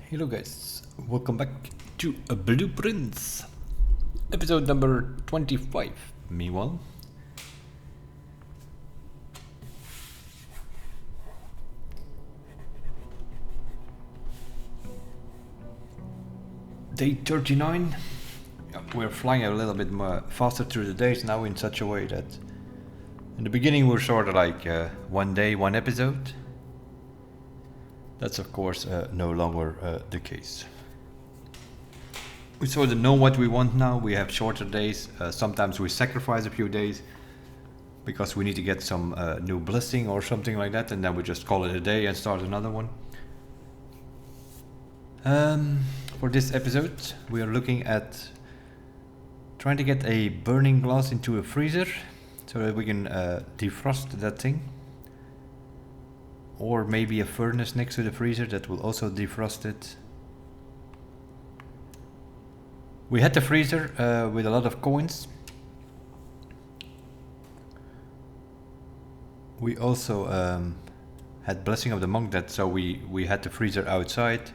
Hello guys, welcome back to Blueprints, episode number 25. Meanwhile, day 39. We're flying a little bit more faster through the days now in such a way that in the beginning we're sort of like one day, one episode. That's of course no longer the case. We sort of know what we want now. We have shorter days. Sometimes we sacrifice a few days because we need to get some new blessing or something like that, and then we just call it a day and start another one. For this episode, we are looking at trying to get a burning glass into a freezer so that we can defrost that thing. Or maybe a furnace next to the freezer that will also defrost it. We had the freezer with a lot of coins. We also had Blessing of the Monk, so we had the freezer outside.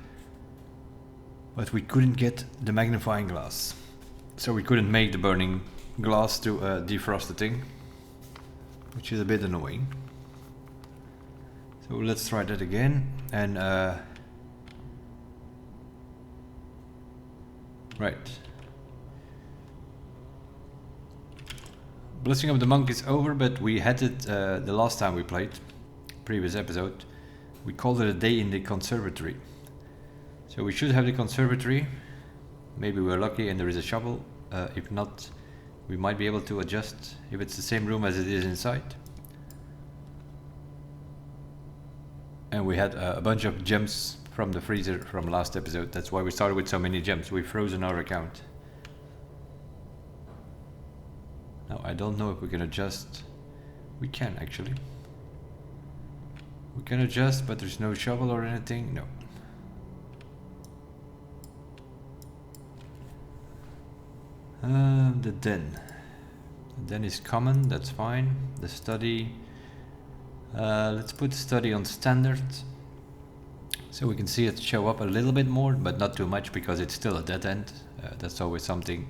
But we couldn't get the magnifying glass. So we couldn't make the burning glass to defrost the thing. Which is a bit annoying. So let's try that again, and right. Blessing of the Monk is over, but we had it the last time we played, previous episode. We called it a day in the conservatory. So we should have the conservatory. Maybe we're lucky and there is a shovel. If not, we might be able to adjust if it's the same room as it is inside. And we had a bunch of gems from the freezer from last episode. That's why we started with so many gems. We've frozen our account. Now I don't know if we can adjust. We can actually. We can adjust, but there's no shovel or anything. No. The den. The den is common, that's fine. The study. Let's put study on standard so we can see it show up a little bit more, but not too much because it's still a dead end. That's always something.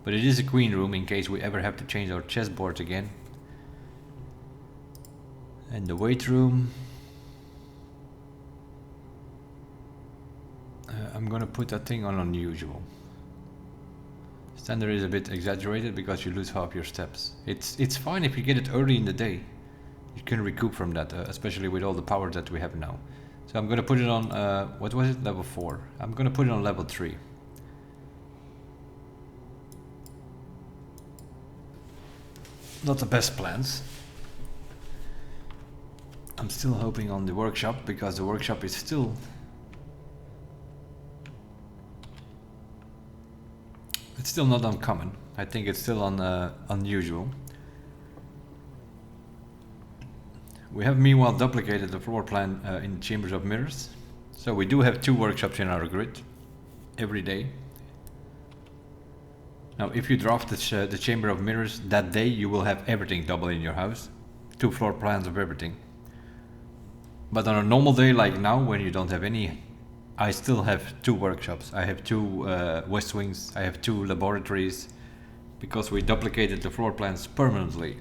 But it is a queen room in case we ever have to change our chessboard again. And the weight room. I'm gonna put that thing on unusual. Standard is a bit exaggerated because you lose half your steps. It's fine if you get it early in the day. You can recoup from that, especially with all the power that we have now. So I'm gonna put it on, what was it, level 4. I'm gonna put it on level 3. Not the best plans. I'm still hoping on the workshop, because the workshop is still... It's still not uncommon. I think it's still unusual. We have meanwhile duplicated the floor plan in the Chambers of Mirrors. So we do have 2 workshops in our grid every day. Now if you draft the Chamber of Mirrors that day, you will have everything double in your house. 2 floor plans of everything. But on a normal day like now, when you don't have any, I still have 2 workshops. I have 2 west wings, I have 2 laboratories, because we duplicated the floor plans permanently.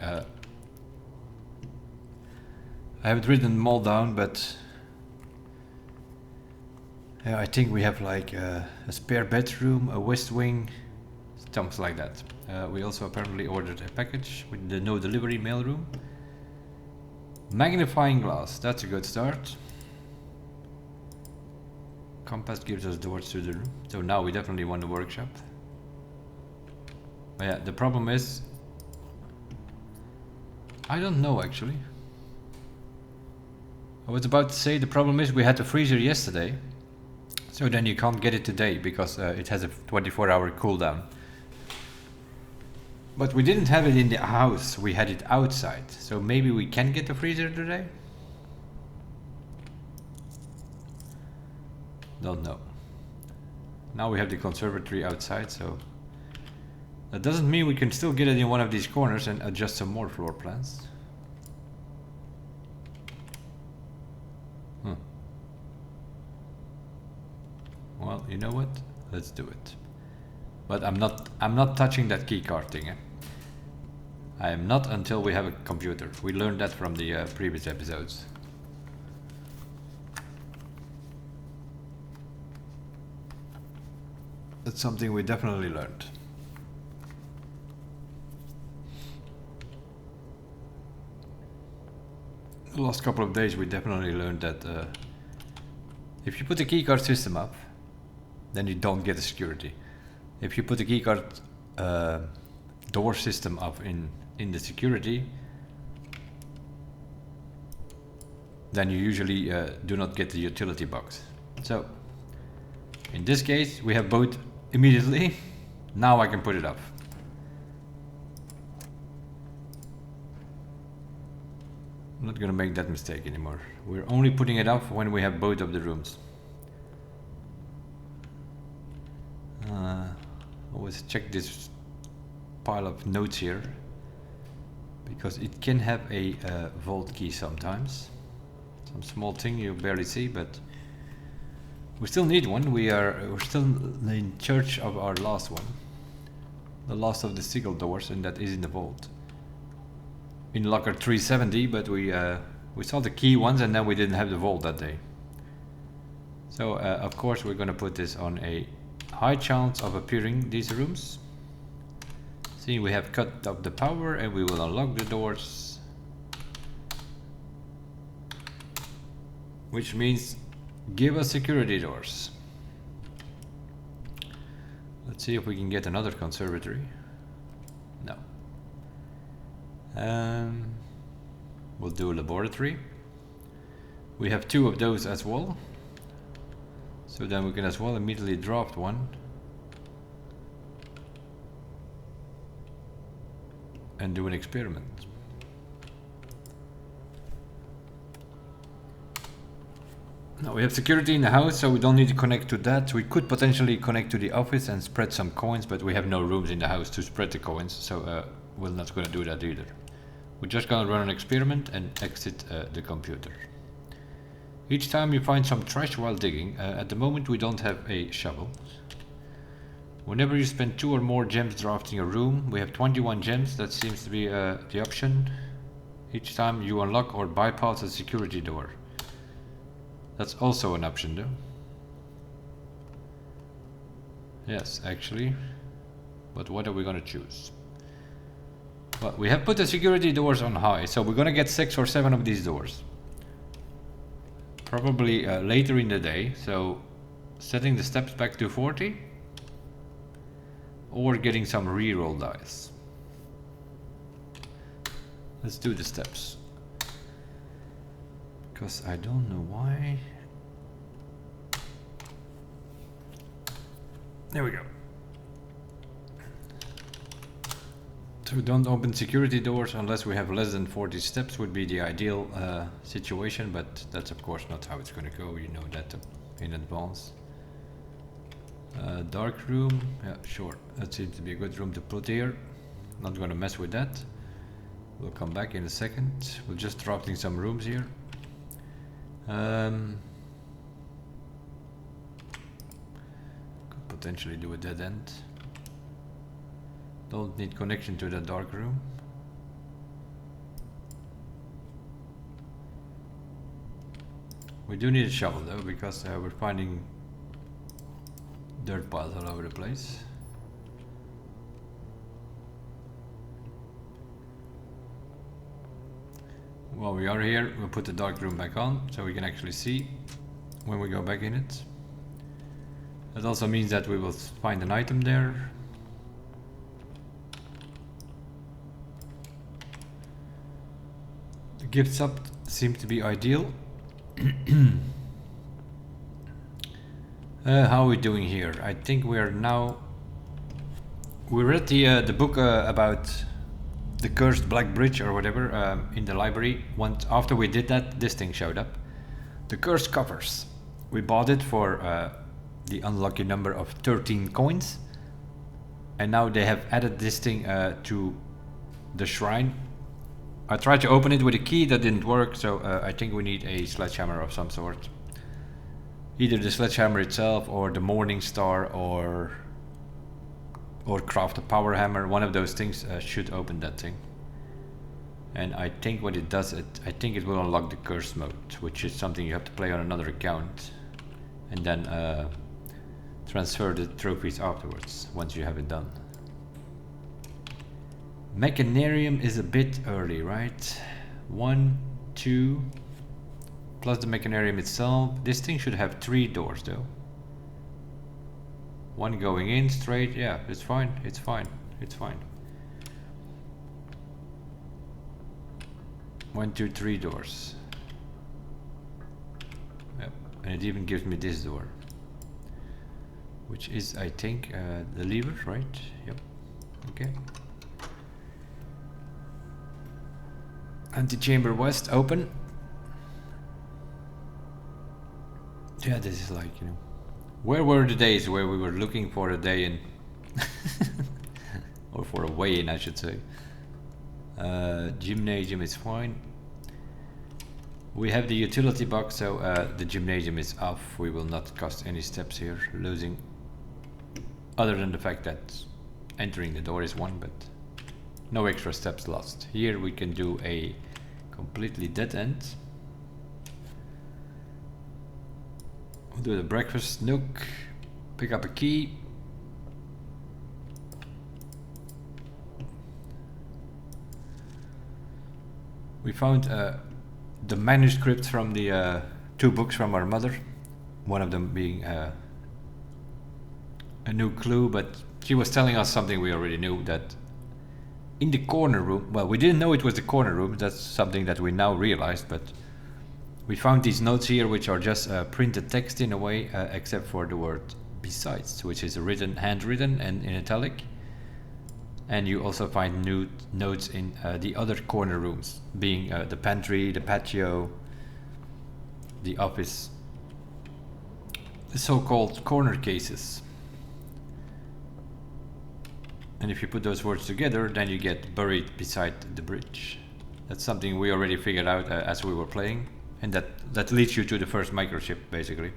I haven't written them all down, but yeah, I think we have like a spare bedroom, a west wing, something like that. We also apparently ordered a package with the no delivery mailroom. Magnifying glass, that's a good start. Compass gives us doors to the room, so now we definitely want the workshop. But yeah, the problem is, I don't know actually. I was about to say the problem is we had the freezer yesterday, so then you can't get it today because it has a 24-hour cooldown. But we didn't have it in the house, we had it outside, so maybe we can get the freezer today? Don't know. Now we have the conservatory outside, so that doesn't mean we can still get it in one of these corners and adjust some more floor plans. you know what? Let's do it. But I'm not touching that keycard thing. I am not until we have a computer. We learned that from the previous episodes. That's something we definitely learned. The last couple of days we definitely learned that if you put a keycard system up, then you don't get a security. If you put a keycard door system up in the security, then you usually do not get the utility box. So in this case we have both immediately. Now I can put it up. I'm not gonna make that mistake anymore. We're only putting it up when we have both of the rooms. Always check this pile of notes here, because it can have a vault key sometimes. Some small thing you barely see, but we still need one. We're still in search of our last one, the last of the sigil doors, and that is in the vault in locker 370. But we saw the key ones, and then we didn't have the vault that day. So of course we're gonna put this on a high chance of appearing these rooms. See, we have cut up the power, and we will unlock the doors, which means give us security doors. Let's see if we can get another conservatory. No. We'll do a laboratory. We have 2 of those as well, so then we can as well immediately draft one and do an experiment. Now we have security in the house, so we don't need to connect to that. We could potentially connect to the office and spread some coins, but we have no rooms in the house to spread the coins, so we're not going to do that either. We're just going to run an experiment and exit the computer. Each time you find some trash while digging, at the moment we don't have a shovel. Whenever you spend 2 or more gems drafting a room, we have 21 gems. That seems to be the option. Each time you unlock or bypass a security door. That's also an option though. Yes, actually. But what are we gonna choose? Well, we have put the security doors on high, so we're gonna get 6 or 7 of these doors. Probably later in the day, so setting the steps back to 40. Or getting some reroll dice. Let's do the steps. Because I don't know why. There we go. So don't open security doors unless we have less than 40 steps would be the ideal situation, but that's of course not how it's going to go. You know that in advance. Dark room, yeah, sure. That seems to be a good room to put here. Not going to mess with that. We'll come back in a second. We're just drafting some rooms here. Could potentially do a dead end. Don't need connection to the dark room. We do need a shovel though, because we're finding dirt piles all over the place. While we are here, we'll put the dark room back on so we can actually see when we go back in it. That also means that we will find an item there. The gift sub seems to be ideal. How are we doing here? I think we read the book about the cursed Black Bridge or whatever in the library. Once after we did that, this thing showed up. The cursed coffers. We bought it for the unlucky number of 13 coins, and now they have added this thing to the shrine. I tried to open it with a key, that didn't work, so I think we need a sledgehammer of some sort. Either the sledgehammer itself or the morning star or craft a power hammer. One of those things should open that thing. And I think what it does, I think it will unlock the curse mode, which is something you have to play on another account and then transfer the trophies afterwards once you have it done. Mechanarium is a bit early, right? 1, 2 plus the Mechanarium itself. This thing should have 3 doors though. One going in straight, yeah, it's fine, it's fine, it's fine. 1, 2, 3 doors. Yep. And it even gives me this door, which is, I think, the lever, right? Yep. Okay. Antechamber west open. Yeah, this is like, you know, where were the days where we were looking for a day in or for a way in, I should say. Gymnasium is fine. We have the utility box, so the gymnasium is off. We will not cost any steps here, losing, other than the fact that entering the door is 1, but no extra steps lost. Here we can do a completely dead end. We'll do the breakfast nook, pick up a key. We found the manuscript from the 2 books from our mother, one of them being a new clue, but she was telling us something we already knew, that in the corner room, well, we didn't know it was the corner room, that's something that we now realized, but we found these notes here which are just printed text in a way, except for the word besides, which is written, handwritten and in italic. And you also find new notes in the other corner rooms, being the pantry, the patio, the office, the so-called corner cases. And if you put those words together, then you get buried beside the bridge. That's something we already figured out as we were playing, and that leads you to the first microchip, basically.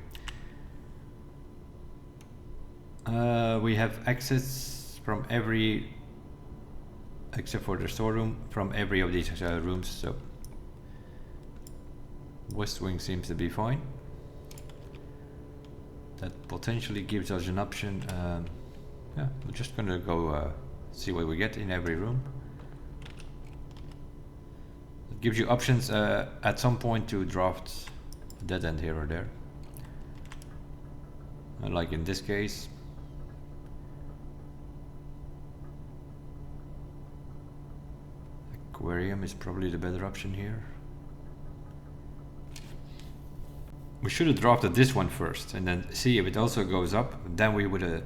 We have access from every, except for the storeroom, from every of these rooms, so West Wing seems to be fine. That potentially gives us an option. Yeah, we're just gonna go see what we get in every room. It gives you options at some point to draft dead end here or there. Like in this case. Aquarium is probably the better option here. We should have drafted this one first and then see if it also goes up. Then we would have.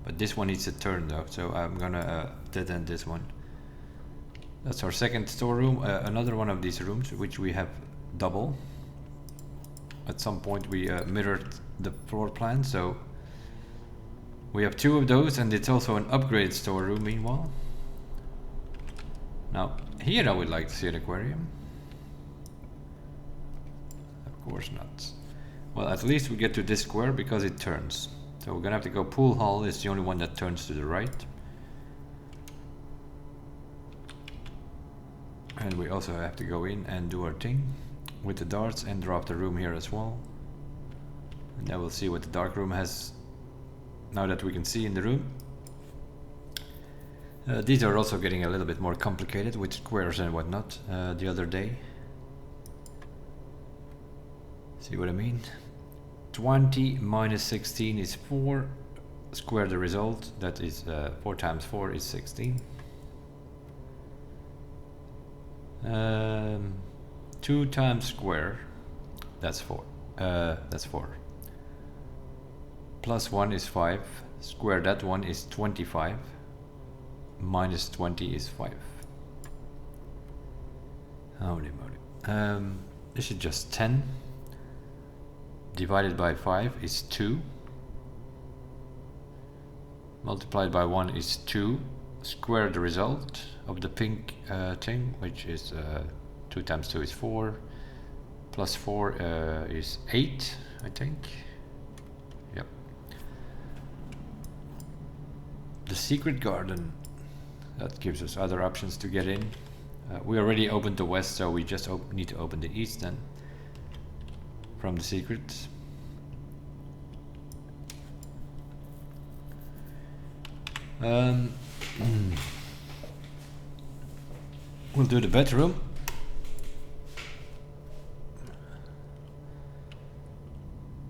But this one needs a turn though, so I'm gonna dead end this one. That's our second storeroom. Another one of these rooms, which we have double. At some point we mirrored the floor plan, so we have 2 of those, and it's also an upgraded storeroom meanwhile. Now, here I would like to see an aquarium. Of course not. Well, at least we get to this square because it turns. So we're gonna have to go pool hall, is the only one that turns to the right. And we also have to go in and do our thing with the darts and drop the room here as well. And then we'll see what the dark room has now that we can see in the room. These are also getting a little bit more complicated with squares and whatnot the other day. See what I mean? 20 minus 16 is 4. Square the result, that is 4 times 4 is 16. 2 times square, that's 4. That's 4. Plus 1 is 5. Square that one is 25. Minus 20 is 5. Holy moly. This is just 10. Divided by 5 is 2. Multiplied by 1 is 2. Square the result of the pink thing, which is 2 times 2 is 4. Plus 4 is 8, I think. Yep. The secret garden. That gives us other options to get in. We already opened the west, so we just need to open the east then. From the secret. We'll do the bedroom.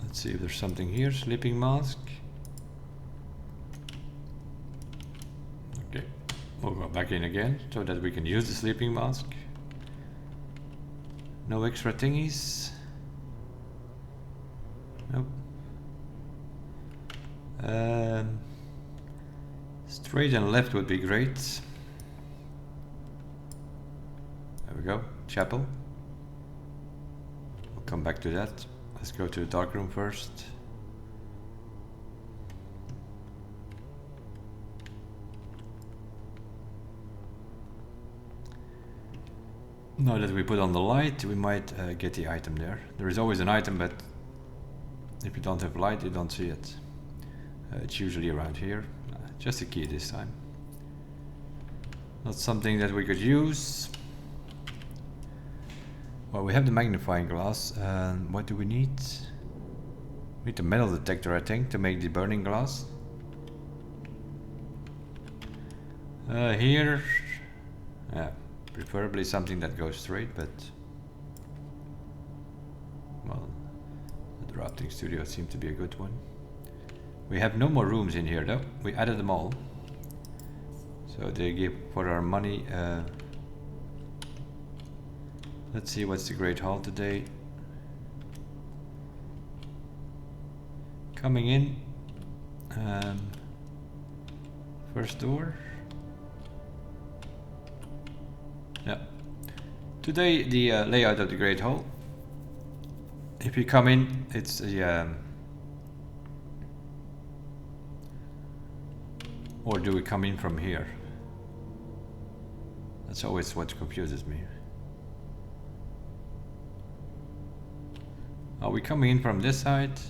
Let's see if there's something here. Sleeping mask. Okay, we'll go back in again so that we can use the sleeping mask. No extra thingies. Nope. Straight and left would be great. There we go. Chapel. We'll come back to that. Let's go to the dark room first. Now that we put on the light, we might get the item there. There is always an item, but if you don't have light, you don't see it. It's usually around here. Just a key this time. Not something that we could use. Well, we have the magnifying glass. What do we need? We need the metal detector, I think, to make the burning glass. Here, preferably something that goes straight, but well, the drafting studio seemed to be a good one. We have no more rooms in here though. We added them all, so they give for our money. Let's see what's the Great Hall today. Coming in, first door. Yeah. Today the layout of the Great Hall. If you come in, it's the or do we come in from here? That's always what confuses me. Are we coming in from this side?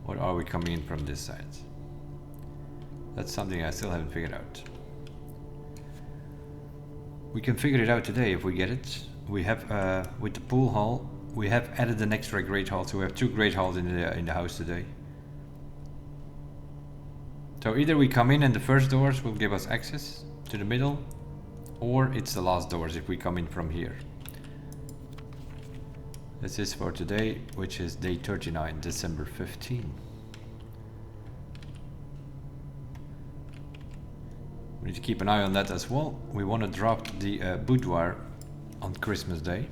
Or are we coming in from this side? That's something I still haven't figured out. We can figure it out today if we get it. We have, with the pool hall, we have added an extra great hall, so we have 2 great halls in the house today. So either we come in and the first doors will give us access to the middle, or it's the last doors if we come in from here. This is for today, which is day 39, December 15. We need to keep an eye on that as well. We want to drop the boudoir on Christmas Day.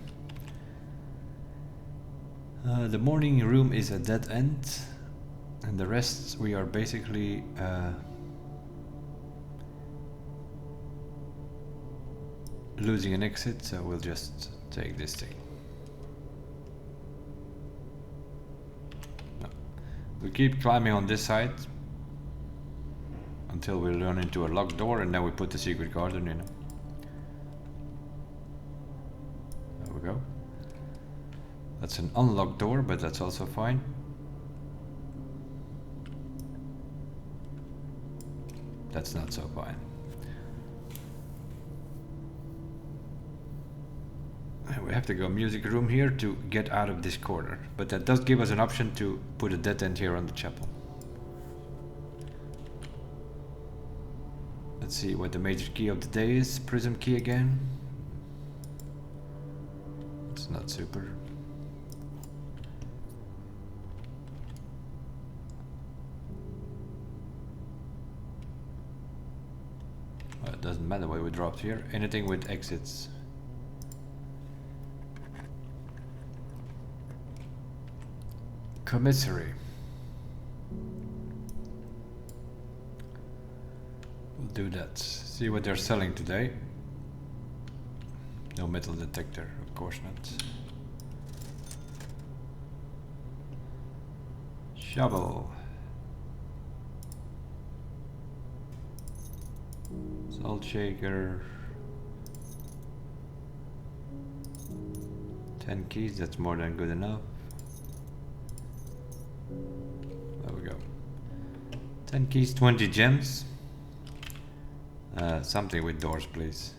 The morning room is a dead end, and the rest we are basically losing an exit, so we'll just take this thing. No. We keep climbing on this side until we run into a locked door, and then we put the secret garden in. There we go. That's an unlocked door, but that's also fine. That's not so fine. We have to go music room here to get out of this corner, but that does give us an option to put a dead end here on the chapel. Let's see what the major key of the day is. Prism key again. It's not super. Well, it doesn't matter what we dropped here. Anything with exits. Commissary. We'll do that. See what they're selling today. No metal detector, of course not. Shovel. Salt shaker. 10 keys, that's more than good enough. There we go. 10 keys, 20 gems. Something with doors, please.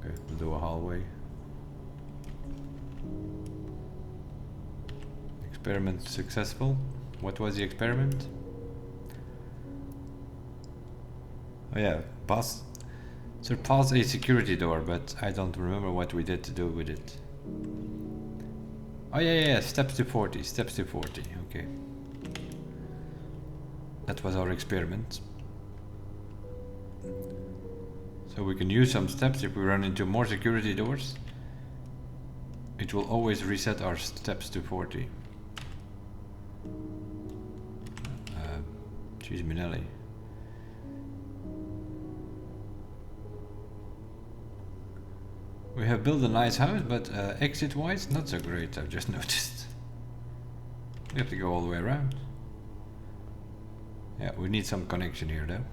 Okay, we'll do a hallway. Experiment successful. What was the experiment? Oh yeah, surpass a security door, but I don't remember what we did to do with it. Oh yeah, steps to 40, steps to 40, okay. That was our experiment. So we can use some steps if we run into more security doors. It will always reset our steps to 40. Jeez, Minelli. We have built a nice house, but exit-wise, not so great, I've just noticed. We have to go all the way around. Yeah, we need some connection here, though.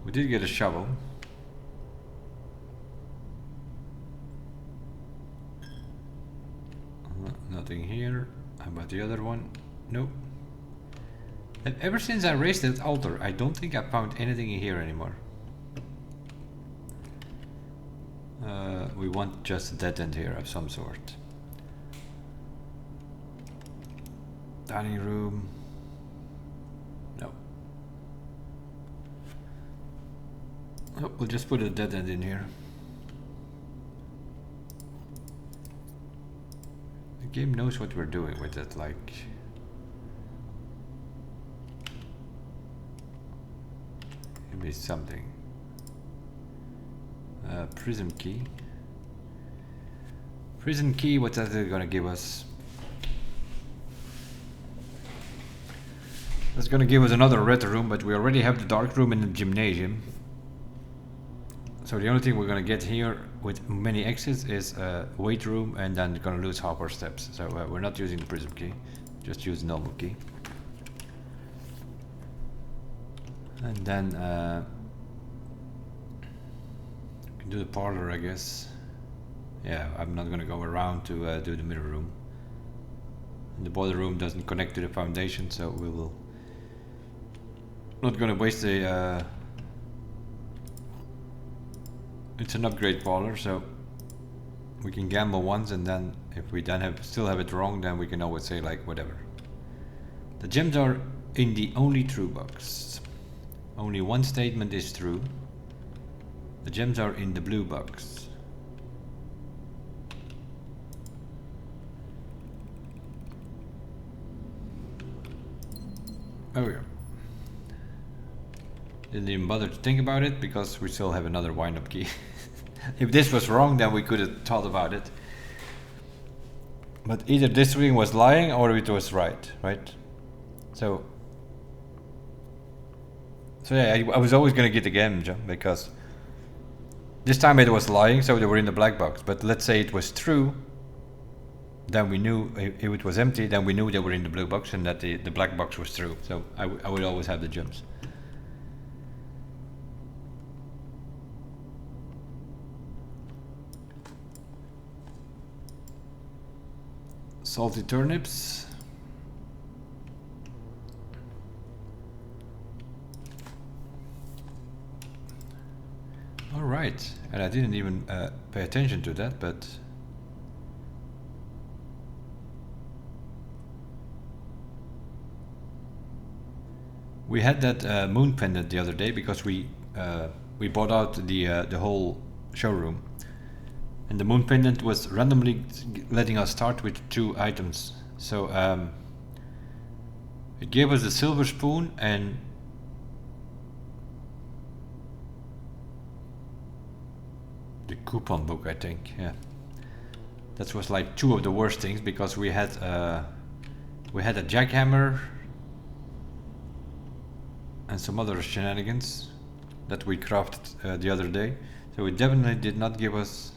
We did get a shovel. Nothing here. How about the other one? Nope. And ever since I raised that altar, I don't think I found anything in here anymore. We want just a dead end here of some sort. Dining room. No. Oh, we'll just put a dead end in here. The game knows what we're doing with it, like... Maybe something. Prism key. Prison key, what's that gonna give us? That's gonna give us another red room, but we already have the dark room in the gymnasium. So the only thing we're gonna get here with many exits is a weight room, and then gonna lose half our steps. So we're not using the prism key, just use normal key. And then we can do the parlor, I guess. Yeah, I'm not gonna go around to do the mirror room. And the boiler room doesn't connect to the foundation, so we will not gonna waste a. It's an upgrade parlor, so we can gamble once, and then if we then still have it wrong, then we can always say like whatever. The gems are in the only true box. Only one statement is true. The gems are in the blue box. There we go. Didn't even bother to think about it because we still have another wind-up key. If this was wrong, then we could have thought about it. But either this thing was lying or it was right? So yeah, I was always gonna get the game, because this time it was lying, so they were in the black box. But let's say it was true, then we knew if it was empty, then we knew they were in the blue box and that the black box was true. So I would always have the gems. Salty turnips. All right, and I didn't even pay attention to that, but we had that moon pendant the other day because we bought out the whole showroom, and the moon pendant was randomly letting us start with 2 items. So it gave us the silver spoon and the coupon book, I think. Yeah, that was like 2 of the worst things, because we had a jackhammer and some other shenanigans that we crafted the other day. So it definitely did not give us.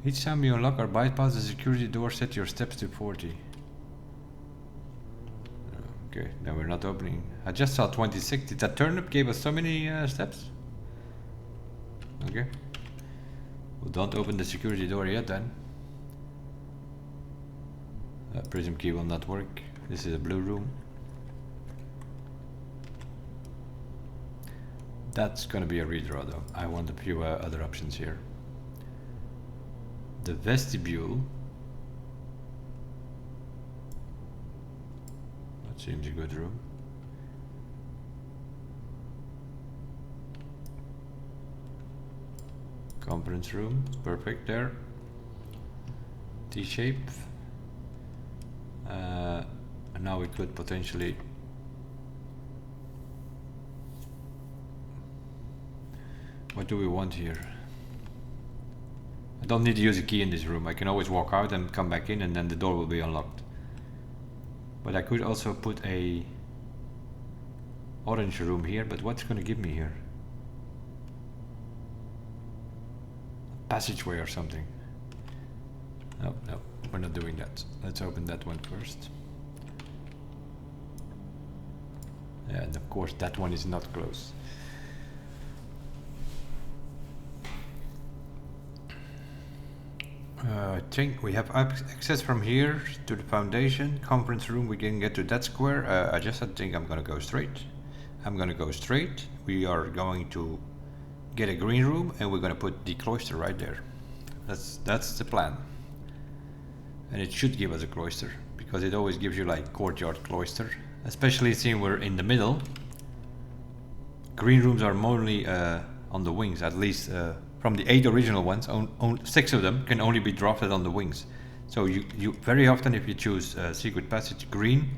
Each time you unlock or bypass the security door, set your steps to 40. Okay, now we're not opening. I just saw 26. Did that turnip give us so many steps? Okay. Well, don't open the security door yet then. Prism key will not work. This is a blue room. That's gonna be a redraw though. I want a few other options here. The vestibule. That seems a good room. Conference room, perfect there. T-shape. And now we could potentially what do we want here? I don't need to use a key in this room. I can always walk out and come back in and then the door will be unlocked. But I could also put a orange room here, but what's gonna give me here? A passageway or something. No, we're not doing that. Let's open that one first. Yeah, and of course that one is not closed. I think we have access from here to the foundation. Conference room, we can get to that square. I think I'm gonna go straight. We are going to get a green room and we're gonna put the cloister right there. That's the plan. And it should give us a cloister because it always gives you like courtyard cloister. Especially seeing we're in the middle. Green rooms are mainly on the wings, at least from the 8 original ones, 6 of them can only be drafted on the wings. So you very often, if you choose Secret Passage green,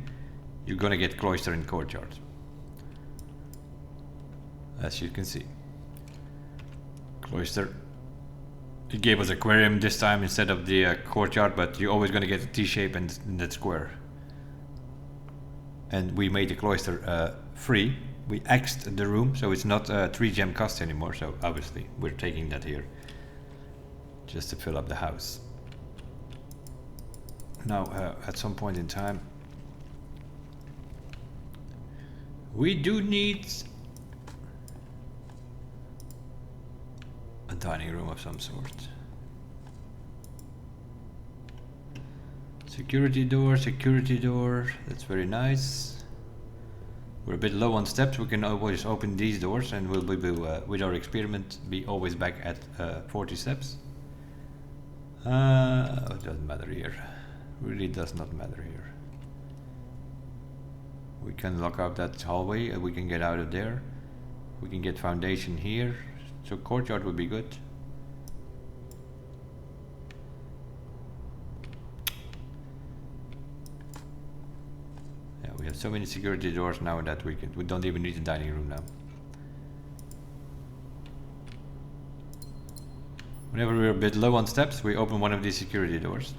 you're gonna get cloister in courtyard. As you can see. Cloister. It gave us aquarium this time instead of the courtyard, but you're always gonna get a T-shape in that square. And we made the cloister free. We X'd the room, so it's not 3 gem cost anymore, so obviously we're taking that here. Just to fill up the house. Now, at some point in time, we do need a dining room of some sort. Security door, that's very nice. We're a bit low on steps, we can always open these doors and we'll be, with our experiment, be always back at 40 steps. It doesn't matter here. Really does not matter here. We can lock up that hallway and we can get out of there. We can get foundation here, so courtyard would be good. We have so many security doors now that we don't even need a dining room now. Whenever we're a bit low on steps, we open one of these security doors.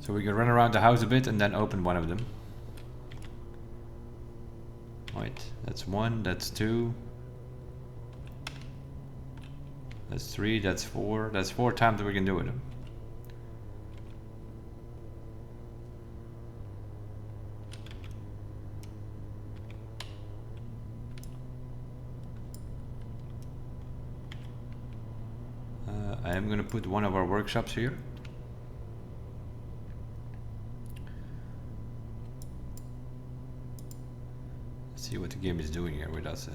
So we can run around the house a bit and then open one of them. Right, that's 1, that's 2. That's 3, that's 4. That's 4 times that we can do with them. I am going to put one of our workshops here. Let's see what the game is doing here with us.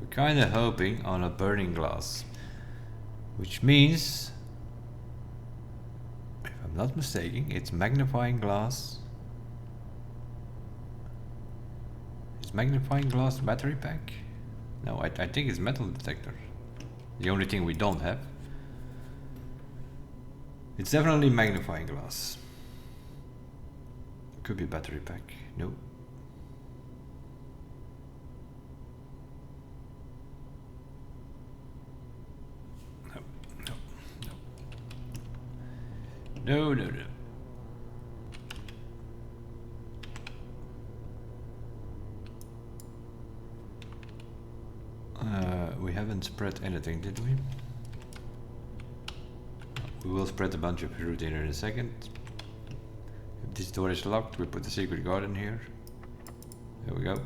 We're kind of hoping on a burning glass, which means, if I'm not mistaken, it's magnifying glass. Is magnifying glass battery pack? No, I think it's metal detector. The only thing we don't have. It's definitely magnifying glass. Could be battery pack. No. No. We haven't spread anything, did we? We will spread a bunch of fruit in a second. This door is locked. We put the secret garden here. There we go.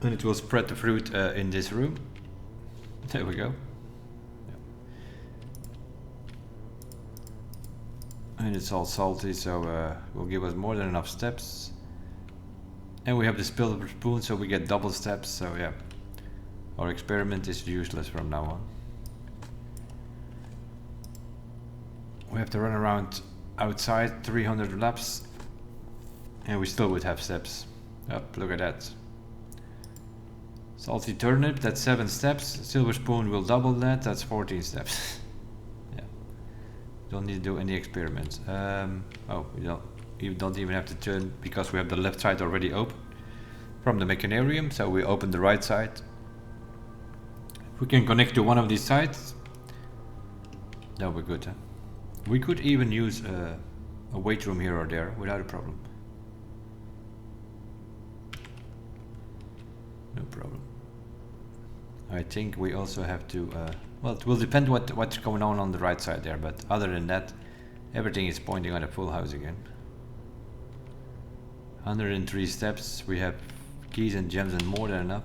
And it will spread the fruit in this room. There we go. Yeah. And it's all salty, so will give us more than enough steps. And we have the silver spoon, so we get double steps. So yeah, our experiment is useless from now on. We have to run around outside 300 laps, and we still would have steps. Up, look at that. Salty turnip, that's 7 steps. Silver spoon will double that, that's 14 steps. Yeah. Don't need to do any experiments. Oh, you don't even have to turn because we have the left side already open from the mechanarium, so we open the right side. If we can connect to one of these sides, that'll be good, huh? We could even use a weight room here or there without a problem. No problem. I think we also have to, well, it will depend what's going on the right side there, but other than that, everything is pointing at a full house again. 103 steps, we have keys and gems and more than enough.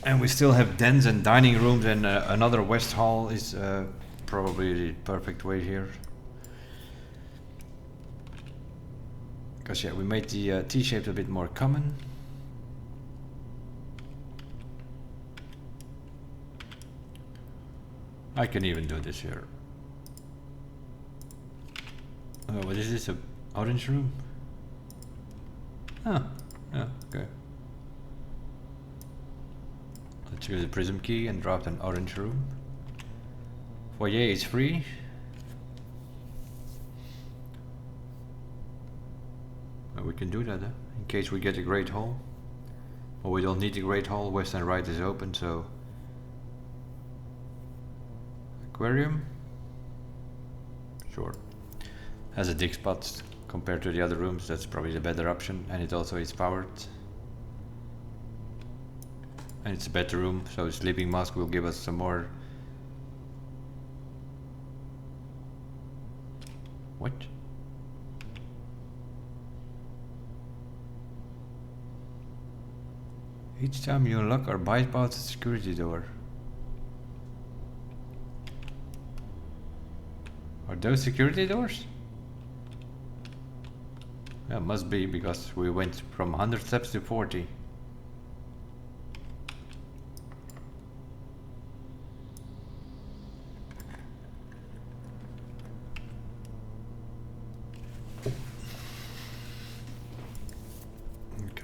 And we still have dens and dining rooms, and another west hall is probably the perfect way here. Because yeah, we made the T-shape a bit more common. I can even do this here. Oh, what is this? A orange room? Oh, yeah, okay. Let's use the prism key and drop an orange room. Foyer is free. Well, we can do that, in case we get a great hall. Well, we don't need a great hall. West and right is open, so aquarium. Sure. Has a dig spot compared to the other rooms. That's probably the better option, and it also is powered. And it's a bedroom, so sleeping mask will give us some more. What? Each time you unlock or bypass the security door. Are those security doors? Yeah, must be, because we went from 100 steps to 40. Okay.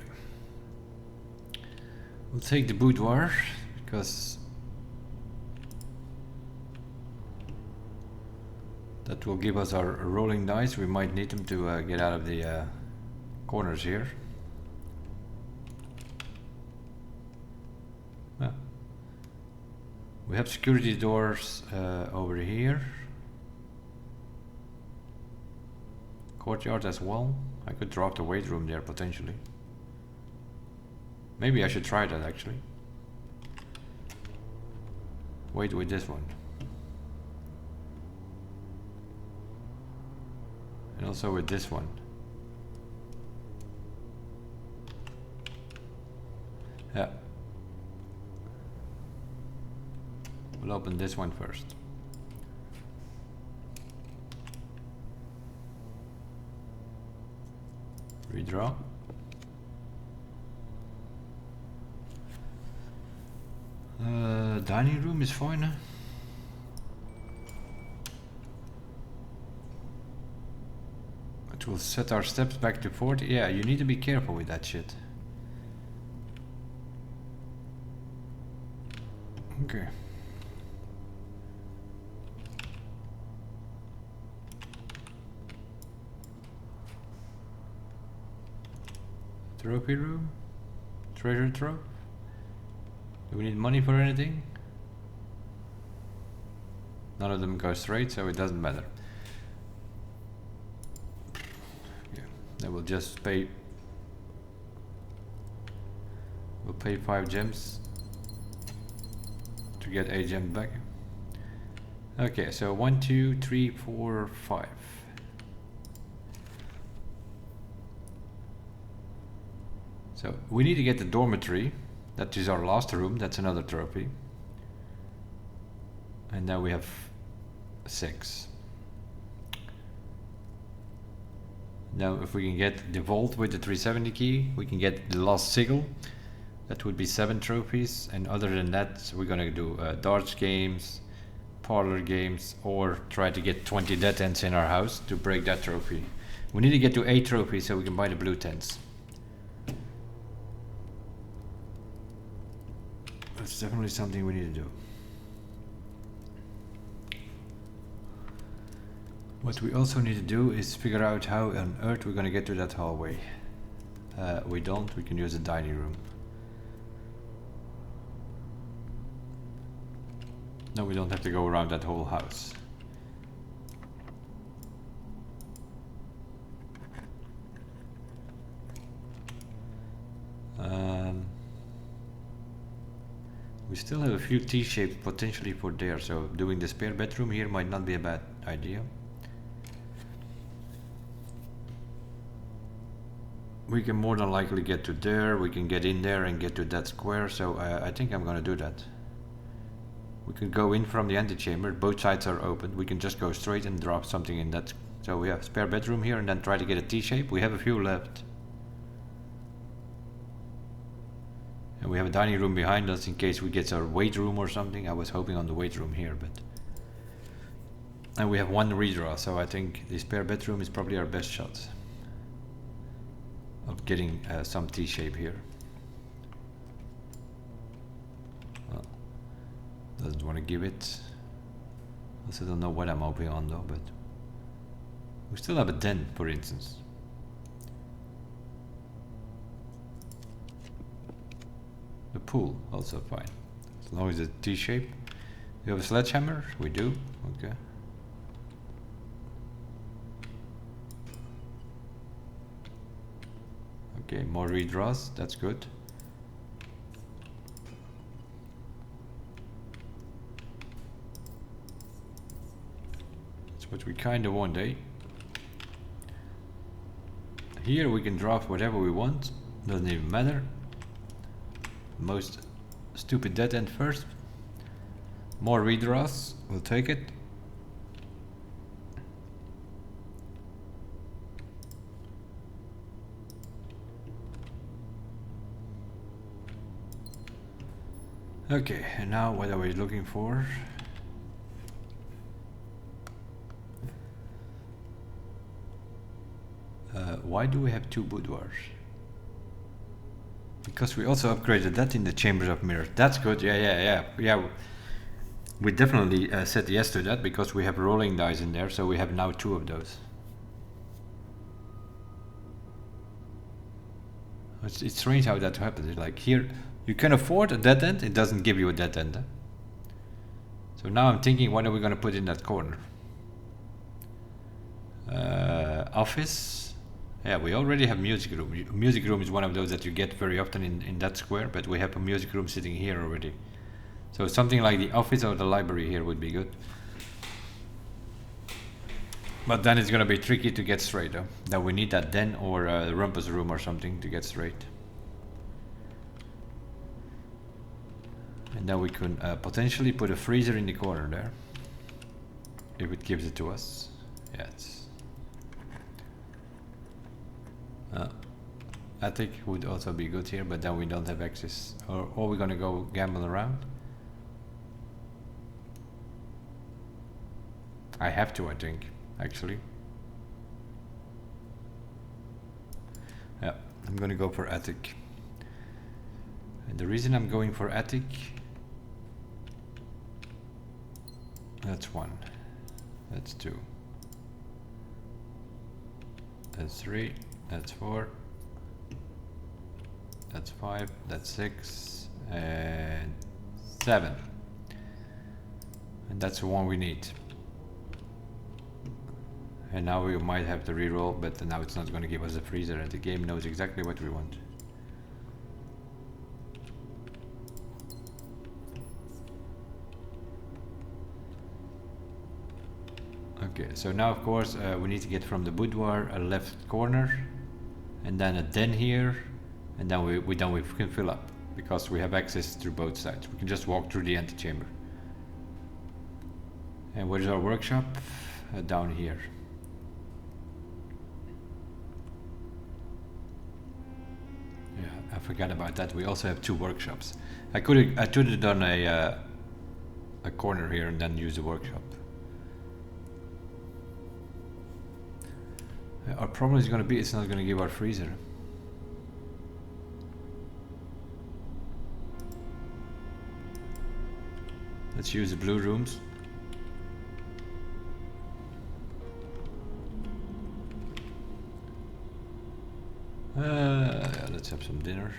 We'll take the boudoir, because that will give us our rolling dice. We might need them to get out of the corners here. Well, we have security doors over here. Courtyard as well. I could drop the weight room there potentially. Maybe I should try that actually. Wait with this one. And also with this one. Yeah. We'll open this one first. Redraw. Dining room is fine, huh? It will set our steps back to 40. Yeah, you need to be careful with that shit. Okay. Trophy room? Treasure trove? Do we need money for anything? None of them go straight, so it doesn't matter. Yeah, then we'll just pay. We'll pay 5 gems to get a gem back. Okay, so 1, 2, 3, 4, 5. So we need to get the dormitory. That is our last room. That's another trophy. And now we have 6. Now if we can get the vault with the 370 key, we can get the last sigil. That would be 7 trophies. And other than that, we're gonna do darts games, parlor games, or try to get 20 dead ends in our house to break that trophy. We need to get to 8 trophies so we can buy the blue tents. That's definitely something we need to do. What we also need to do is figure out how on earth we're gonna get to that hallway. We don't, we can use the dining room. No, we don't have to go around that whole house. We still have a few T-shapes potentially for there, so doing the spare bedroom here might not be a bad idea. We can more than likely get to there, we can get in there and get to that square, so I think I'm gonna do that. We can go in from the antechamber, both sides are open, we can just go straight and drop something in that. So we have spare bedroom here and then try to get a T-shape, we have a few left. And we have a dining room behind us in case we get our weight room or something. I was hoping on the weight room here, but... And we have 1 redraw, so I think the spare bedroom is probably our best shot of getting some T-shape here. Well, doesn't want to give it. Also don't know what I'm hoping on though, but... We still have a den, for instance. The pool, also fine. As long as it's T-shape. You have a sledgehammer? We do. Okay. Okay, more redraws. That's good. That's what we kind of want, eh? Here we can draft whatever we want. Doesn't even matter. Most stupid dead end first. More redraws, we'll take it. Okay, and now what are we looking for? Why do we have 2 boudoirs? Because we also upgraded that in the Chambers of Mirrors. That's good. Yeah. We definitely said yes to that because we have rolling dice in there, so we have now 2 of those. It's strange how that happens. It's like here, you can afford a dead end, it doesn't give you a dead end. So now I'm thinking, what are we going to put in that corner? Office. Yeah, we already have music room. Music room is one of those that you get very often in that square, but we have a music room sitting here already. So something like the office or the library here would be good. But then it's gonna be tricky to get straight though. Then we need that den or a rumpus room or something to get straight. And then we can potentially put a freezer in the corner there. If it gives it to us. Yes. Attic would also be good here, but then we don't have access. Or we're gonna go gamble around. I have to, I think, actually. Yeah, I'm gonna go for attic. And the reason I'm going for attic... That's 1. That's 2. That's 3. That's 4. That's 5. That's 6. And 7. And that's the one we need. And now we might have to reroll, but now it's not going to give us a freezer, and the game knows exactly what we want. Okay, so now of course we need to get from the boudoir a left corner, and then a den here, and then we can fill up because we have access through both sides. We can just walk through the antechamber. And where's our workshop? Down here. Yeah, I forgot about that. We also have 2 workshops. I could have done a corner here and then use the workshop. Our problem is going to be it's not going to give our freezer. Let's use the blue rooms. Yeah, let's have some dinner.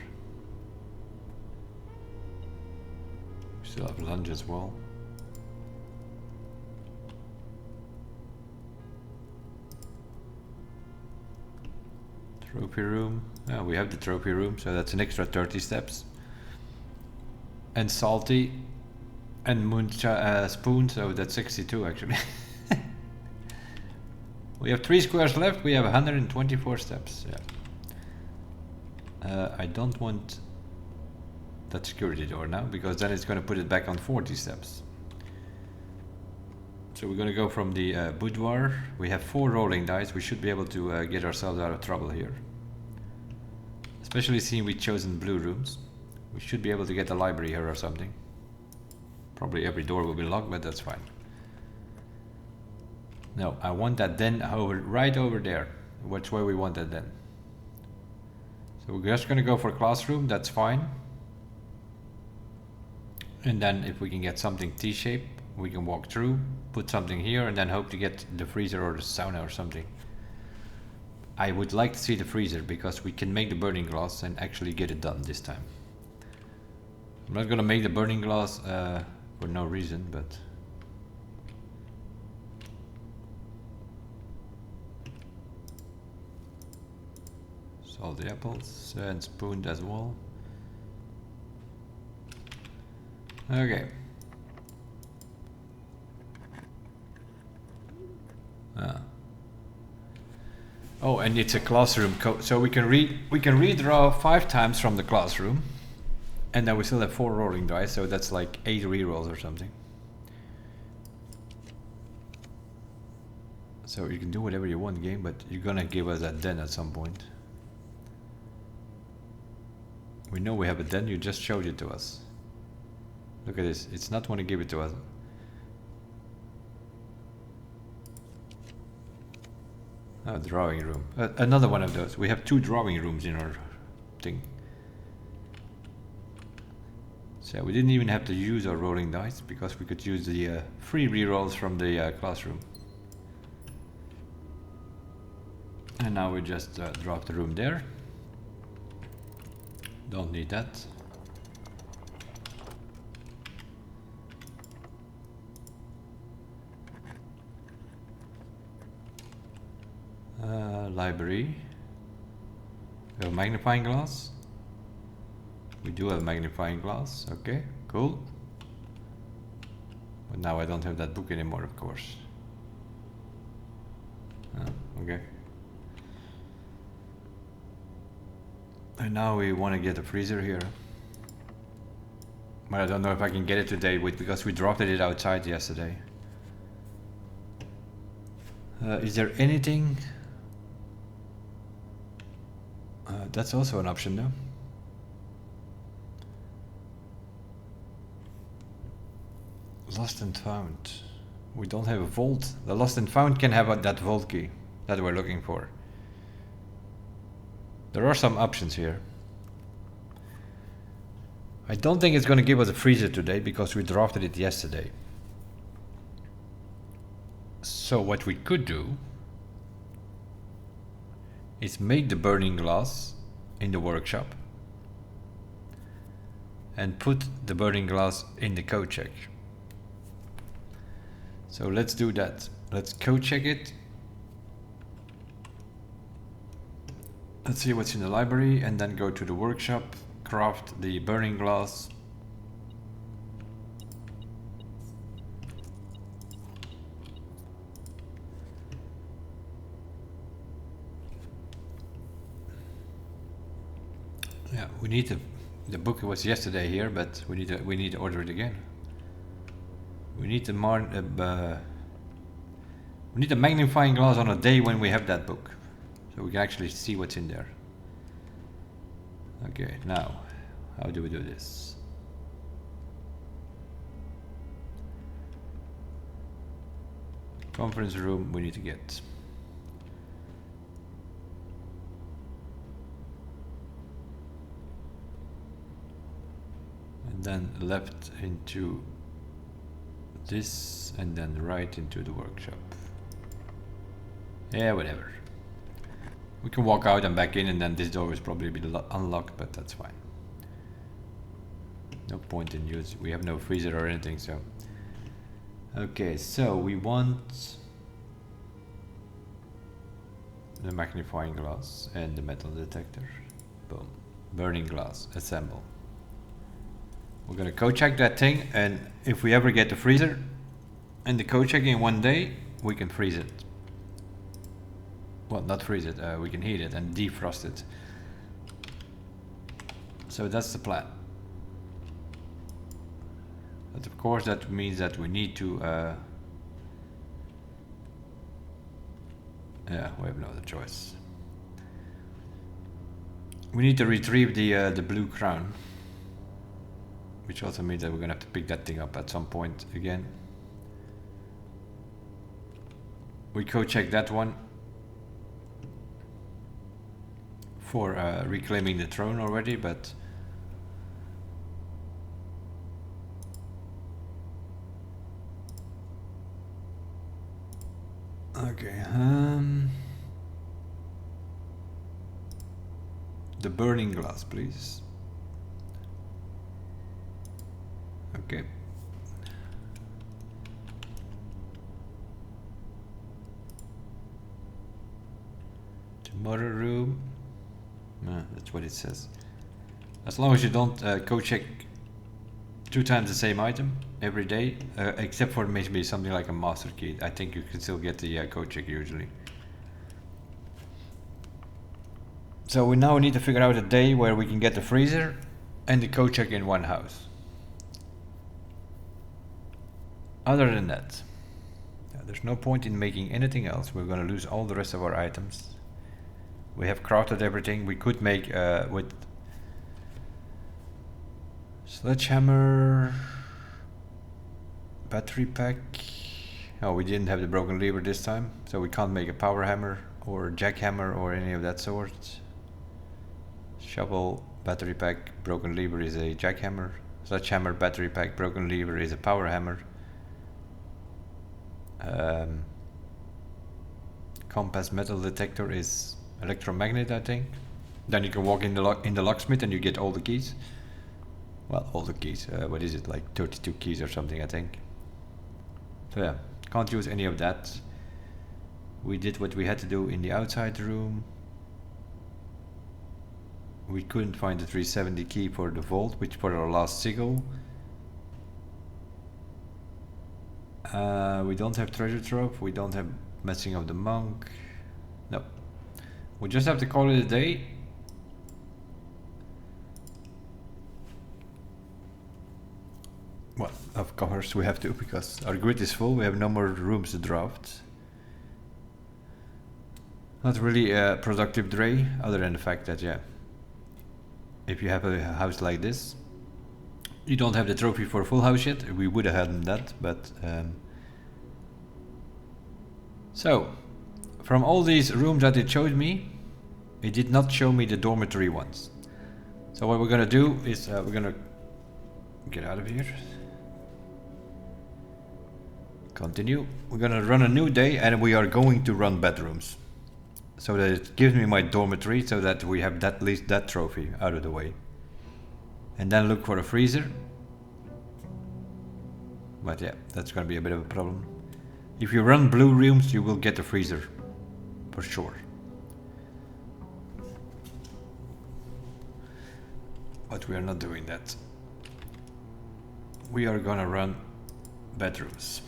We still have lunch as well. Trophy room. Yeah, we have the trophy room, so that's an extra 30 steps. And salty and moon spoon, so that's 62 actually. We have 3 squares left. We have 124 steps. Yeah. I don't want that security door now because then it's going to put it back on 40 steps. So we're going to go from the boudoir. We have 4 rolling dice. We should be able to get ourselves out of trouble here. Especially seeing we've chosen blue rooms. We should be able to get the library here or something. Probably every door will be locked, but that's fine. No, I want that den right over there. Which way we want that den? So we're just going to go for classroom, that's fine. And then if we can get something T-shaped, we can walk through, put something here, and then hope to get the freezer or the sauna or something. I would like to see the freezer because we can make the burning glass and actually get it done this time. I'm not going to make the burning glass for no reason, but... Salt the apples and spooned as well. Okay. Oh, and it's a classroom code, so we can redraw 5 times from the classroom, and then we still have 4 rolling dice, so that's like 8 rerolls or something. So you can do whatever you want, game, but you're gonna give us that den at some point. We know we have a den, you just showed it to us. Look at this, it's not want to give it to us. Oh, drawing room. Another one of those. We have 2 drawing rooms in our thing. So we didn't even have to use our rolling dice because we could use the free rerolls from the classroom. And now we just drop the room there. Don't need that. Library. We have a magnifying glass. We do have a magnifying glass. Okay, cool. But now I don't have that book anymore, of course. Okay. And now we want to get a freezer here. But I don't know if I can get it today because we dropped it outside yesterday. Is there anything? That's also an option though. Lost and found. We don't have a vault. The lost and found can have that vault key that we're looking for. There are some options here. I don't think it's going to give us a freezer today because we drafted it yesterday. So what we could do is make the burning glass in the workshop and put the burning glass in the code check. So let's do that. Let's code check it. Let's see what's in the library and then go to the workshop, craft the burning glass. Yeah, we need the book was yesterday here, but we need to order it again. We need we need a magnifying glass on a day when we have that book, so we can actually see what's in there. Okay, now how do we do this? Conference room we need to get. And then left into this, and then right into the workshop. Yeah, whatever. We can walk out and back in, and then this door is probably be unlocked, but that's fine. No point in use. We have no freezer or anything, so. Okay, so we want the magnifying glass and the metal detector. Boom. Burning glass. Assemble. We're gonna code check that thing, and if we ever get the freezer and the code check in one day, we can freeze it. Well, not freeze it, we can heat it and defrost it. So that's the plan. But of course that means that we need to yeah, we have no other choice. We need to retrieve the blue crown, which also means that we're gonna have to pick that thing up at some point again. We code check that one for reclaiming the throne already, but okay, the burning glass, please. Okay. Tomorrow room. That's what it says. As long as you don't code check 2 times the same item every day, except for maybe something like a master key. I think you can still get the code check usually. So we now need to figure out a day where we can get the freezer and the code check in one house. Other than that, there's no point in making anything else. We're going to lose all the rest of our items. We have crafted everything. We could make with sledgehammer, battery pack. Oh, we didn't have the broken lever this time, so we can't make a power hammer or jackhammer or any of that sort. Shovel, battery pack, broken lever is a jackhammer. Sledgehammer, battery pack, broken lever is a power hammer. Compass metal detector is electromagnet, I think. Then you can walk in the locksmith and you get all the keys. Well, all the keys. What is it, like 32 keys or something, I think. So yeah, can't use any of that. We did what we had to do in the outside room. We couldn't find the 370 key for the vault, which for our last sigil. We don't have treasure trove. We don't have messing of the monk. No. We just have to call it a day. Well, of course we have to, because our grid is full. We have no more rooms to draft. Not really a productive day, other than the fact that, yeah, if you have a house like this, you don't have the trophy for a full house yet. We would have had that, but so from all these rooms that it showed me, it did not show me the dormitory ones. So what we're gonna do is we're gonna get out of here. Continue. We're gonna run a new day, and we are going to run bedrooms, so that it gives me my dormitory, so that we have at least that trophy out of the way. And then look for a freezer. But yeah, that's gonna be a bit of a problem. If you run blue rooms, you will get a freezer, for sure. But we are not doing that. We are gonna run bedrooms.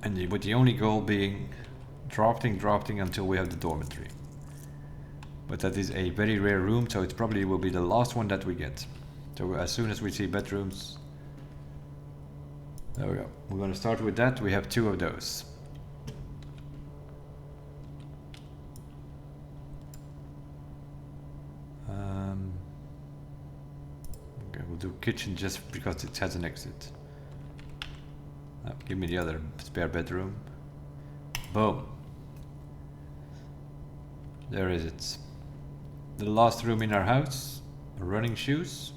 And with the only goal being drafting until we have the dormitory. But that is a very rare room, so it probably will be the last one that we get. So as soon as we see bedrooms, there we go. We're going to start with that. We have 2 of those. Okay, we'll do kitchen just because it has an exit. Give me the other spare bedroom. Boom. There is it. The last room in our house. Running shoes.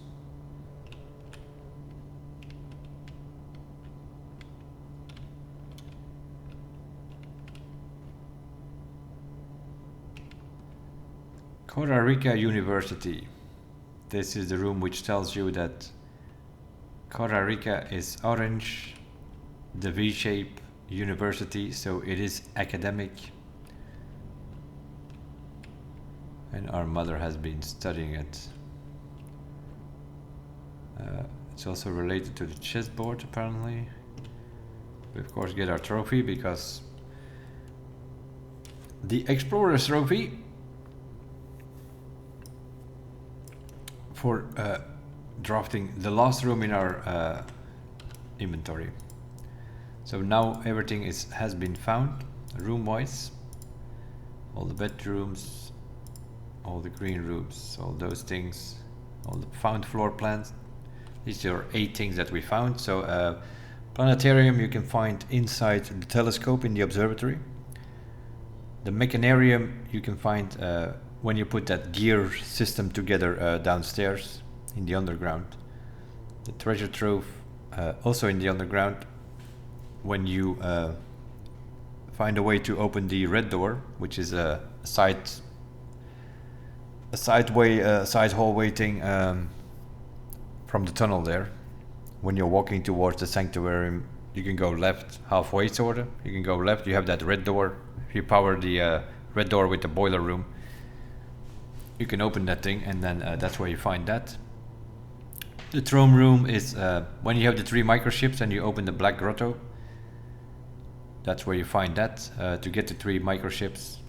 Costa Rica University. This is the room which tells you that Costa Rica is orange, the V-shape university, so it is academic. And our mother has been studying it. It's also related to the chessboard, apparently. We of course get our trophy because the Explorer's Trophy for drafting the last room in our inventory. So now everything has been found room-wise. All the bedrooms, all the green rooms, all those things, all the found floor plans. These are 8 things that we found. So planetarium you can find inside the telescope in the observatory. The mechanarium you can find when you put that gear system together downstairs in the underground. The treasure trove also in the underground when you find a way to open the red door, which is a side hallway thing from the tunnel there. When you're walking towards the sanctuary, you can go left halfway sorta. You can go left, you have that red door. If you power the red door with the boiler room, you can open that thing, and then that's where you find that. The throne room is when you have the 3 microships and you open the black grotto. That's where you find that. To get the 3 microships,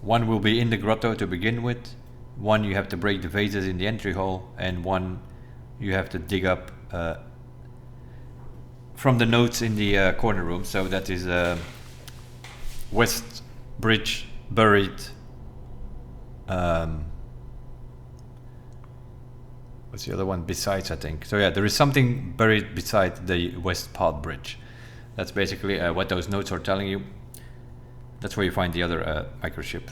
1 will be in the grotto to begin with, 1 you have to break the vases in the entry hall, and 1 you have to dig up from the notes in the corner room. So that is West Bridge buried. What's the other one besides, I think? So yeah, there is something buried beside the West Path Bridge. That's basically what those notes are telling you. That's where you find the other microchip.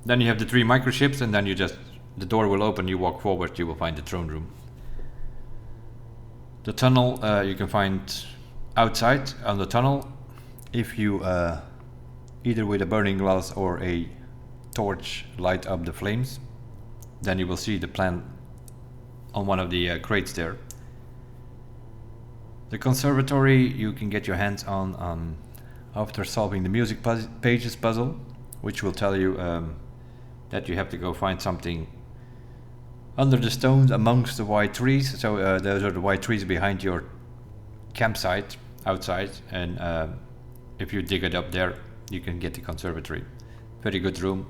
Then you have the 3 microchips, and then the door will open, you walk forward, you will find the throne room. The tunnel you can find outside on the tunnel. If you either with a burning glass or a torch light up the flames, then you will see the plan on one of the crates there. The conservatory you can get your hands on after solving the music pages puzzle, which will tell you that you have to go find something under the stones amongst the white trees. So those are the white trees behind your campsite outside, and if you dig it up there, you can get the conservatory. Very good room,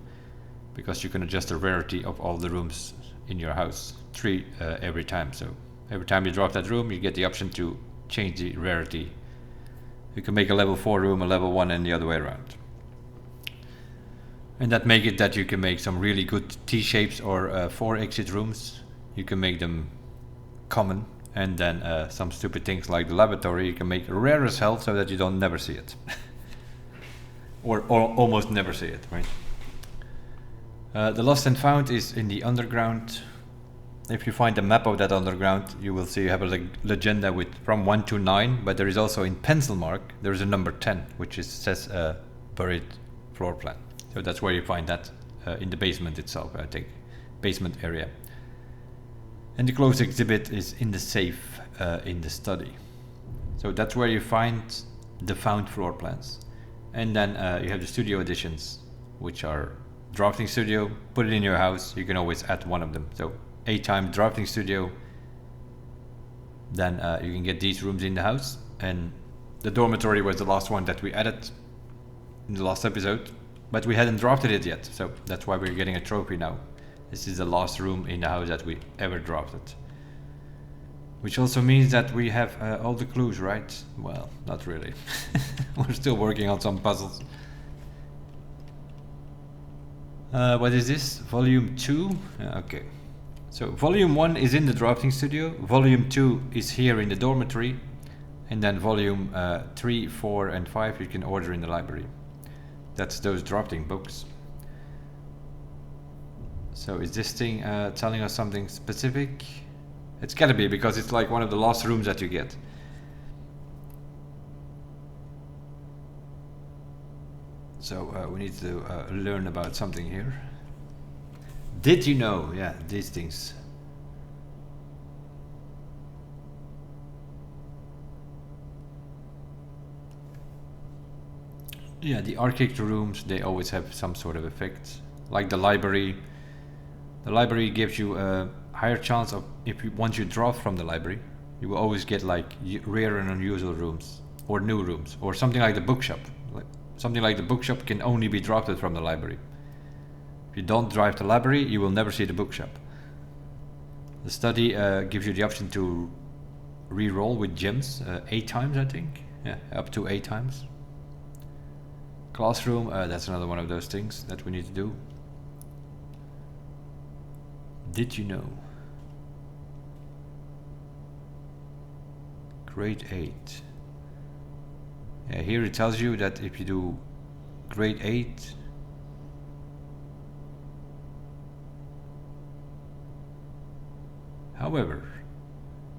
because you can adjust the rarity of all the rooms in your house, 3 every time. So every time you drop that room, you get the option to change the rarity. You can make a level 4 room a level 1 and the other way around. And that make it that you can make some really good T-shapes or 4 exit rooms. You can make them common, and then some stupid things like the laboratory you can make rare as hell so that you don't never see it. or almost never see it, right? The lost and found is in the underground. If you find a map of that underground, you will see you have a legenda with from 1 to 9, but there is also in pencil mark, there is a number 10, which says buried floor plan. So that's where you find that in the basement itself, I think, basement area. And the closed exhibit is in the safe in the study. So that's where you find the found floor plans. And then you have the studio editions, which are drafting studio. Put it in your house, you can always add one of them. So 8-time drafting studio, then you can get these rooms in the house. And the dormitory was the last one that we added in the last episode, but we hadn't drafted it yet, so that's why we're getting a trophy now. This is the last room in the house that we ever drafted. Which also means that we have all the clues, right? Well, not really. We're still working on some puzzles. What is this? Volume 2? Okay. So volume 1 is in the drafting studio, volume 2 is here in the dormitory, and then volume 3, 4 and 5 you can order in the library. That's those drafting books. So is this thing telling us something specific? It's gotta be, because it's like one of the last rooms that you get. So we need to learn about something here. Did you know? Yeah, these things. Yeah, the architect rooms, they always have some sort of effect. Like the library. The library gives you a higher chance of, once you draft from the library, you will always get like rare and unusual rooms, or new rooms, or something like the bookshop. Something like the bookshop can only be drafted from the library. If you don't draft the library, you will never see the bookshop. The study gives you the option to re-roll with gems 8 times, I think. Yeah, up to 8 times. Classroom, that's another one of those things that we need to do. Did you know? Grade 8. Yeah, here it tells you that if you do grade 8, however,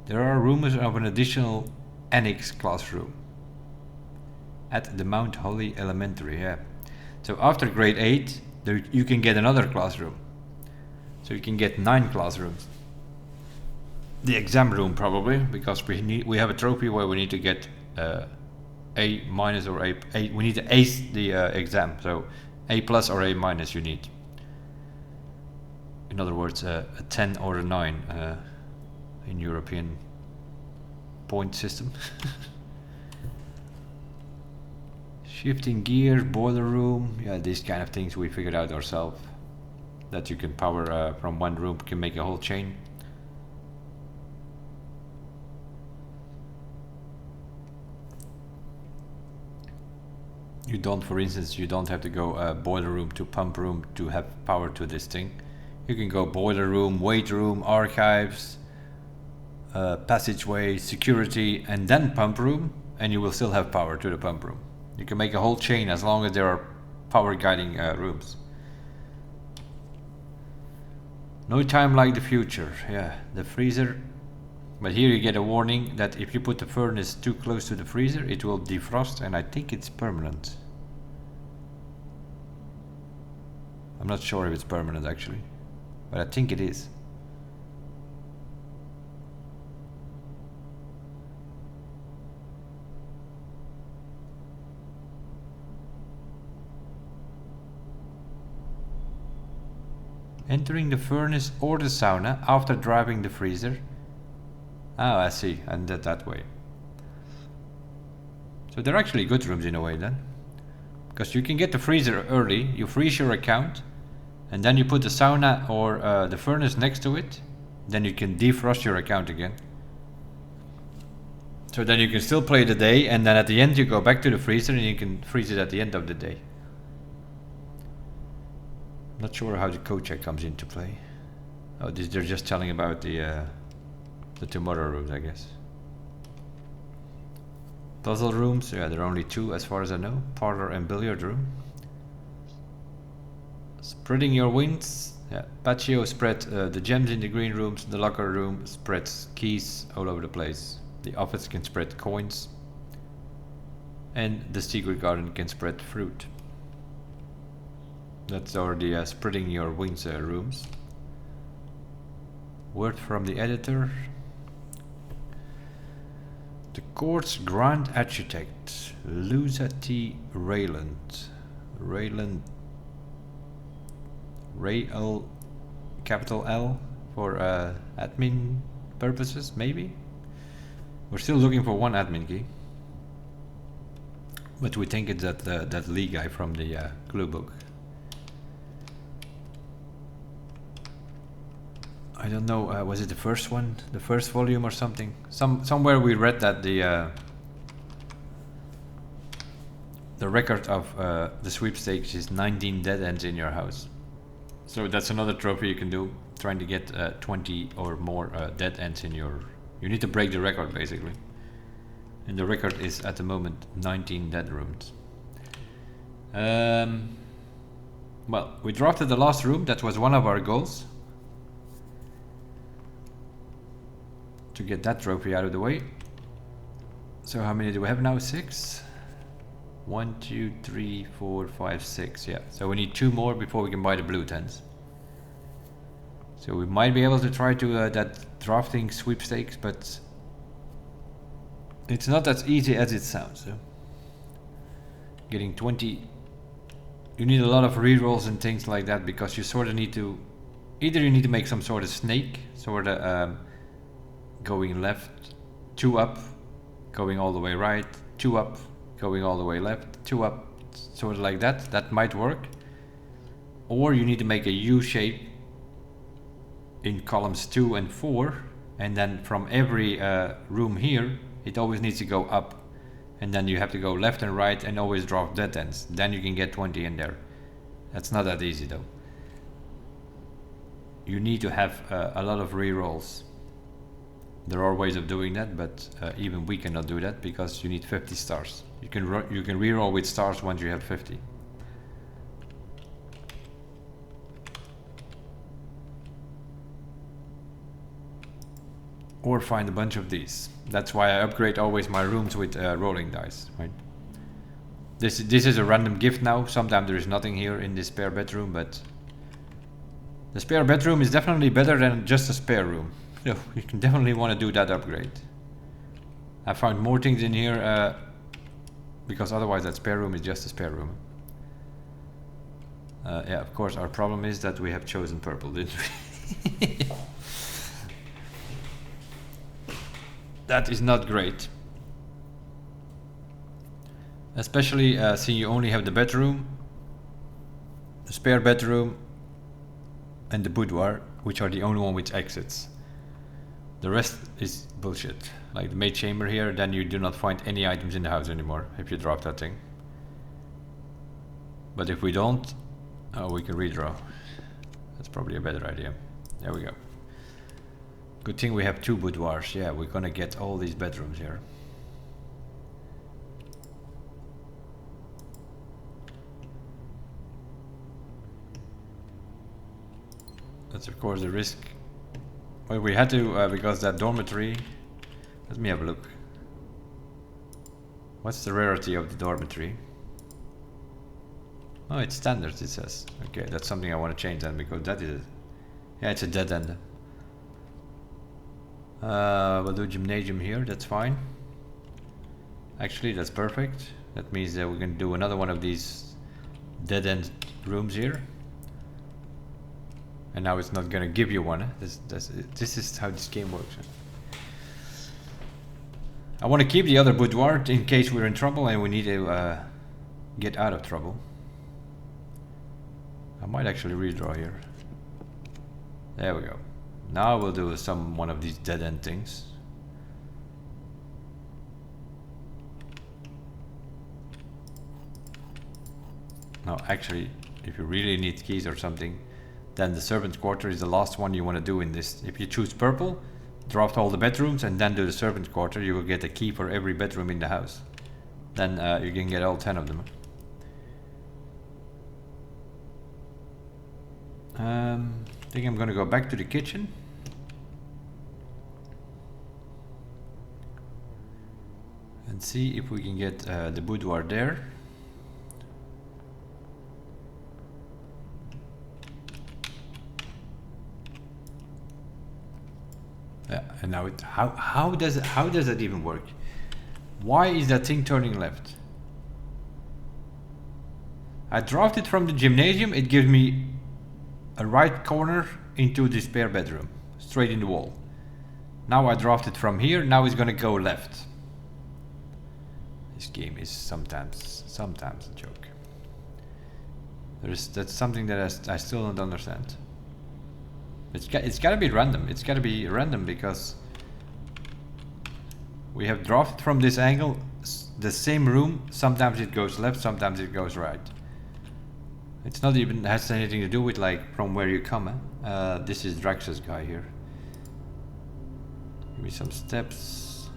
there are rumors of an additional annex classroom at the Mount Holly Elementary. Yeah, so after grade 8 you can get another classroom, so you can get 9 classrooms. The exam room probably, because we have a trophy where we need to get A minus or A. We need to ace the exam, so A plus or A minus you need. In other words, a 10 or a 9 in European point system. Shifting gears, boiler room, yeah, these kind of things we figured out ourselves. That you can power from one room, can make a whole chain. You don't, for instance, you don't have to go boiler room to pump room to have power to this thing. You can go boiler room, weight room, archives, passageway, security, and then pump room, and you will still have power to the pump room. You can make a whole chain as long as there are power guiding rooms. No time like the future. Yeah, the freezer. But here you get a warning that if you put the furnace too close to the freezer, it will defrost, and I think it's permanent. I'm not sure if it's permanent actually, but I think it is. Entering the furnace or the sauna after driving the freezer. Oh, I see, and that way. So they're actually good rooms in a way then. Because you can get the freezer early, you freeze your account, and then you put the sauna or the furnace next to it, then you can defrost your account again. So then you can still play the day, and then at the end you go back to the freezer and you can freeze it at the end of the day. Not sure how the code check comes into play. Oh, they're just telling about the tomorrow rooms, I guess. Puzzle rooms, yeah, there are only 2 as far as I know. Parlor and billiard room. Spreading your wings. Yeah, patio spread the gems in the green rooms. The locker room spreads keys all over the place. The office can spread coins. And the secret garden can spread fruit. That's already spreading your wings rooms. Word from the editor. The court's grand architect, Luza T. Rayland. Ray-L, capital L, for admin purposes, maybe? We're still looking for one admin key. But we think it's that Lee guy from the clue book. I don't know, was it the first one? The first volume or something? Somewhere we read that the record of the sweepstakes is 19 dead ends in your house. So that's another trophy you can do, trying to get 20 or more dead ends in your... You need to break the record basically. And the record is at the moment 19 dead rooms. Well, we drafted the last room, that was one of our goals. To get that trophy out of the way. So how many do we have now? 6? 1, 2, 3, 4, 5, 6. Yeah, so we need 2 more before we can buy the blue tents. So we might be able to try to that drafting sweepstakes, but it's not as easy as it sounds. So getting 20, you need a lot of rerolls and things like that, because you sort of need to, either you need to make some sort of snake, sort of going left, 2 up, going all the way right, 2 up, going all the way left, 2 up, sort of like that. That might work. Or you need to make a U shape in columns 2 and 4, and then from every room here it always needs to go up, and then you have to go left and right and always drop dead ends. Then you can get 20 in there. That's not that easy though. You need to have a lot of rerolls. There are ways of doing that, but even we cannot do that because you need 50 stars. You can reroll with stars once you have 50. Or find a bunch of these. That's why I upgrade always my rooms with rolling dice, right? This is a random gift now. Sometimes there is nothing here in this spare bedroom, but the spare bedroom is definitely better than just a spare room. So you can definitely want to do that upgrade. I found more things in here because otherwise that spare room is just a spare room. Yeah, of course our problem is that we have chosen purple, didn't we? That is not great. Especially since you only have the bedroom, the spare bedroom, and the boudoir, which are the only one with exits. The rest is bullshit. Like the maid chamber here, then you do not find any items in the house anymore if you drop that thing. But if we don't, we can redraw. That's probably a better idea. There we go. Good thing we have 2 boudoirs. Yeah, we're gonna get all these bedrooms here. That's of course the risk. Well, we had to, because that dormitory... Let me have a look. What's the rarity of the dormitory? Oh, it's standard, it says. Okay, that's something I want to change then, because that is... Yeah, it's a dead end. We'll do gymnasium here, that's fine. Actually, that's perfect. That means that we can do another one of these dead end rooms here. And now it's not gonna give you one. This is how this game works. I want to keep the other boudoir in case we're in trouble and we need to get out of trouble. I might actually redraw here. There we go. Now we'll do one of these dead end things. No, actually, if you really need keys or something, then the servant's quarter is the last one you want to do in this. If you choose purple, draft all the bedrooms and then do the servant's quarter, you will get a key for every bedroom in the house. Then you can get all 10 of them. I think I'm gonna go back to the kitchen. And see if we can get the boudoir there. Yeah, and now how does that even work? Why is that thing turning left? I drafted from the gymnasium, it gives me a right corner into the spare bedroom, straight in the wall. Now I drafted from here, now it's gonna go left. This game is sometimes a joke. That's something that I still don't understand. It's gotta be random. It's gotta be random because we have dropped from this angle the same room. Sometimes it goes left, sometimes it goes right. It's not even has anything to do with like from where you come. This is Drax's guy here. Give me some steps.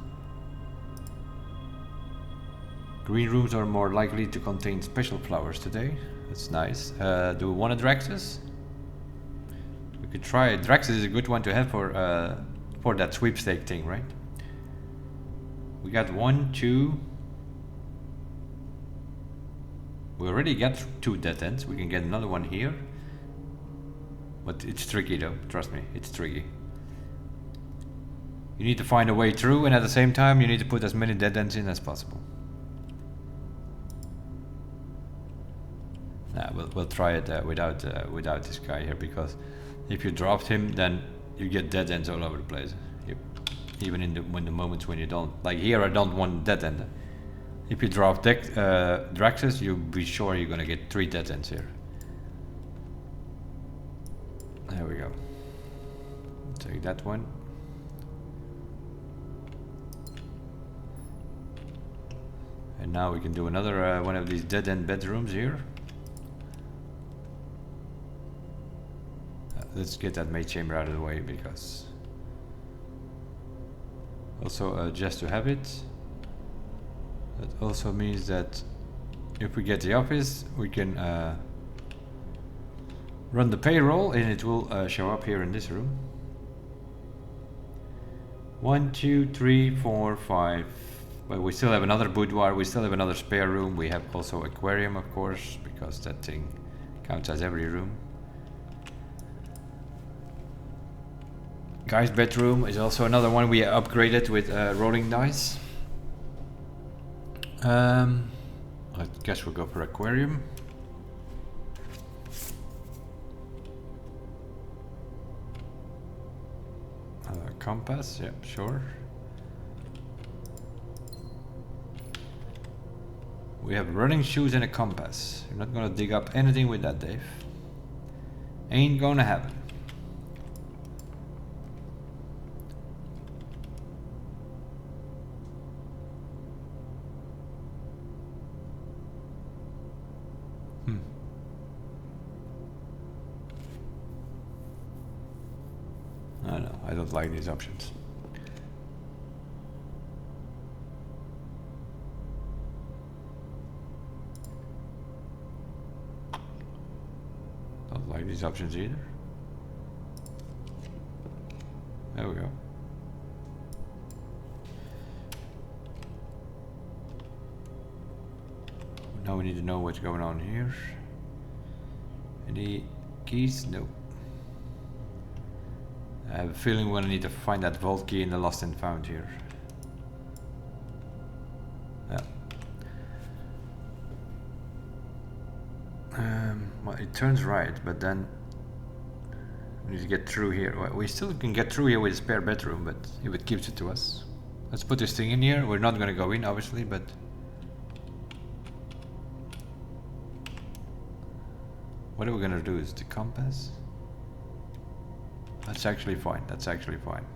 Green rooms are more likely to contain special flowers today. That's nice. Do we want a Drax's? We could try it. Drax's is a good one to have for that sweepstake thing, right? We got 1, 2. We already got 2 dead ends. We can get another one here. But it's tricky though, trust me, it's tricky. You need to find a way through, and at the same time you need to put as many dead ends in as possible. Nah, we'll try it without this guy here, because if you dropped him, then you get dead ends all over the place. Even in the moments when you don't. Like here, I don't want dead end. If you drop Draxus, you'll be sure you're gonna get 3 dead ends here. There we go. Take that one. And now we can do another one of these dead end bedrooms here. Let's get that maid chamber out of the way, because also just to have it. That also means that if we get the office, we can run the payroll, and it will show up here in this room. 1, 2, 3, 4, 5. But we still have another boudoir. We still have another spare room. We have also aquarium, of course, because that thing counts as every room. Guy's bedroom is also another one we upgraded with rolling dice. I guess we'll go for aquarium. Compass, yeah, sure. We have running shoes and a compass. You're not gonna dig up anything with that, Dave. Ain't gonna happen. I don't like these options. Don't like these options either. There we go. Now we need to know what's going on here. Any keys? Nope. I have a feeling we're gonna need to find that vault key in the lost and found here. Yeah. Well, it turns right, but then we need to get through here. Well, we still can get through here with a spare bedroom, but if it keeps it to us. Let's put this thing in here. We're not gonna go in, obviously, but what are we gonna do? Is the compass? That's actually fine. That's actually fine.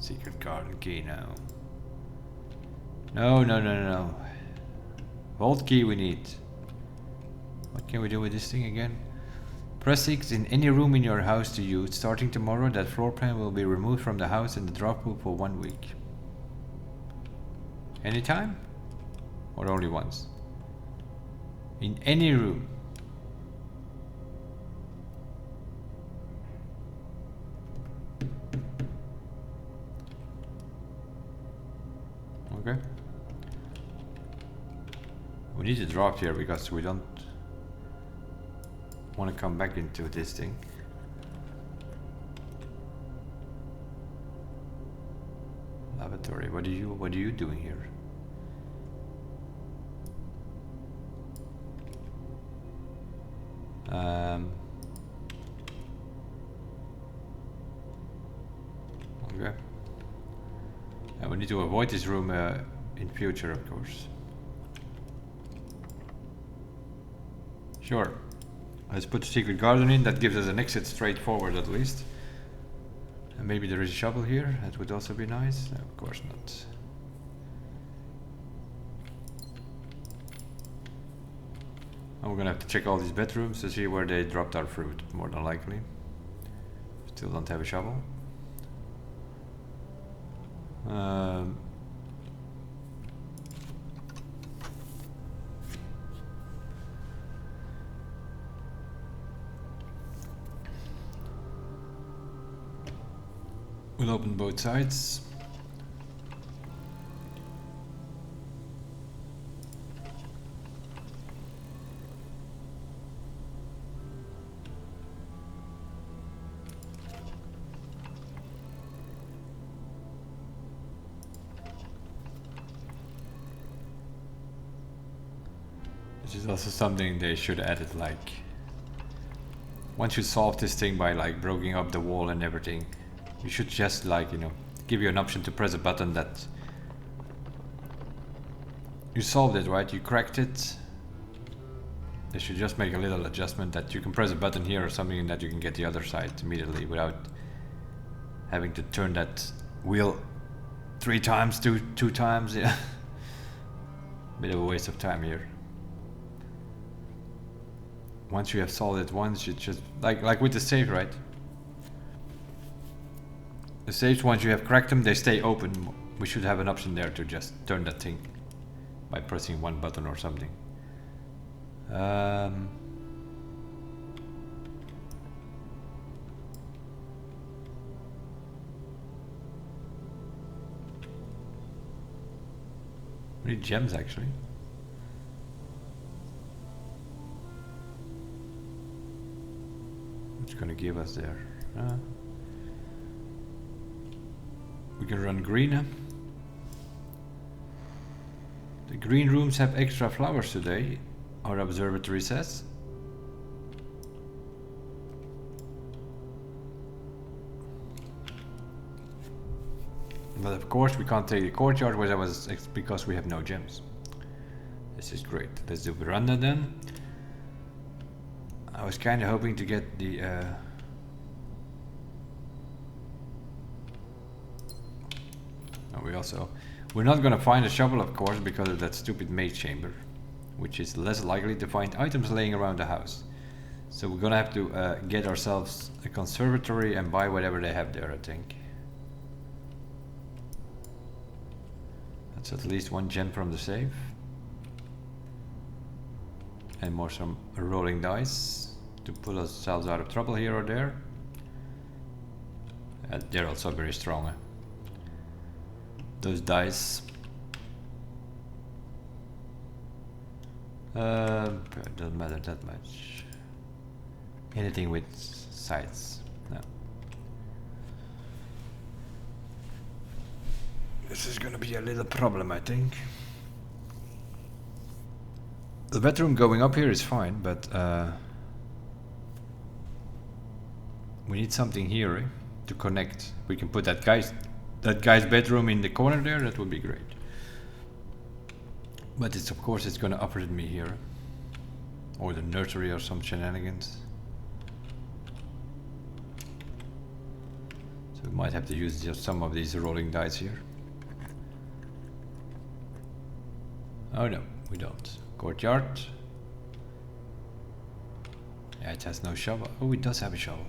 Secret garden key now. No, no, no, no, no. Vault key we need. What can we do with this thing again? Press X in any room in your house to use. Starting tomorrow, that floor plan will be removed from the house in the drop pool for 1 week. Anytime? Or only once? In any room. Okay. We need to drop here because we don't want to come back into this thing. Lavatory. What are you doing here? Okay. And we need to avoid this room in future, of course. Sure. Let's put the secret garden in. That gives us an exit straight forward at least. And maybe there is a shovel here. That would also be nice. No, of course not. And we're gonna have to check all these bedrooms to see where they dropped our fruit, more than likely. Still don't have a shovel. We'll open both sides. This is also something they should add it, like once you solve this thing by like breaking up the wall and everything, you should just like, you know, give you an option to press a button that you solved it, right? You cracked it. They should just make a little adjustment that you can press a button here or something and that you can get the other side immediately without having to turn that wheel 3 times, two times. Yeah. Bit of a waste of time here. Once you have solved it once, you just like with the save, right? The saves, once you have cracked them, they stay open. We should have an option there to just turn that thing by pressing one button or something. We need gems actually. What's gonna give us there? We can run green. The green rooms have extra flowers today, our observatory says. But of course we can't take the courtyard, which was because we have no gems. This is great. Let's do veranda then. I was kind of hoping to get the we're not gonna find a shovel, of course, because of that stupid maze chamber, which is less likely to find items laying around the house. So we're gonna have to get ourselves a conservatory and buy whatever they have there, I think. That's at least 1 gem from the safe. And some rolling dice to pull ourselves out of trouble here or there. They're also very strong. Those dice. Doesn't matter that much. Anything with sides. No. This is gonna be a little problem, I think. The bedroom going up here is fine, but we need something here, to connect. We can put that guy's bedroom in the corner there. That would be great. But it's, of course, it's gonna operate me here, or the nursery or some shenanigans. So we might have to use just some of these rolling dice here. Oh no, we don't. Courtyard. Yeah, it has no shovel. Oh, it does have a shovel.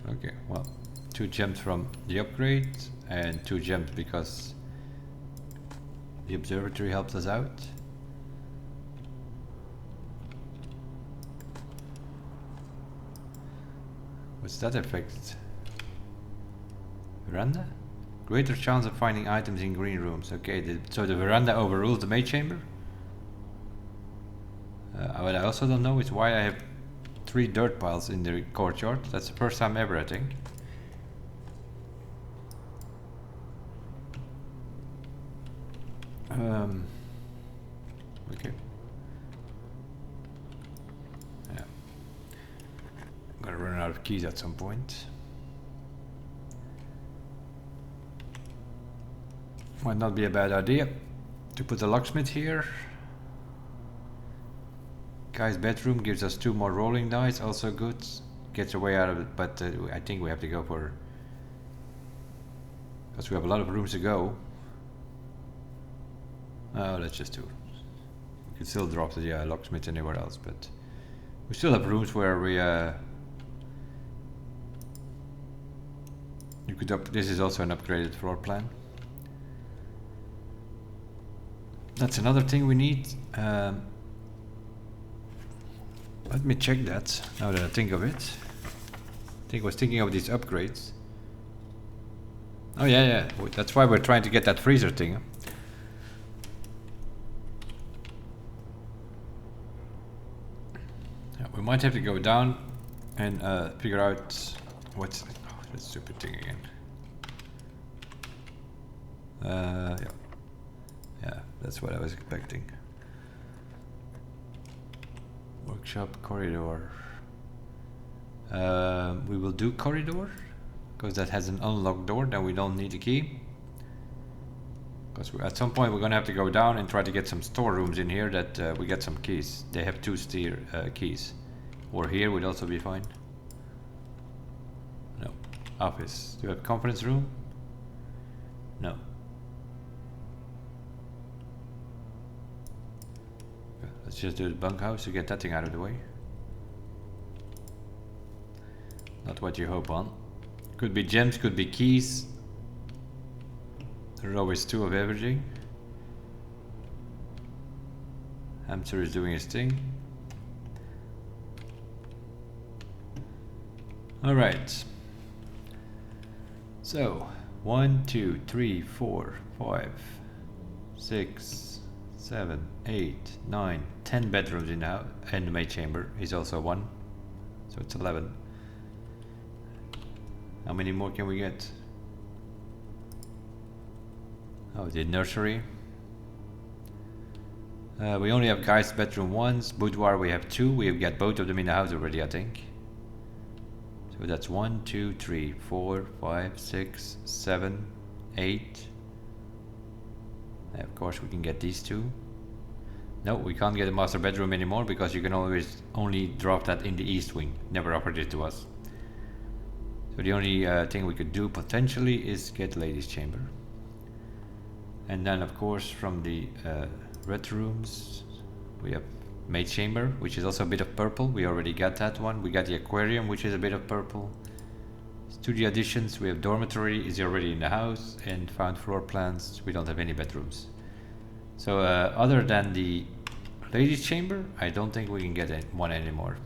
Okay, well, 2 gems from the upgrade and 2 gems because the observatory helped us out. What's that effect? Veranda? Greater chance of finding items in green rooms. Okay, so the veranda overrules the maid chamber? What I also don't know is why I have 3 dirt piles in the courtyard. That's the first time ever, I think. Okay. Yeah. I'm gonna run out of keys at some point. Might not be a bad idea to put a locksmith here. Guy's bedroom gives us 2 more rolling dice, also good. Gets a way out of it, but I think we have to go for... because we have a lot of rooms to go. Oh, let's just do... we can still drop the locksmith anywhere else, but... we still have rooms where we... you could this is also an upgraded floor plan. That's another thing we need. Let me check that, now that I think of it. I think I was thinking of these upgrades. Oh yeah, that's why we're trying to get that freezer thing. Yeah, we might have to go down and figure out what's... oh, that stupid thing again. Yeah, that's what I was expecting. Workshop corridor. We will do corridor because that has an unlocked door. Then we don't need the key. Because at some point we're gonna have to go down and try to get some storerooms in here that we get some keys. They have 2 keys. Or here would also be fine. No. Office. Do you have conference room? No. Let's just do the bunkhouse to get that thing out of the way. Not what you hope on. Could be gems, could be keys. There are always 2 of everything. Hamster is doing his thing. Alright. So, 1, 2, 3, 4, 5, 6, 7, 8, 9, 10 bedrooms in now, and the maid chamber is also 1. So it's 11. How many more can we get? Oh, the nursery. We only have guys' bedroom once. Boudoir we have 2. We've got both of them in the house already, I think. So that's 1, 2, 3, 4, 5, 6, 7, 8. And of course we can get these 2. No, we can't get a master bedroom anymore because you can always only drop that in the east wing. Never offered it to us. So the only thing we could do potentially is get ladies' chamber. And then of course from the red rooms we have maid chamber, which is also a bit of purple. We already got that one. We got the aquarium, which is a bit of purple. Studio additions, we have dormitory is already in the house, and found floor plans, we don't have any bedrooms. So other than the ladies' chamber, I don't think we can get one anymore.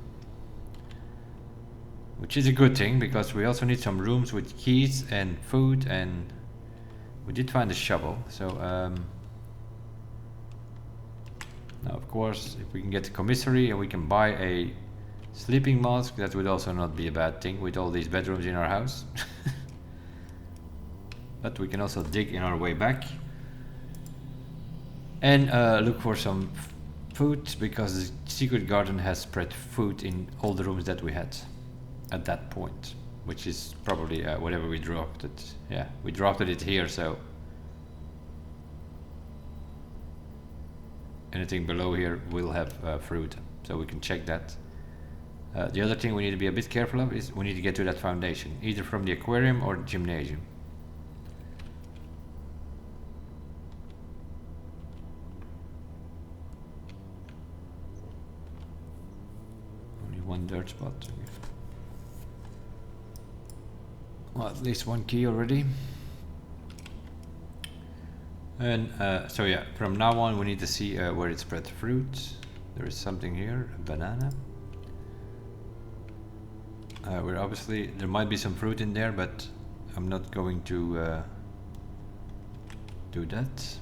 Which is a good thing, because we also need some rooms with keys and food, and we did find a shovel, so now of course if we can get the commissary and we can buy a sleeping mask, that would also not be a bad thing with all these bedrooms in our house. But we can also dig in our way back and look for some food, because the secret garden has spread food in all the rooms that we had at that point, which is probably whatever we dropped it. Yeah, we dropped it here, so anything below here will have fruit, so we can check that. The other thing we need to be a bit careful of is we need to get to that foundation, either from the aquarium or the gymnasium. Only 1 dirt spot. Well, at least 1 key already. And so yeah, from now on we need to see where it spread fruit. There is something here, a banana. We're obviously, there might be some fruit in there, but I'm not going to do that.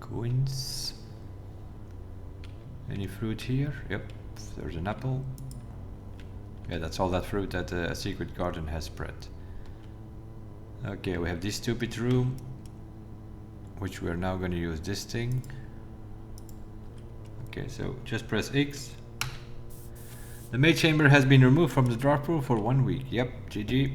Coins. Any fruit here? Yep, there's an apple. Yeah, that's all that fruit that a secret garden has spread. Okay, we have this stupid room, which we're now going to use this thing. Okay, so just press X. The maid chamber has been removed from the drop room for 1 week. Yep, GG.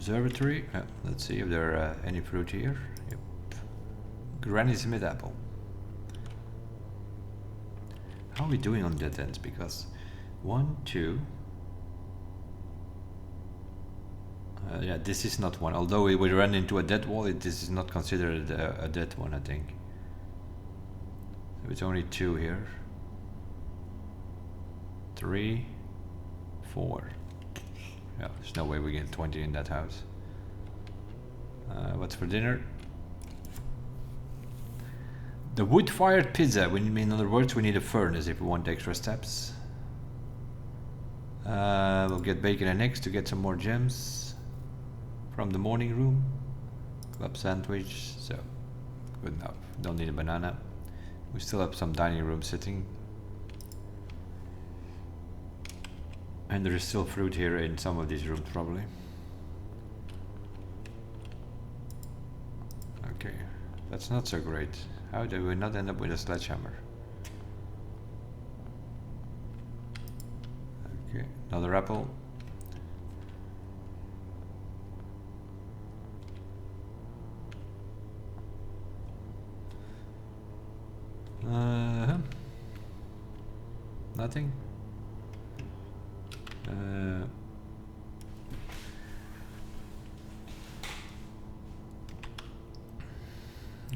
Observatory. Let's see if there are any fruit here. Yep. Granny Smith apple. How are we doing on dead ends? Because 1, 2. Yeah, this is not one. Although we would run into a dead wall, this is not considered a dead one, I think. So it's only 2 here. 3, 4. Yeah, there's no way we get 20 in that house. What's for dinner? The wood-fired pizza. In other words, we need a furnace if we want extra steps. We'll get bacon and eggs to get some more gems from the morning room. Club sandwich. So good enough. Don't need a banana. We still have some dining room sitting. And there is still fruit here in some of these rooms, probably. Okay, that's not so great. How do we not end up with a sledgehammer? Okay, another apple. Nothing.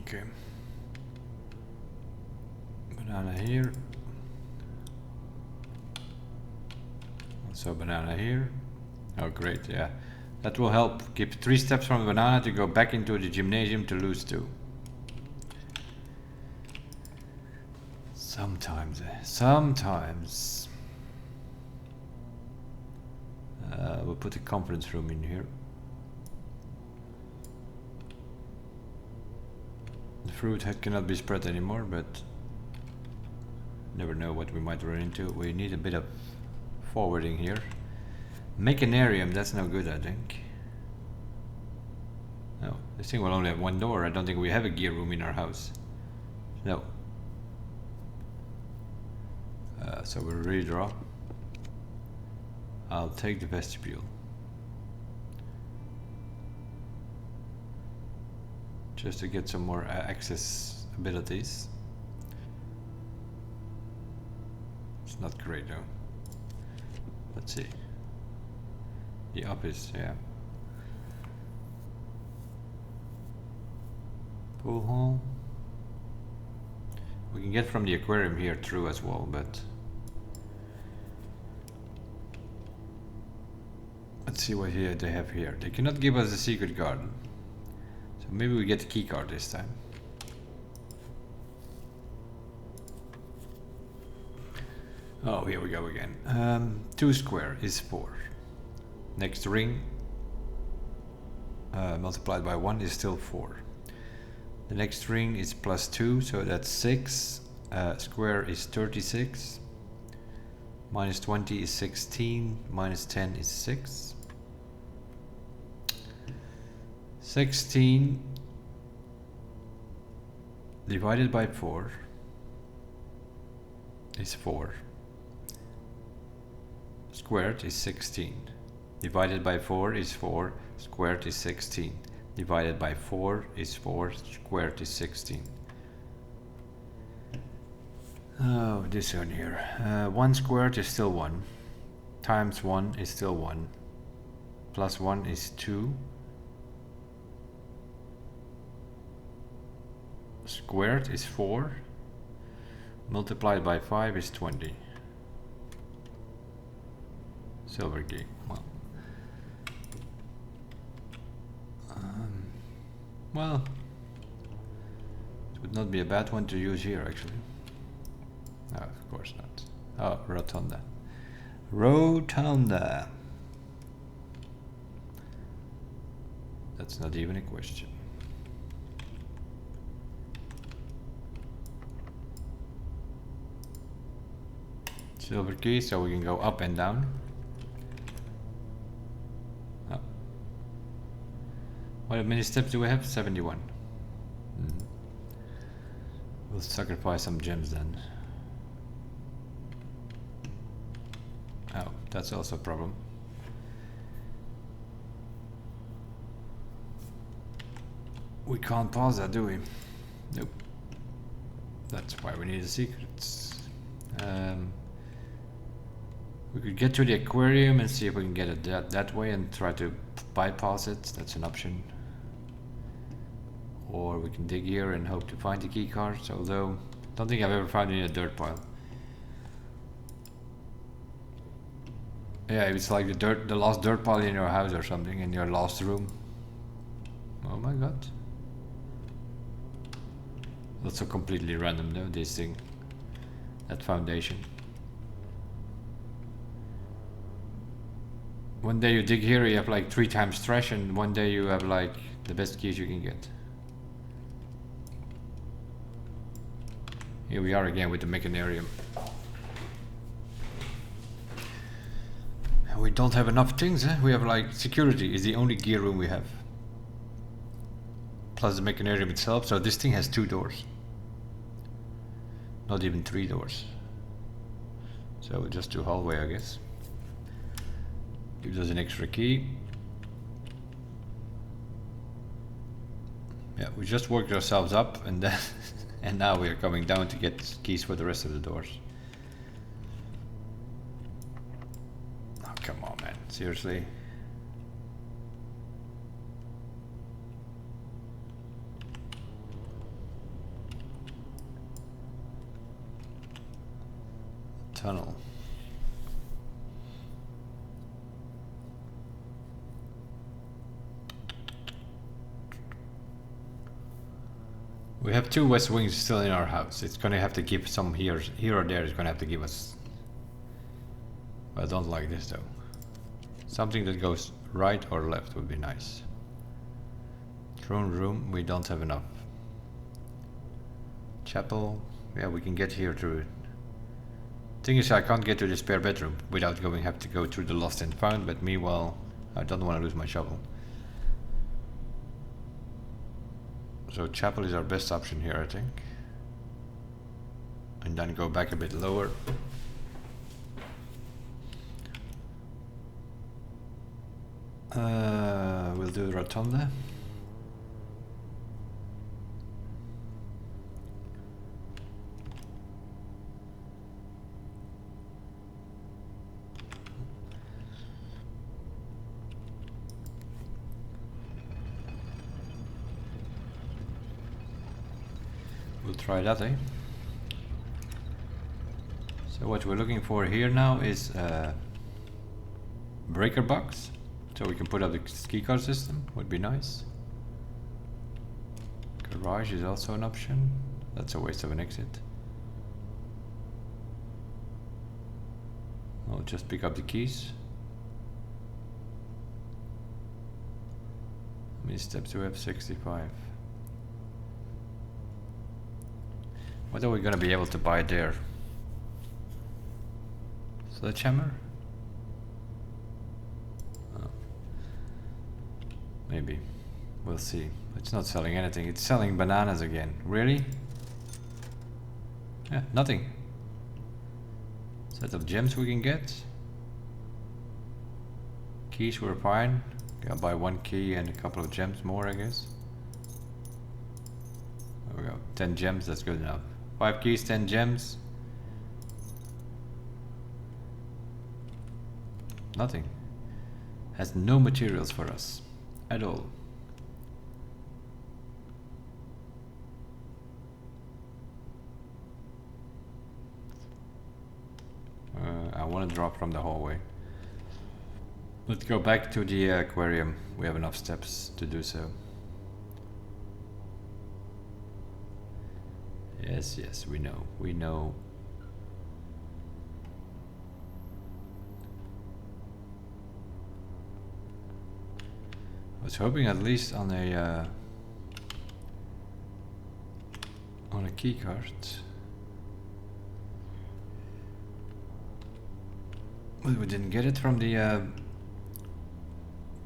Okay. Banana here. Also banana here. Oh great, yeah. That will help. Keep 3 steps from the banana to go back into the gymnasium to lose 2. Sometimes. We'll put a conference room in here. The fruit cannot be spread anymore, but never know what we might run into. We need a bit of forwarding here. Mechanarium, that's no good, I think. No, this thing will only have 1 door. I don't think we have a gear room in our house. No. So we'll redraw. I'll take the vestibule. Just to get some more access abilities. It's not great though. Let's see. The office, yeah. Pool hall. We can get from the aquarium here through as well, but let's see what here they have here. They cannot give us a secret garden. So maybe we get the key card this time. Oh, here we go again. 2 square is 4. Next ring multiplied by 1 is still 4. The next ring is plus 2, so that's 6. Square is 36. Minus 20 is 16. Minus 10 is 6. 16 divided by 4 is 4. Squared is 16. Divided by 4 is 4. Squared is 16. Divided by 4 is 4. Squared is 16. Oh, this one here. 1 squared is still 1. Times 1 is still 1. Plus 1 is 2. Squared is 4. Multiplied by 5 is 20. Silver key. Well, it would not be a bad one to use here actually. No, of course not. Oh, rotunda. Rotunda. That's not even a question. Silver key, so we can go up and down. Oh. How many steps do we have? 71. We'll sacrifice some gems then. Oh, that's also a problem. We can't pause that, do we? Nope. That's why we need the secrets. We could get to the aquarium and see if we can get it that way and try to bypass it. That's an option. Or we can dig here and hope to find the key cards, although I don't think I've ever found it in a dirt pile. Yeah, it's like the last dirt pile in your house or something, in your last room. Oh my god. That's so completely random though, this thing. That foundation. One day you dig here, you have like 3 times trash, and one day you have like the best keys you can get. Here we are again with the mechanarium. We don't have enough things, eh? We have like security is the only gear room we have. Plus the mechanarium itself, so this thing has 2 doors. Not even 3 doors. So we'll just do hallway, I guess. Gives us an extra key. Yeah, we just worked ourselves up and then and now we are coming down to get keys for the rest of the doors. Oh, come on, man. Seriously. Tunnel. We have 2 west wings still in our house. It's gonna have to give some here or there. It's gonna have to give us. I don't like this though. Something that goes right or left would be nice. Throne room, we don't have enough. Chapel, yeah, we can get here through it. Thing is, I can't get to the spare bedroom without have to go through the lost and found, but meanwhile, I don't want to lose my shovel. So chapel is our best option here, I think. And then go back a bit lower. We'll do the rotunda. We'll try that, eh? So what we're looking for here now is a breaker box, so we can put up the key card system. Would be nice. Garage is also an option. That's a waste of an exit. I'll just pick up the keys. How many steps do we have? 65. What are we gonna be able to buy there? Sledgehammer? Oh. Maybe. We'll see. It's not selling anything. It's selling bananas again. Really? Yeah, nothing. Set of gems we can get. Keys were fine. I'll buy 1 key and a couple of gems more, I guess. There we go. 10 gems, that's good enough. 5 keys, 10 gems. Nothing. Has no materials for us at all. I want to drop from the hallway. Let's go back to the aquarium. We have enough steps to do so. Yes, yes, we know. We know. I was hoping at least on a key card. But we didn't get it from the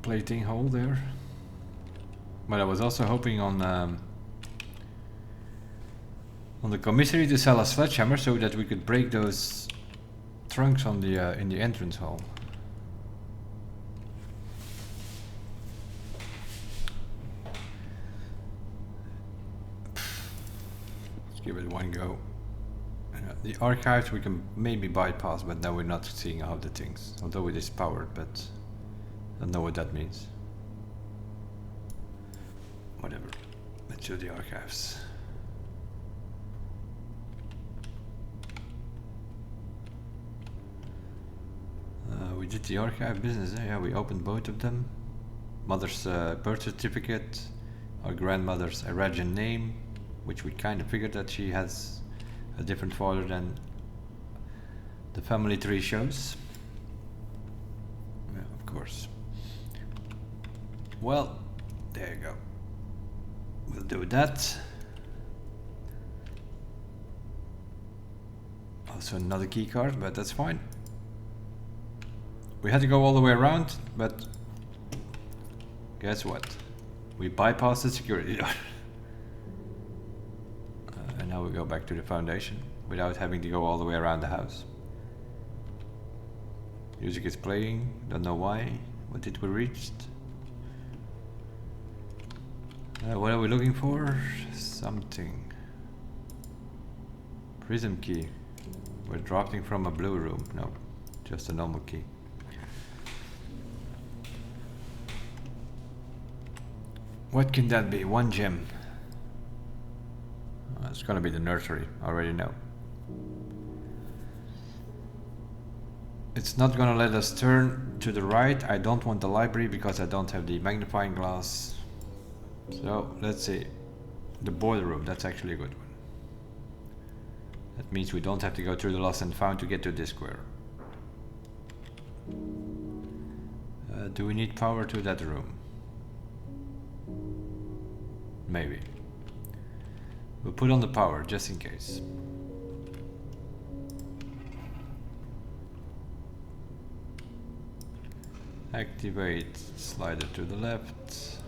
plating hole there. But I was also hoping on the commissary to sell a sledgehammer so that we could break those trunks on the in the entrance hall. give it one go. The archives we can maybe bypass, but now we're not seeing how the things. Although it is powered, but I don't know what that means. Whatever. Let's do the archives. We did the archive business. Yeah, we opened both of them. Mother's birth certificate, our grandmother's Arabian name, which we kind of figured that she has a different father than the family tree shows. Yeah, of course. Well, there you go. We'll do that. Also another key card, but that's fine. We had to go all the way around, but guess what? We bypassed the security door. And now we go back to the foundation without having to go all the way around the house. Music is playing, don't know why. What did we reach? What are we looking for? Something. Prism key. We're drafting from a blue room. No, just a normal key. What can that be? One gem. It's gonna be the nursery, I already know. It's not gonna let us turn to the right. I don't want the library because I don't have the magnifying glass. So let's see. The boiler room, that's actually a good one. That means we don't have to go through the lost and found to get to this square. Do we need power to that room? Maybe. We'll put on the power just in case. Activate slider to the left.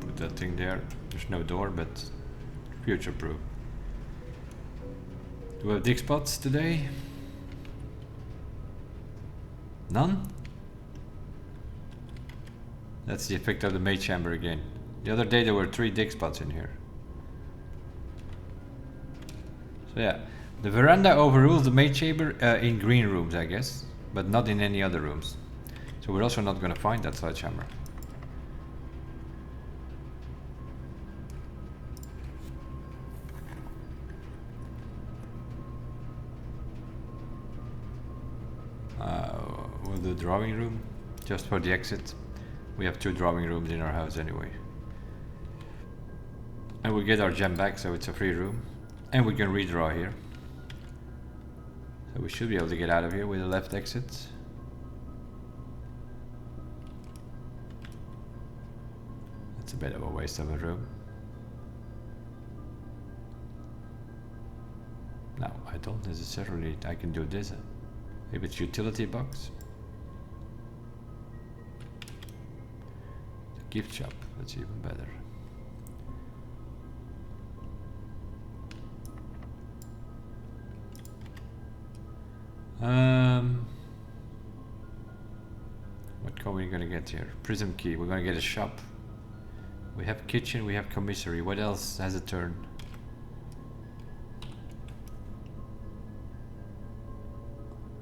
Put that thing there. There's no door, but future proof. Do we have dig spots today? None? That's the effect of the maid chamber again. The other day there were 3 dig spots in here. So yeah, the veranda overrules the maid chamber in green rooms, I guess, but not in any other rooms. So we're also not going to find that sledgehammer. We'll do drawing room just for the exit. We have 2 drawing rooms in our house anyway. And we get our gem back, so it's a free room. And we can redraw here. So we should be able to get out of here with a left exit. That's a bit of a waste of a room. No, I don't necessarily. I can do this. Maybe it's utility box. Gift shop, that's even better. What are we gonna get here? Prism key, we're gonna get a shop. We have kitchen, we have commissary. What else has a turn?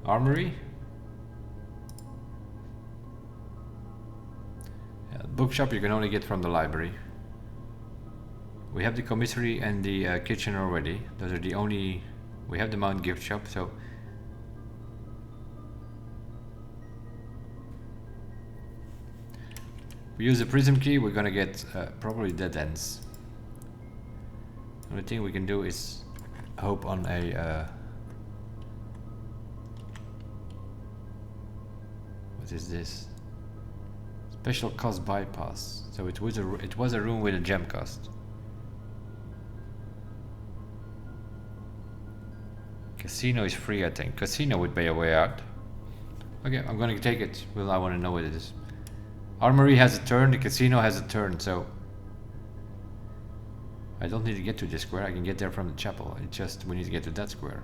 Armory? Yeah, bookshop you can only get from the library. We have the commissary and the kitchen already. Those are the only... We have the Mount gift shop, so... If we use the prism key, we're gonna get probably dead ends. The only thing we can do is hope on a... what is this? Special cost bypass. So it was a room with a gem cost. Casino is free, I think. Casino would be a way out. Okay, I'm gonna take it. Well, I want to know what it is. Armory has a turn, the casino has a turn, so... I don't need to get to this square, I can get there from the chapel. It's just, we need to get to that square.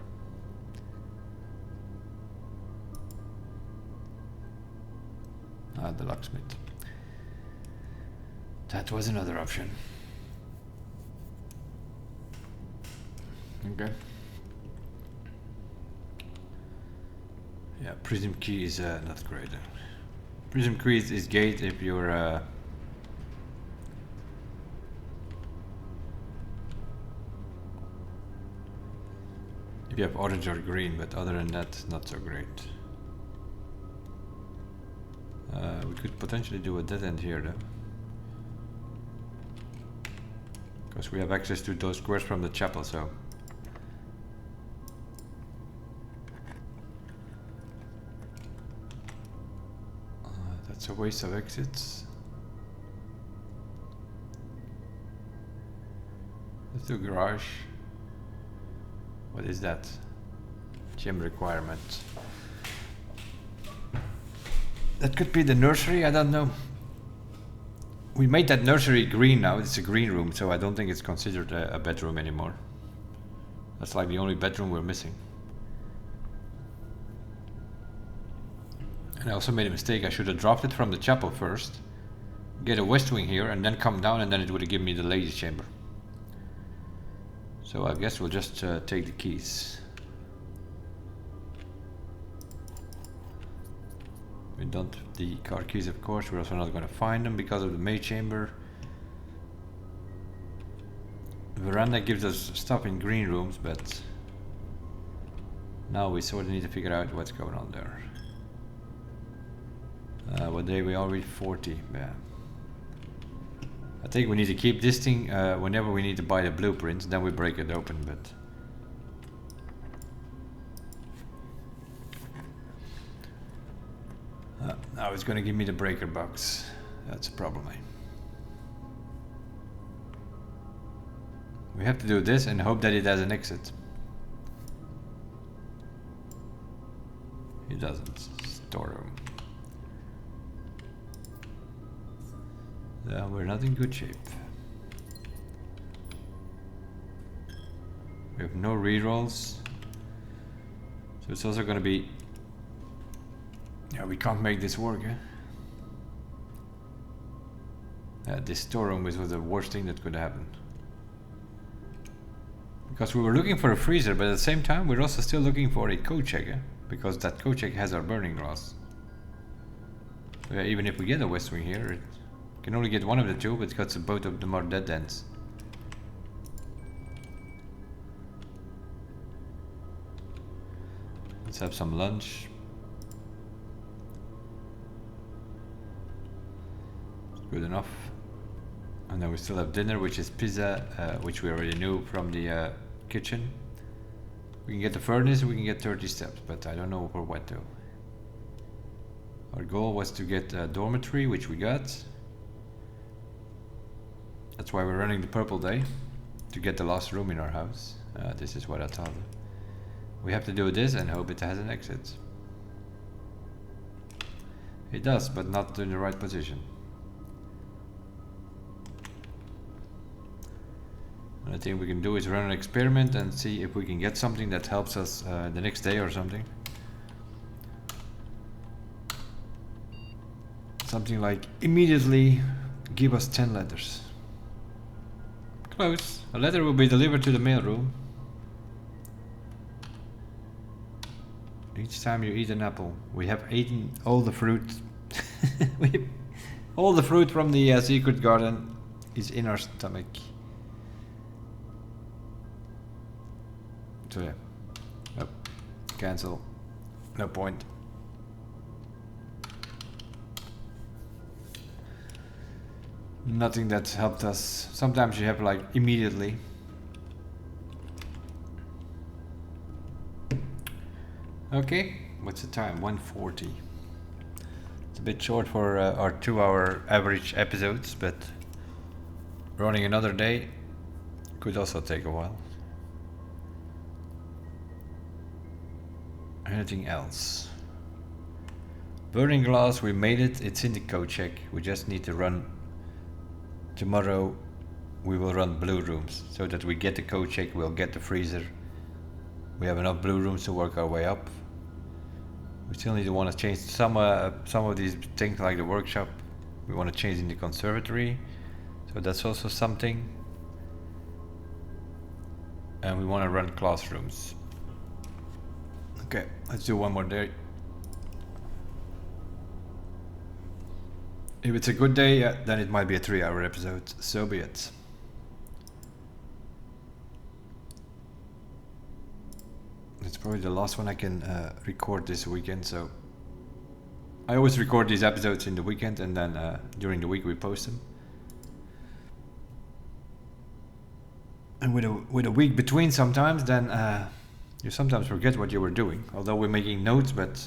Ah, the locksmith. That was another option. Okay. Yeah, prism key is not great. Prism key is gate if you're if you have orange or green, but other than that, not so great. We could potentially do a dead end here though, because we have access to those squares from the chapel, so. That's a waste of exits. Let's do garage. What is that? Gym requirement. That could be the nursery, I don't know. We made that nursery green now, it's a green room, so I don't think it's considered a bedroom anymore. That's like the only bedroom we're missing. And I also made a mistake, I should have dropped it from the chapel first, get a west wing here, and then come down, and then it would have given me the ladies' chamber. So I guess we'll just take the keys. We don't have the car keys, of course. We're also not going to find them because of the maid chamber. The veranda gives us stuff in green rooms, but now we sort of need to figure out what's going on there. What day we are? 40. Yeah. I think we need to keep this thing whenever we need to buy the blueprints, then we break it open, but now it's gonna give me the breaker box. That's a problem. We have to do this and hope that it has an exit. It doesn't. Storeroom. We're not in good shape. We have no rerolls, so it's also gonna be. Yeah, we can't make this work, eh? This storeroom was the worst thing that could happen. Because we were looking for a freezer, but at the same time we're also still looking for a code check, eh? Because that code check has our burning glass. Yeah, even if we get a west wing here, it can only get one of the two, but because both of them are dead ends. Let's have some lunch. Good enough. And then we still have dinner, which is pizza, which we already knew from the kitchen. We can get the furnace, we can get 30 steps, but I don't know for what though. Our goal was to get a dormitory, which we got. That's why we're running the purple day, to get the last room in our house. This is what I thought. We have to do this and hope it has an exit. It does, but not in the right position. And I think we can do is run an experiment and see if we can get something that helps us the next day or something. Something like immediately give us 10 letters. Close. A letter will be delivered to the mailroom. Each time you eat an apple. We have eaten all the fruit. All the fruit from the secret garden is in our stomach. So yeah. Nope. Cancel. No point. Nothing that's helped us. Sometimes you have like immediately. Okay, what's the time? 1:40. It's a bit short for our 2-hour average episodes, but running another day could also take a while. Anything else? Burning glass, we made it. It's in the code check. We just need to run. Tomorrow we will run blue rooms so that we get the code check, we'll get the freezer. We have enough blue rooms to work our way up. We still need to want to change some of these things like the workshop. We want to change in the conservatory. So that's also something. And we want to run classrooms. Okay, let's do one more day. If it's a good day, then it might be a 3-hour episode. So be it. It's probably the last one I can record this weekend, so I always record these episodes in the weekend and then during the week we post them. And with a week between sometimes, then you sometimes forget what you were doing. Although we're making notes, but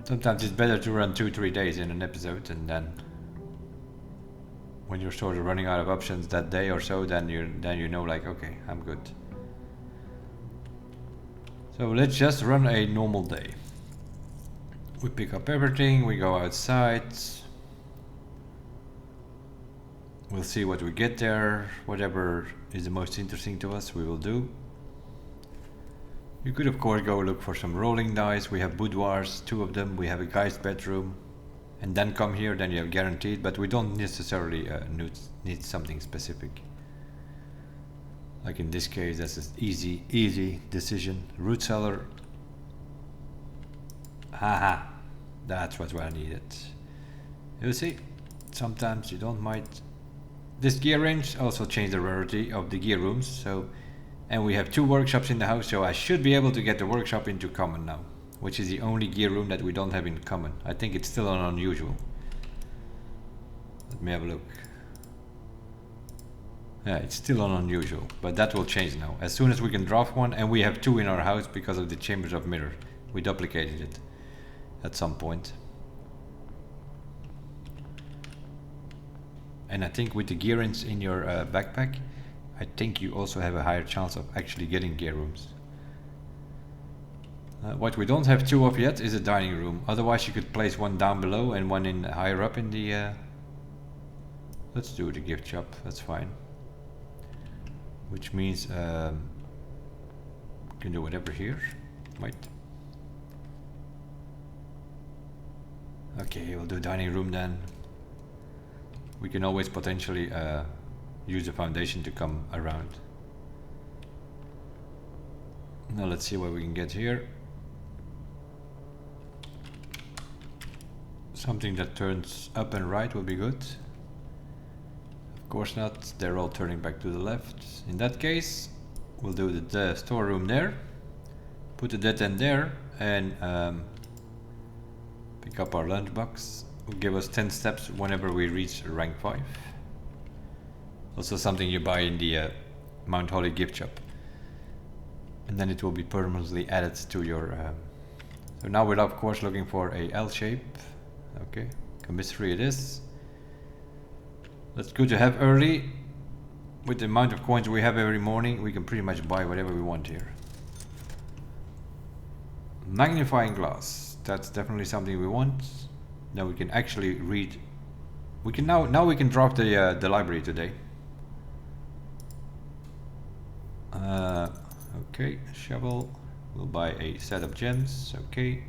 sometimes it's better to run 2-3 days in an episode, and then when you're sort of running out of options that day or so, then you know, like, okay, I'm good. So let's just run a normal day. We pick up everything, we go outside. We'll see what we get there. Whatever is the most interesting to us, we will do. You could of course go look for some rolling dice. We have boudoirs, 2 of them. We have a guy's bedroom. And then come here, then you have guaranteed. But we don't necessarily need something specific. Like in this case, that's an easy decision. Root cellar. Haha. That's what I needed. You see, sometimes you don't mind. This gear range also changed the rarity of the gear rooms, so, and we have 2 workshops in the house, so I should be able to get the workshop into common now, which is the only gear room that we don't have in common. I think it's still on unusual. Let me have a look. Yeah, it's still on unusual, but that will change now. As soon as we can draft one, and we have 2 in our house because of the chambers of mirror. We duplicated it at some point. And I think with the gear rings in your backpack, I think you also have a higher chance of actually getting gear rooms. What we don't have 2 of yet is a dining room. Otherwise you could place one down below and one in higher up in the... Let's do the gift shop, that's fine. Which means we can do whatever here. Wait. Okay, we'll do dining room then. We can always potentially use the foundation to come around. Now let's see what we can get here. Something that turns up and right will be good. Of course not, they're all turning back to the left. In that case, we'll do the storeroom there. Put the dead end there and pick up our lunchbox. Will give us 10 steps whenever we reach rank 5. Also something you buy in the Mount Holly gift shop. And then it will be permanently added to your... So now we're of course looking for a L shape. Okay, commissary it is. That's good to have early. With the amount of coins we have every morning, we can pretty much buy whatever we want here. Magnifying glass. That's definitely something we want. Now we can actually read. We can now we can drop the library today. Okay, shovel. We'll buy a set of gems. Okay,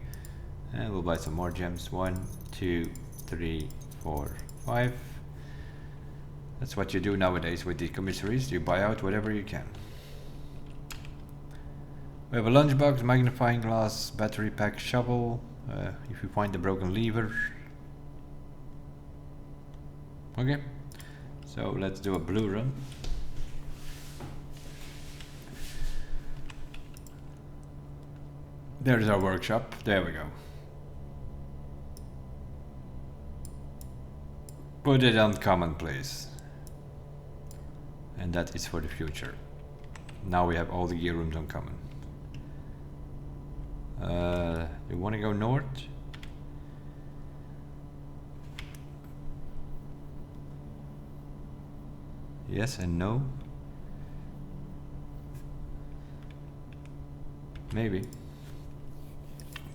and we'll buy some more gems. 1, 2, 3, 4, 5. That's what you do nowadays with the commissaries. You buy out whatever you can. We have a lunchbox, magnifying glass, battery pack, shovel. If you find the broken lever. Okay, so let's do a blue run. There's our workshop. There we go. Put it on commonplace. And that is for the future. Now we have all the gear rooms on common. You want to go north? Yes and no. Maybe.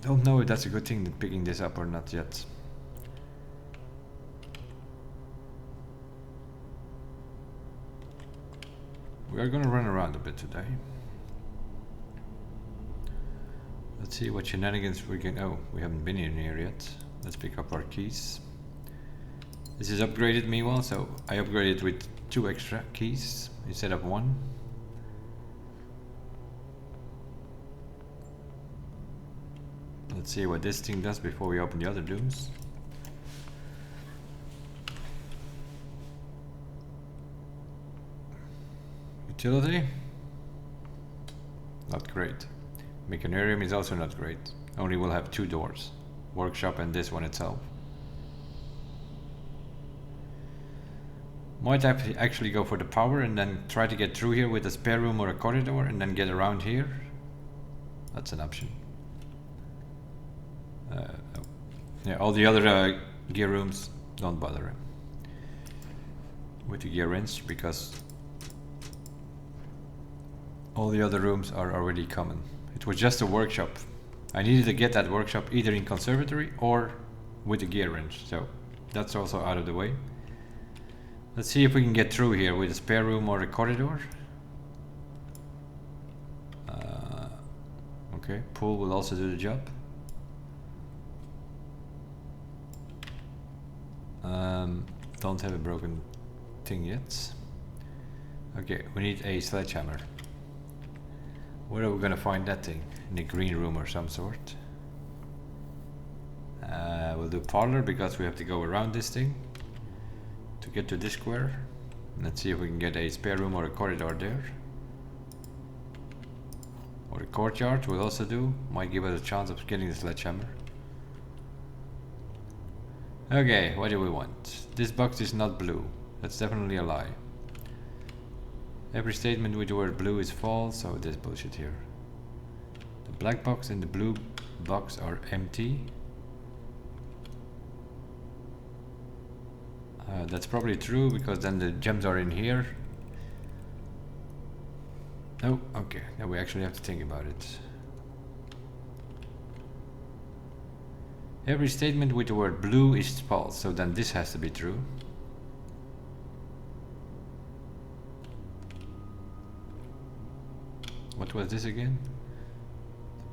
Don't know if that's a good thing, picking this up or not yet. We are gonna run around a bit today. Let's see what shenanigans we can... Oh, we haven't been in here yet. Let's pick up our keys. This is upgraded meanwhile, so I upgraded with 2 extra keys instead of 1. Let's see what this thing does before we open the other dooms. Utility? Not great. Mechanarium is also not great. Only will have 2 doors. Workshop and this one itself. Might have to actually go for the power and then try to get through here with a spare room or a corridor and then get around here. That's an option. No. Yeah, all the other gear rooms, don't bother with the gear wrench because all the other rooms are already common. It was just a workshop. I needed to get that workshop either in conservatory or with the gear wrench, so that's also out of the way. Let's see if we can get through here with a spare room or a corridor. Okay, pool will also do the job. Don't have a broken thing yet. Okay, we need a sledgehammer. Where are we gonna find that thing? In a green room or some sort. We'll do parlor because we have to go around this thing to get to this square. Let's see if we can get a spare room or a corridor there. Or a courtyard will also do. Might give us a chance of getting the sledgehammer. Okay, what do we want? This box is not blue. That's definitely a lie. Every statement with the word blue is false, so there's bullshit here. The black box and the blue box are empty. That's probably true because then the gems are in here. Oh, okay. Now we actually have to think about it. Every statement with the word blue is false, so then this has to be true. What was this again?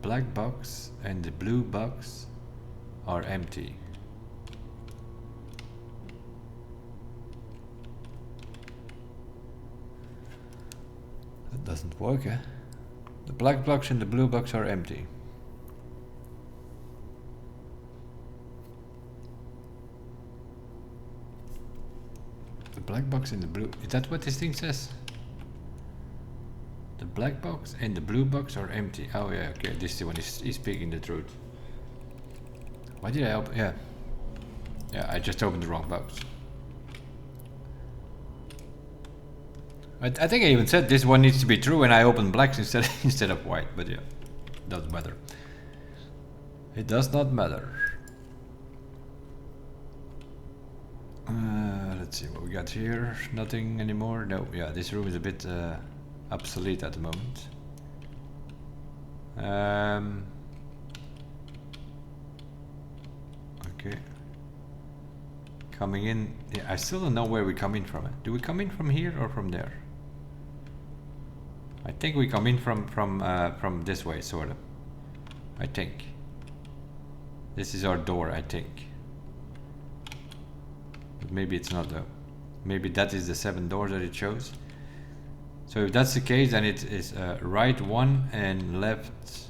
The black box and the blue box are empty. That doesn't work, eh? The black box and the blue box are empty. The black box and the blue... Is that what this thing says? The black box and the blue box are empty. Oh yeah, okay, this one is speaking the truth. Why did I open... Yeah. Yeah, I just opened the wrong box. I think I even said this one needs to be true and I opened blacks instead of white, but yeah, doesn't matter. It does not matter. Let's see what we got here. Nothing anymore. No, yeah, this room is a bit obsolete at the moment. Okay. Coming in. Yeah, I still don't know where we come in from. Do we come in from here or from there? I think we come in from this way, sort of. I think. This is our door, I think. But maybe it's not though. Maybe that is the 7 doors that it shows. So if that's the case, then it is right 1 and left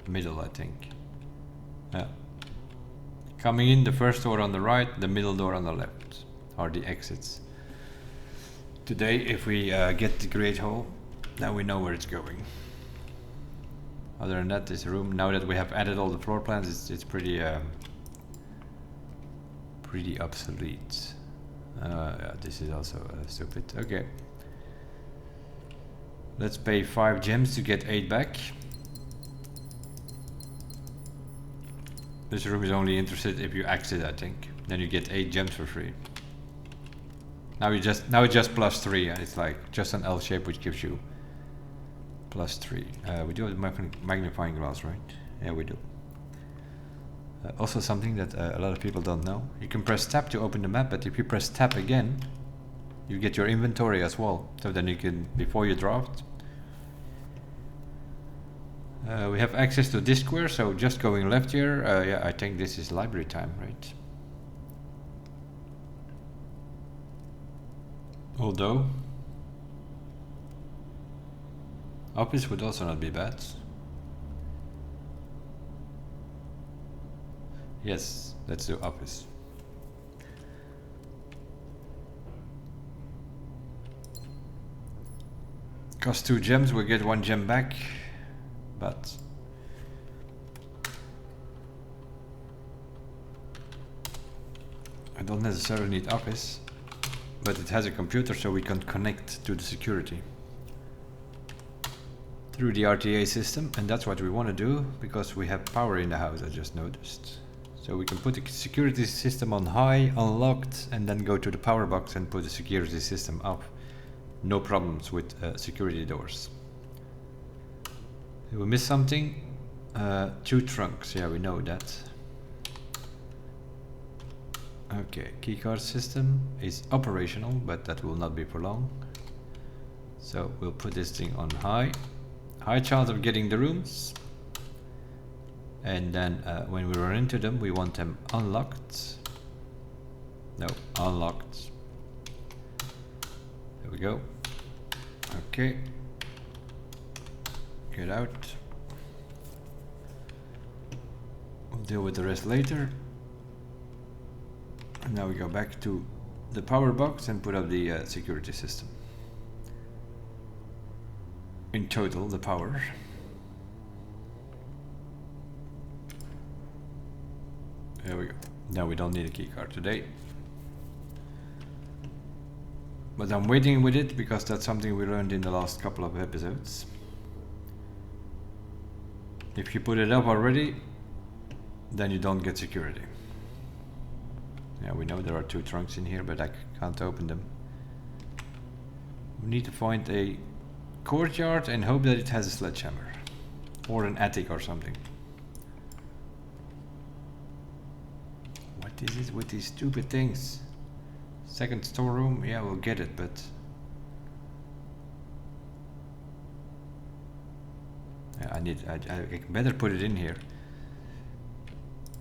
middle, I think. Yeah. Coming in, the first door on the right, the middle door on the left are the exits. Today, if we get the great hole, now we know where it's going. Other than that, this room, now that we have added all the floor plans, it's pretty pretty obsolete. Yeah, this is also stupid. Okay. Let's pay 5 gems to get 8 back. This room is only interested if you exit, I think. Then you get 8 gems for free. Now it's just +3. It's like just an L shape which gives you +3. We do have magnifying glass, right? Yeah, we do. Also something that a lot of people don't know. You can press tab to open the map, but if you press tab again, you get your inventory as well. So then you can, before you draft. We have access to this square, so just going left here. Yeah, I think this is library time, right? Although office would also not be bad. Yes, let's do office. Cost 2 gems, we get 1 gem back, but I don't necessarily need office, but it has a computer so we can connect to the security through the RTA system, and that's what we want to do because we have power in the house, I just noticed. So we can put the security system on high, unlocked, and then go to the power box and put the security system up. No problems with security doors. Did we miss something? 2 trunks, yeah, we know that. Okay, keycard system is operational, but that will not be for long. So we'll put this thing on high. High chance of getting the rooms. And then when we run into them, we want them unlocked. No, unlocked. There we go. Okay. Get out. We'll deal with the rest later. And now we go back to the power box and put up the security system. In total, the power. There we go. Now we don't need a keycard today. But I'm waiting with it because that's something we learned in the last couple of episodes. If you put it up already, then you don't get security. Yeah, we know there are 2 trunks in here, but I can't open them. We need to find a courtyard and hope that it has a sledgehammer. Or an attic or something. What is it with these stupid things? Second storeroom, yeah, we'll get it, but yeah, I better put it in here.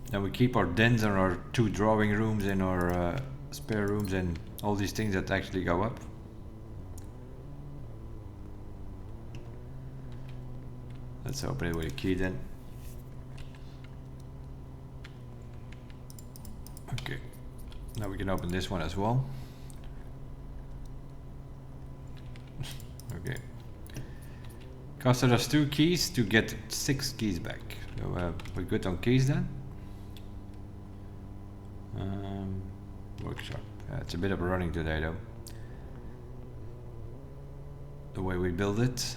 Then we keep our dens and our 2 drawing rooms and our spare rooms and all these things that actually go up. Let's open it with a key then. Okay, now we can open this one as well. Okay. Costed us 2 keys to get 6 keys back. So we're good on keys then. Workshop. It's a bit of a running today though. The way we build it.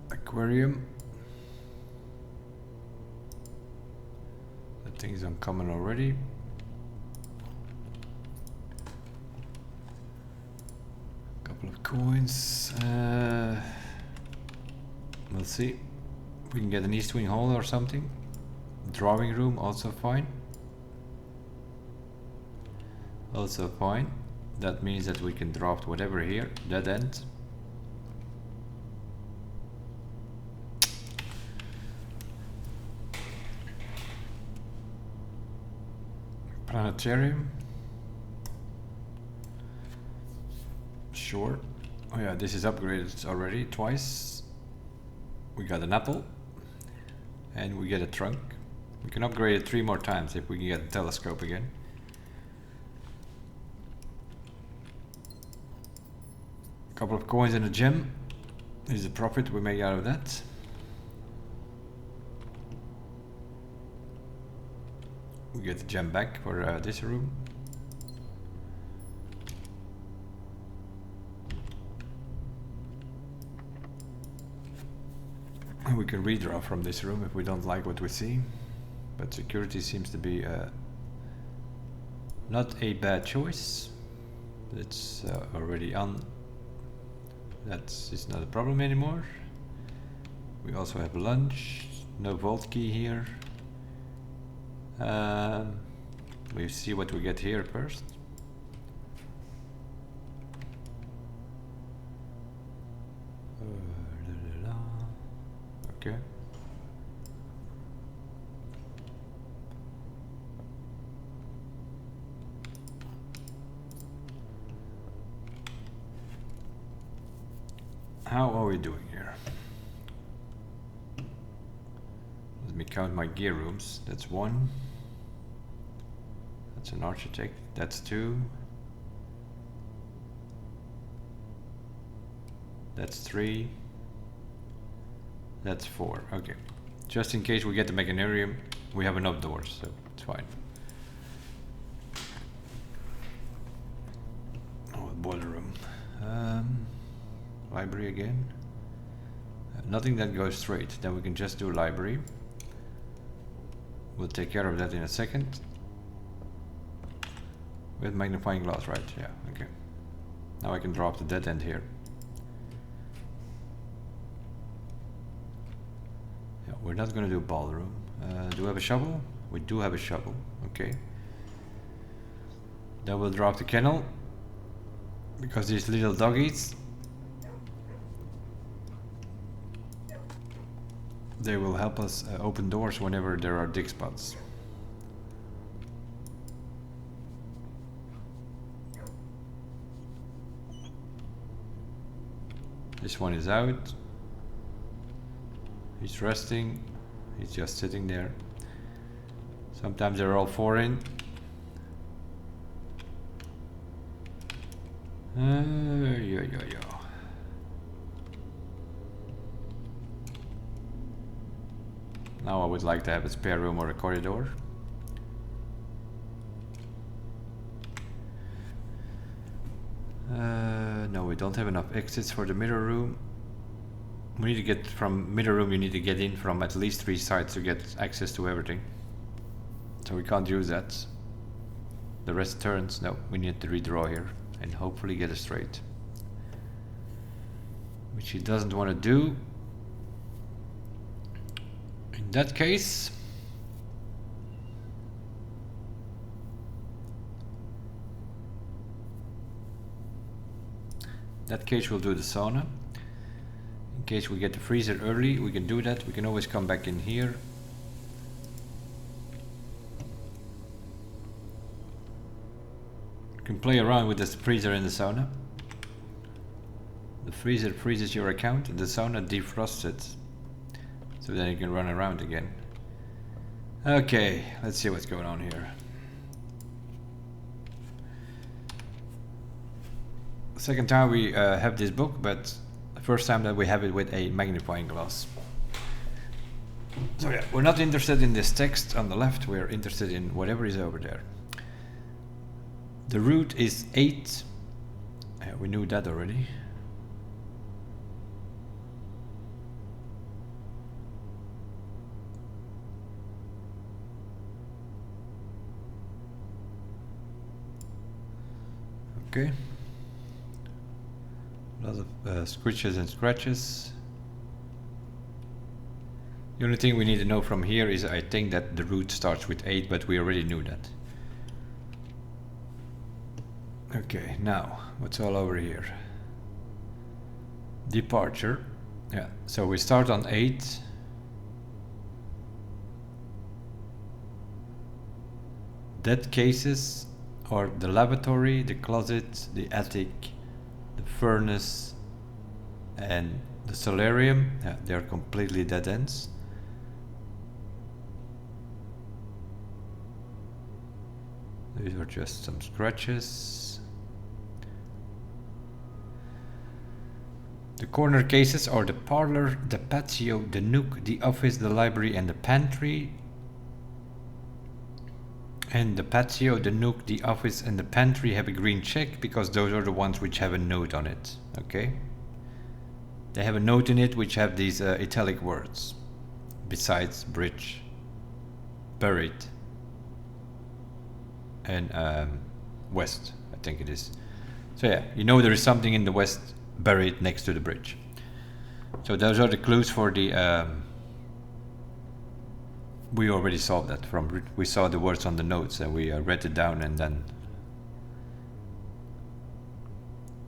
Aquarium. That thing is uncommon already. Couple of coins. We'll see. We can get an east wing hall or something. Drawing room, also fine. Also fine. That means that we can draft whatever here. Dead end. Planetarium. Sure. Oh yeah, this is upgraded already twice. We got an apple. And we get a trunk. We can upgrade it 3 more times if we can get a telescope again. A couple of coins and a gem. This is the profit we make out of that. We get the gem back for this room. And we can redraw from this room if we don't like what we see. But security seems to be not a bad choice. It's already on. It's not a problem anymore. We also have lunch. No vault key here. We see what we get here first. Okay. How are we doing here? Let me count my gear rooms. That's 1. That's an architect. That's 2. That's 3. That's 4. Okay. Just in case we get the mechanarium, we have enough doors, so it's fine. Oh, boiler room. Library again. Nothing that goes straight. Then we can just do library. We'll take care of that in a second. With magnifying glass, right? Yeah, okay. Now I can drop the dead end here. Yeah, we're not gonna do ballroom. Do we have a shovel? We do have a shovel, okay. Then we'll drop the kennel. Because these little doggies, they will help us open doors whenever there are dig spots. This one is out. He's resting. He's just sitting there. Sometimes they're all 4 in. Yeah. Now I would like to have a spare room or a corridor. No, we don't have enough exits for the mirror room. We need to get from mirror room, you need to get in from at least 3 sides to get access to everything. So we can't use that. The rest turns. No, we need to redraw here and hopefully get it straight. Which he doesn't want to do. In that case, we'll do the sauna. In case we get the freezer early, we can do that. We can always come back in here. You can play around with this freezer in the sauna. The freezer freezes your account and the sauna defrosts it. So then you can run around again. Okay, let's see what's going on here. Second time we have this book, but the first time that we have it with a magnifying glass. So yeah, we're not interested in this text on the left, we're interested in whatever is over there. The root is 8. We knew that already. Okay. A lot of squishes and scratches. The only thing we need to know from here is I think that the root starts with 8, but we already knew that. Okay, now what's all over here? Departure. Yeah, so we start on 8. Dead cases are the lavatory, the closet, the attic, the furnace, and the solarium. Yeah, they are completely dead ends. These are just some scratches. The corner cases are the parlor, the patio, the nook, the office, the library, and the pantry. And the patio, the nook, the office, and the pantry have a green check because those are the ones which have a note on it. Okay? They have a note in it which have these italic words. Besides, bridge, buried, and west, I think it is. So yeah, you know there is something in the west buried next to the bridge. So those are the clues for the we already solved that from we saw the words on the notes and we read it down, and then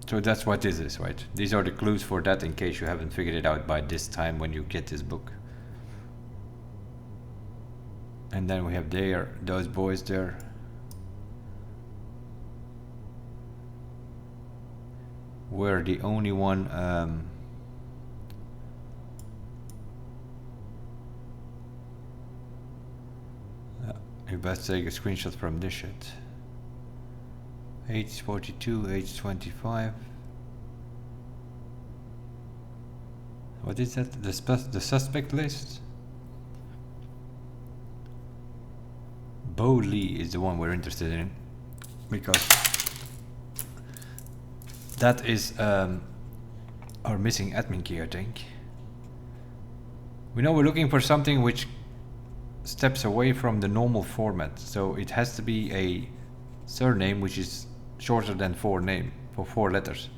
so that's what this is, right? These are the clues for that in case you haven't figured it out by this time when you get this book. And then we have there those boys there. We're the only one You best take a screenshot from this shit. Age 42, age 25. What is that? The suspect list? Bo Lee is the one we're interested in, because that is our missing admin key, I think. We know we're looking for something which steps away from the normal format, so it has to be a surname which is shorter than four letters.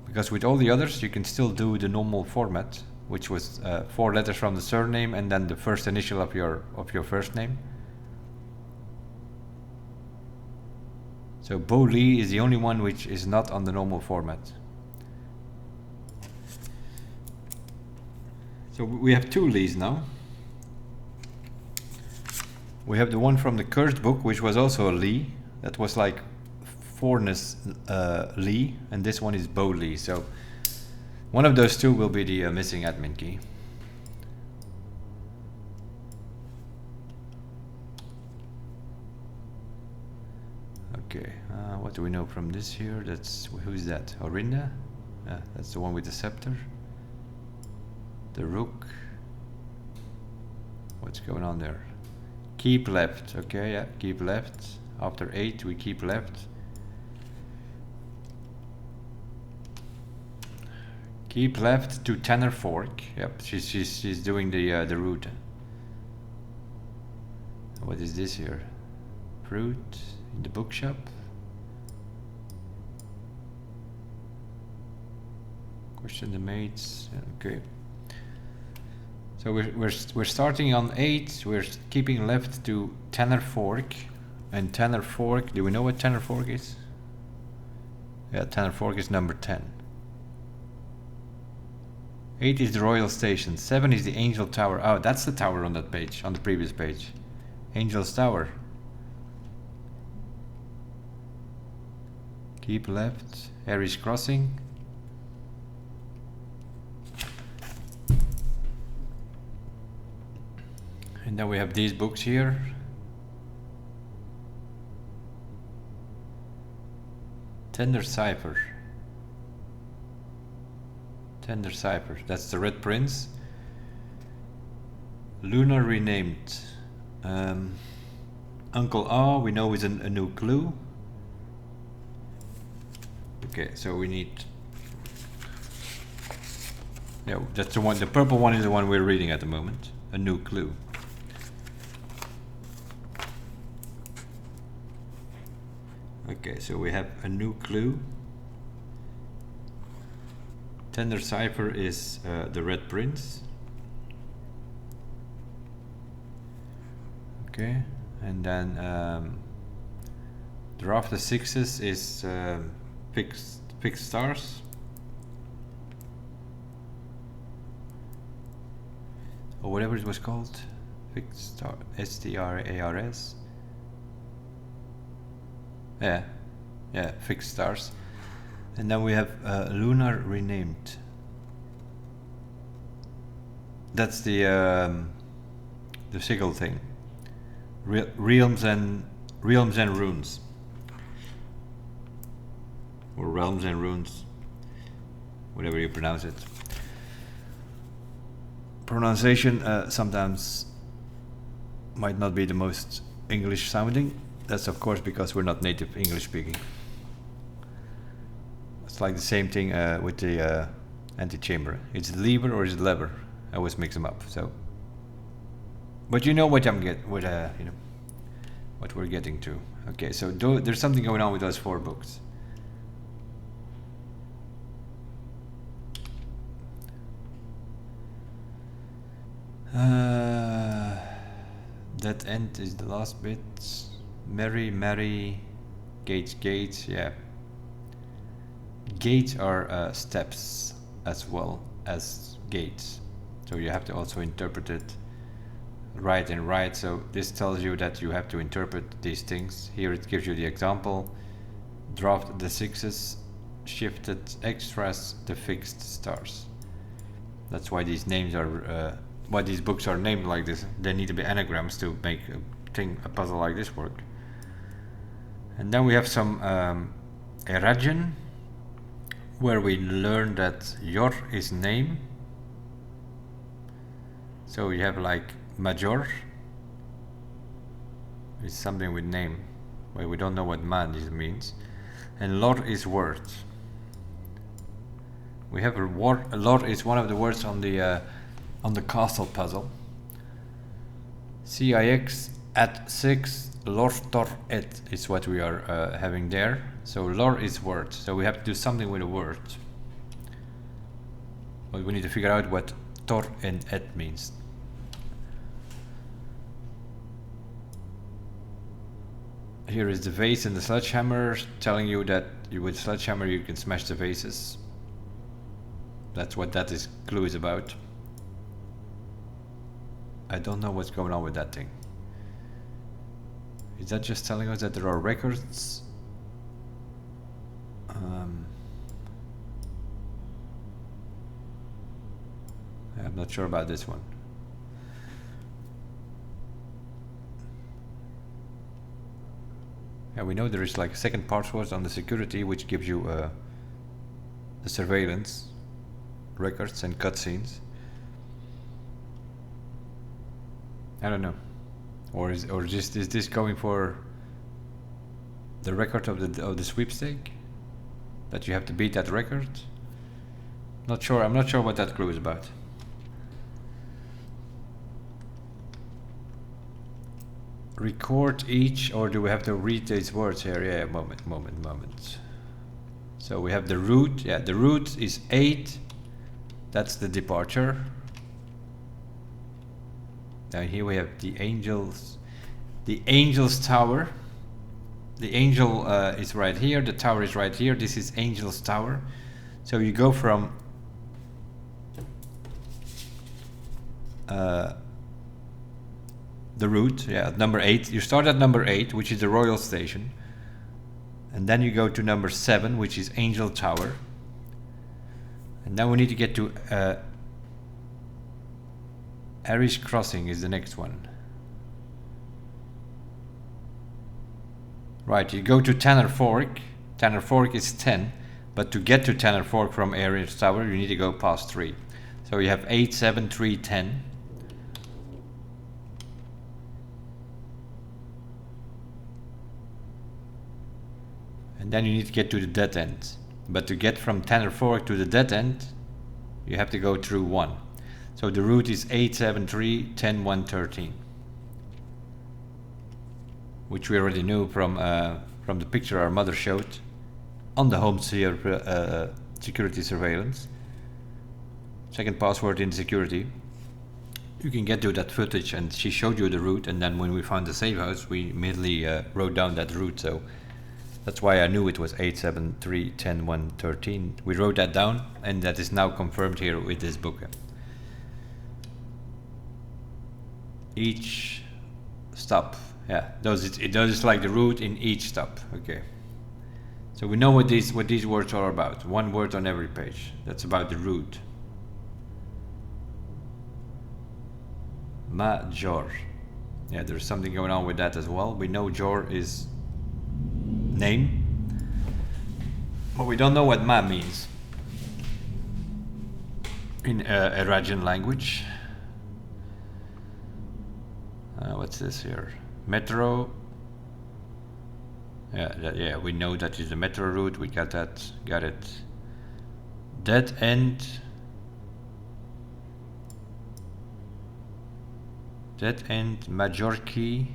Because with all the others you can still do the normal format, which was 4 letters from the surname and then the first initial of your first name. So Bo Lee is the only one which is not on the normal format. So we have 2 Lees now. We have the one from the Cursed book, which was also a Lee. That was like Fornus Lee, and this one is Bo Lee. So one of those 2 will be the missing admin key. Okay, what do we know from this here? Who's that? Orinda? That's the one with the scepter. The rook. What's going on there? Keep left. Okay, yeah, keep left. After 8 we keep left. Keep left to tenor fork. Yep, she's doing the route. What is this here? Fruit in the bookshop. Question the mates. Okay. So we're starting on 8. We're keeping left to tenor fork, and tenor fork. Do we know what tenor fork is? Yeah, tenor fork is number 10. 8 is the Royal Station. 7 is the Angel Tower. Oh, that's the tower on that page, on the previous page. Angel's Tower. Keep left. Harry's Crossing. And then we have these books here. Tender Cipher. Tender Cipher. That's the Red Prince. Luna Renamed. Uncle A, we know is a new clue. Okay, so we need... Yeah, that's the one. The purple one is the one we're reading at the moment. A new clue. Okay, so we have a new clue. Tender Cipher is the Red Prince. Okay, and then Draft the Sixes is fixed stars. Or whatever it was called. Fixed star, STRARS. Yeah, fixed stars. And then we have Lunar Renamed. That's the sigil thing. Realms and Runes. Or Realms and Runes. Whatever you pronounce it. Pronunciation sometimes might not be the most English sounding. That's of course because we're not native English speaking. It's like the same thing with the antechamber. It's lever or is it lever? I always mix them up. So, but you know what I'm you know what we're getting to. Okay, so there's something going on with those 4 books. That end is the last bit. Mary, gates, yeah. Gates are steps as well as gates. So you have to also interpret it right and right. So this tells you that you have to interpret these things. Here it gives you the example. Draft the sixes, shifted extras, the fixed stars. That's why these names are, why these books are named like this. They need to be anagrams to make a puzzle like this work. And then we have some Eragen, where we learn that Yor is name. So you have like Major is something with name, where we don't know what man this means, and Lor is word. We have a word. Lor is one of the words on the castle puzzle. CIX at 6 Lor Tor et is what we are having there. So Lor is word. So we have to do something with a word. But we need to figure out what Tor and et means. Here is the vase and the sledgehammer, telling you that with sledgehammer you can smash the vases. That's what that clue is about. I don't know what's going on with that thing. Is that just telling us that there are records? I'm not sure about this one. Yeah, we know there is like a second password on the security, which gives you the surveillance records and cutscenes. I don't know, or is this going for the record of the sweepstake, that you have to beat that record? Not sure. I'm not sure what that clue is about. Record each, or do we have to read these words here? Yeah, moment. So we have the route. Yeah, the route is 8. That's the departure. Now here we have the angels. The angel's tower. The angel is right here. The tower is right here. This is angel's tower. So you go from the route, yeah, at number 8. You start at number 8, which is the royal station, and then you go to number 7, which is Angel Tower, and now we need to get to Arish Crossing is the next one. Right, you go to Tanner Fork. Tanner Fork is 10, but to get to Tanner Fork from Arish Tower, you need to go past 3. So you have 8, 7, 3, 10. And then you need to get to the dead end. But to get from Tanner Fork to the dead end, you have to go through 1. So the route is 8, 7, 3, 10, 1, 13. Which we already knew from the picture our mother showed on the home security surveillance. Second password in security. You can get to that footage, and she showed you the route, and then when we found the safe house, we immediately wrote down that route. So that's why I knew it was 8, 7, 3, 10, 1, 13. We wrote that down, and that is now confirmed here with this book. Each stop, yeah, it does like the route in each stop. Okay, so we know what these words are about. One word on every page. That's about the route. Major. Yeah, there's something going on with that as well. We know Jor is name, but we don't know what Ma means in Eragen language. What's this here? Metro. Yeah, we know that is the metro route. We got that. Got it. Dead end. Dead end. Major key.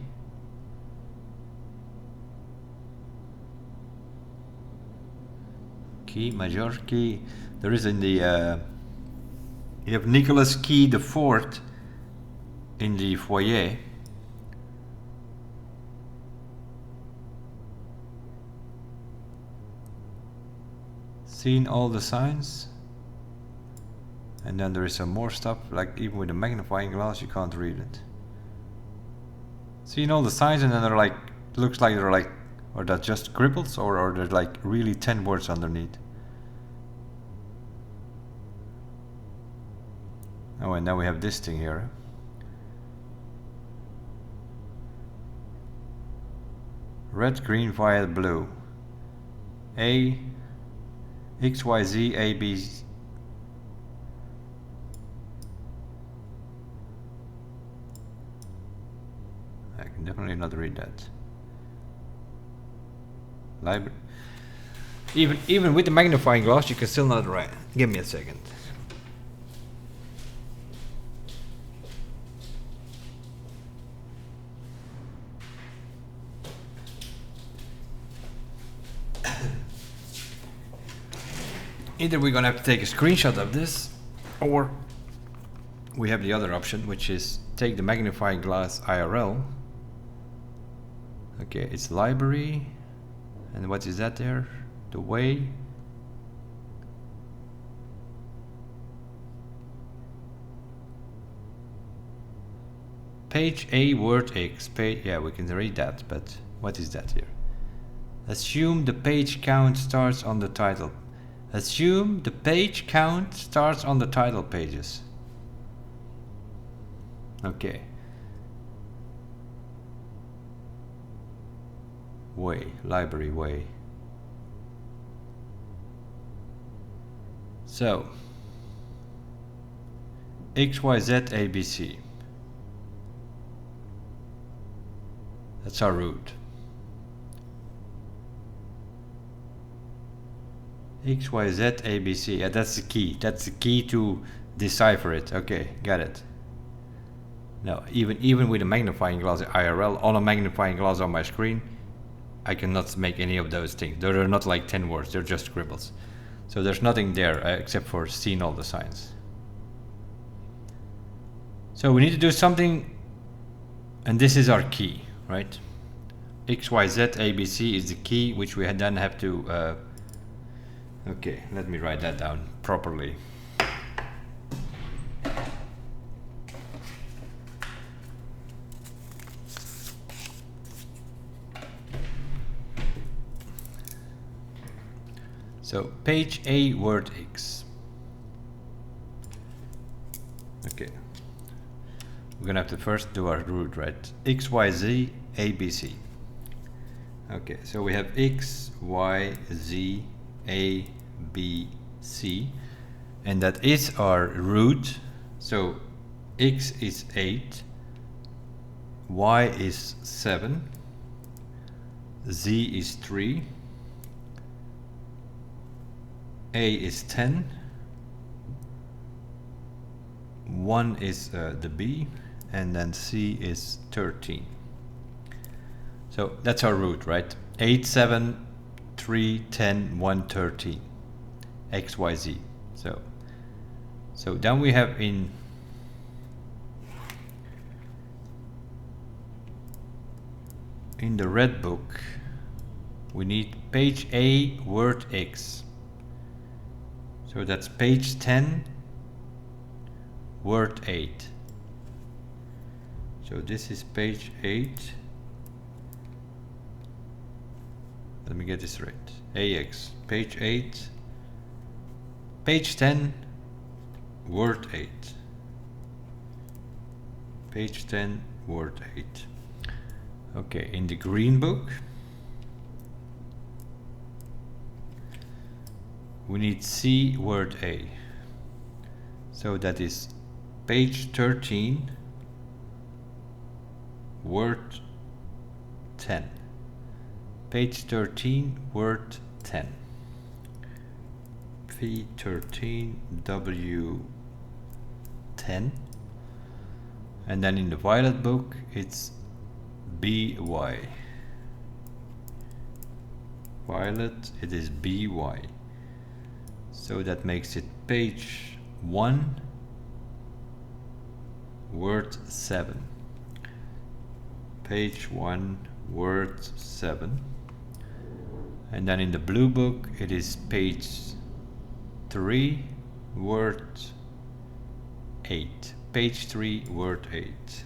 Key. Major key. There is in the. You have Nicholas Key the Fourth in the foyer. Seen all the signs, and then there is some more stuff, like even with a magnifying glass you can't read it. Seen all the signs, and then they're like, looks like they're like, or that's just cripples, or there's like really 10 words underneath. Oh, and now we have this thing here. red, green, violet, blue. A, X, Y, Z, A, B. I can definitely not read that. Library. Even with the magnifying glass, you can still not read. Give me a second. Either we're gonna have to take a screenshot of this, or we have the other option, which is take the magnifying glass IRL. Okay, it's library, and what is that there? The way. Page A, word X. Page, yeah, we can read that, but what is that here? Assume the page count starts on the title. Assume the page count starts on the title pages. Okay. Way, library way. So, XYZ ABC. That's our root. XYZ ABC. Yeah, that's the key. That's the key to decipher it. Okay, got it. No, even with a magnifying glass IRL on a magnifying glass on my screen, I cannot make any of those things. They're not like 10 words. They're just scribbles. So there's nothing there except for seeing all the signs. So we need to do something, and this is our key, right? XYZ ABC is the key, which we then have to. Okay, let me write that down properly. So page A, word X. Okay, we're gonna have to first do our root, right? X, Y, Z, A, B, C. Okay, so we have X, Y, Z, A, B, C, and that is our root. So X is 8, Y is 7, Z is 3, A is 10, 1 is the B, and then C is 13. So that's our root, right? 8, 7, 3, 10, 1, 13. X, Y, Z. So then we have in the red book, we need page A, word X. So that's page 10, word 8. So this is page 8. Let me get this right. AX, page 8, page 10, word 8. Page 10, word 8. Okay, in the green book, we need C, word A. So that is page 13, word 10. Page 13, word 10. P13, W10. And then in the violet book, it's BY. Violet, it is BY. So that makes it page 1, word 7. Page 1, word 7. And then in the blue book, it is page 3, word 8. Page 3, word 8.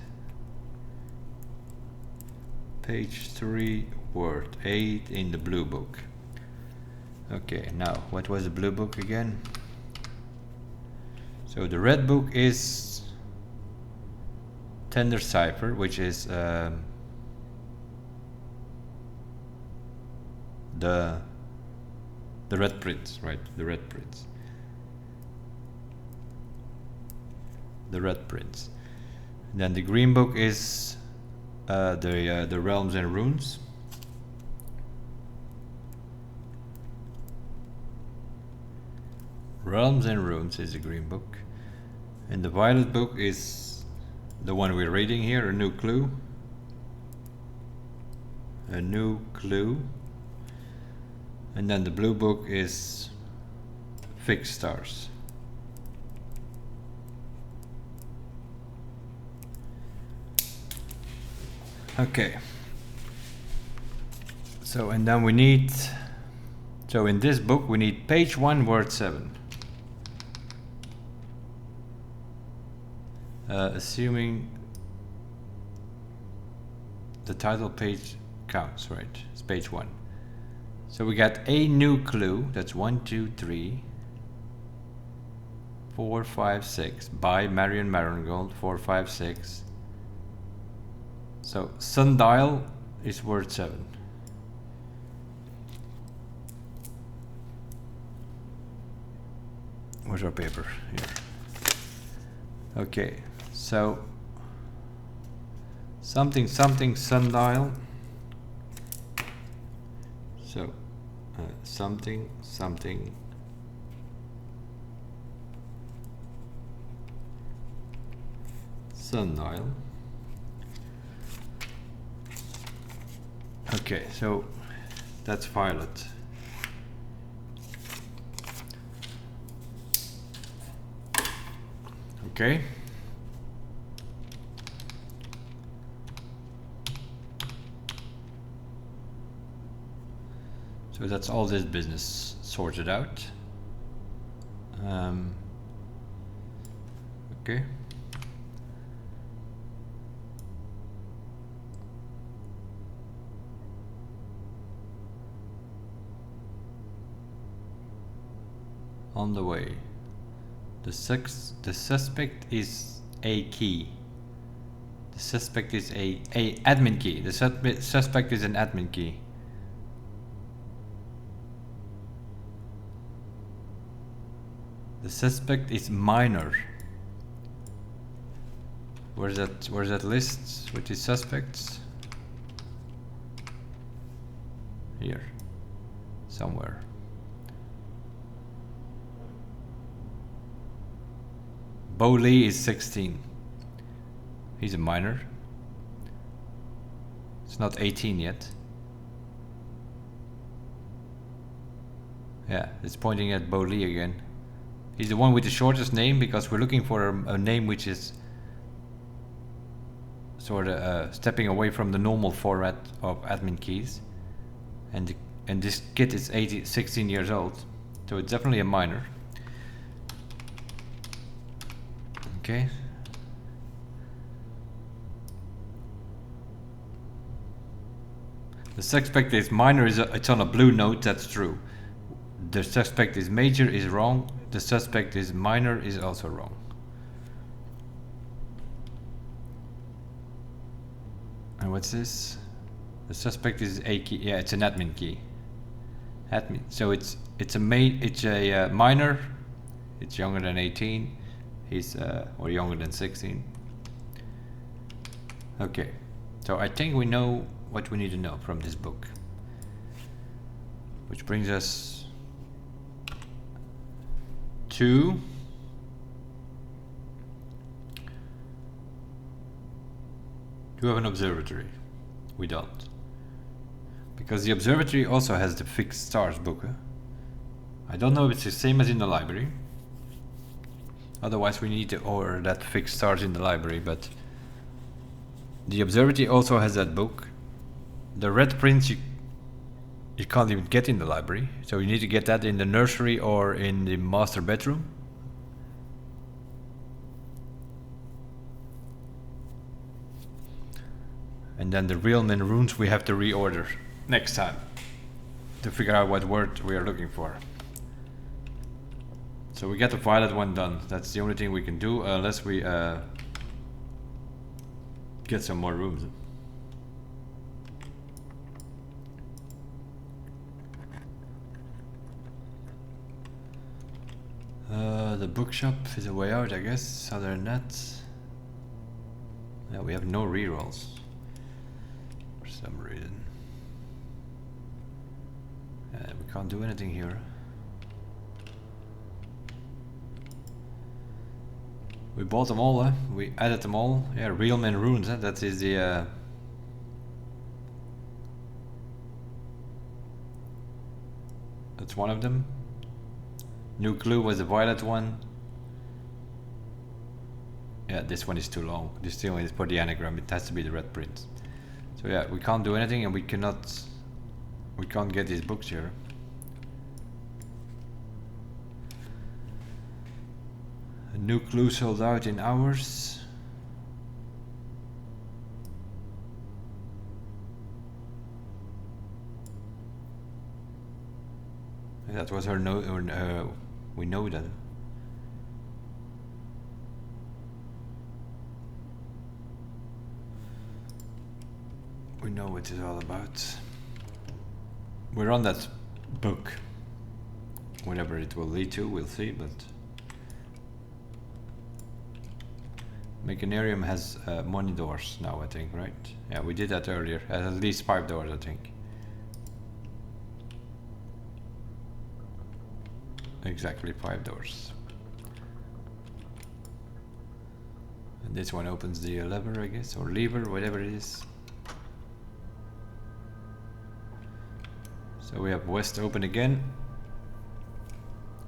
Page 3, word 8 in the blue book. Okay, now what was the blue book again? So the red book is Tender Cipher, which is the red prints, right? The red prints. The red prints. And then the green book is the realms and runes. Realms and runes is the green book, and the violet book is the one we're reading here. A new clue. A new clue. And then the blue book is fixed stars. Okay. So, and then we need, so in this book we need page 1, word 7. Assuming the title page counts, right? It's page 1. So we got a new clue. That's 1, 2, 3, 4, 5, 6 by Marion Marigold. 4, 5, 6. So sundial is word 7. Where's our paper? Here. Okay, so something sundial. So something sundial. Okay, so that's violet. Okay. So that's all this business sorted out. Okay. On the way. The suspect is a key. The suspect is a admin key. The suspect is an admin key. The suspect is minor. Where's that list with the suspects? Here. Somewhere. Bo Lee is 16. He's a minor. It's not 18 yet. Yeah, it's pointing at Bo Lee again. He's the one with the shortest name because we're looking for a name which is sort of stepping away from the normal format of admin keys. And this kid is 16 years old, so it's definitely a minor. Okay. The suspect is minor, it's on a blue note, that's true. The suspect is major is wrong. The suspect is minor is also wrong. And what's this? The suspect is a key. Yeah, it's an admin key. Admin. So it's a minor. It's younger than 18. He's or younger than 16. Okay. So I think we know what we need to know from this book. Which brings us to do we have an observatory? We don't. Because the observatory also has the fixed stars book. I don't know if it's the same as in the library. Otherwise we need to order that fixed stars in the library, but the observatory also has that book. The red prints you can't even get in the library, so you need to get that in the nursery or in the master bedroom. And then the realm and runes we have to reorder next time to figure out what word we are looking for. So we get the violet one done. That's the only thing we can do unless we get some more rooms. The bookshop is a way out, I guess. Other than that, yeah, we have no rerolls for some reason. We can't do anything here. We bought them all, we added them all. Yeah, Real Men Runes, that is the that's one of them. New Clue was the violet one. Yeah, this one is too long. This thing is for the anagram, it has to be the red print. So yeah, we can't do anything and we can't get these books here. A New Clue sold out in hours. That was her no, or we know that. We know what it's all about. We're on that book. Whatever it will lead to, we'll see, but Mechanarium has money doors now, I think, right? Yeah, we did that earlier. At least 5 doors, I think. Exactly 5 doors. And this one opens the lever, I guess, or lever, whatever it is. So we have west open again.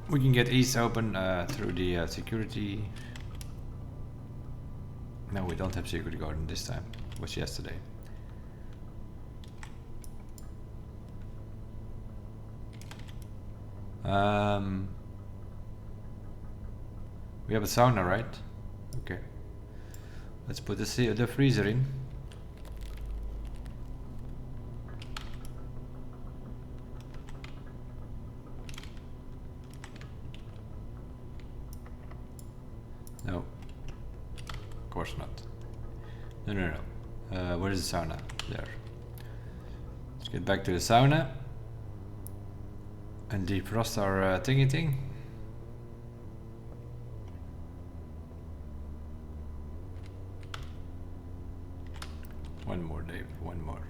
We can get east open through the security. No, we don't have security garden this time. It was yesterday. We have a sauna, right? Okay. Let's put the freezer in. No. Of course not. No. Where is the sauna? There. Let's get back to the sauna. And defrost our thingy thing. One more, Dave. One more.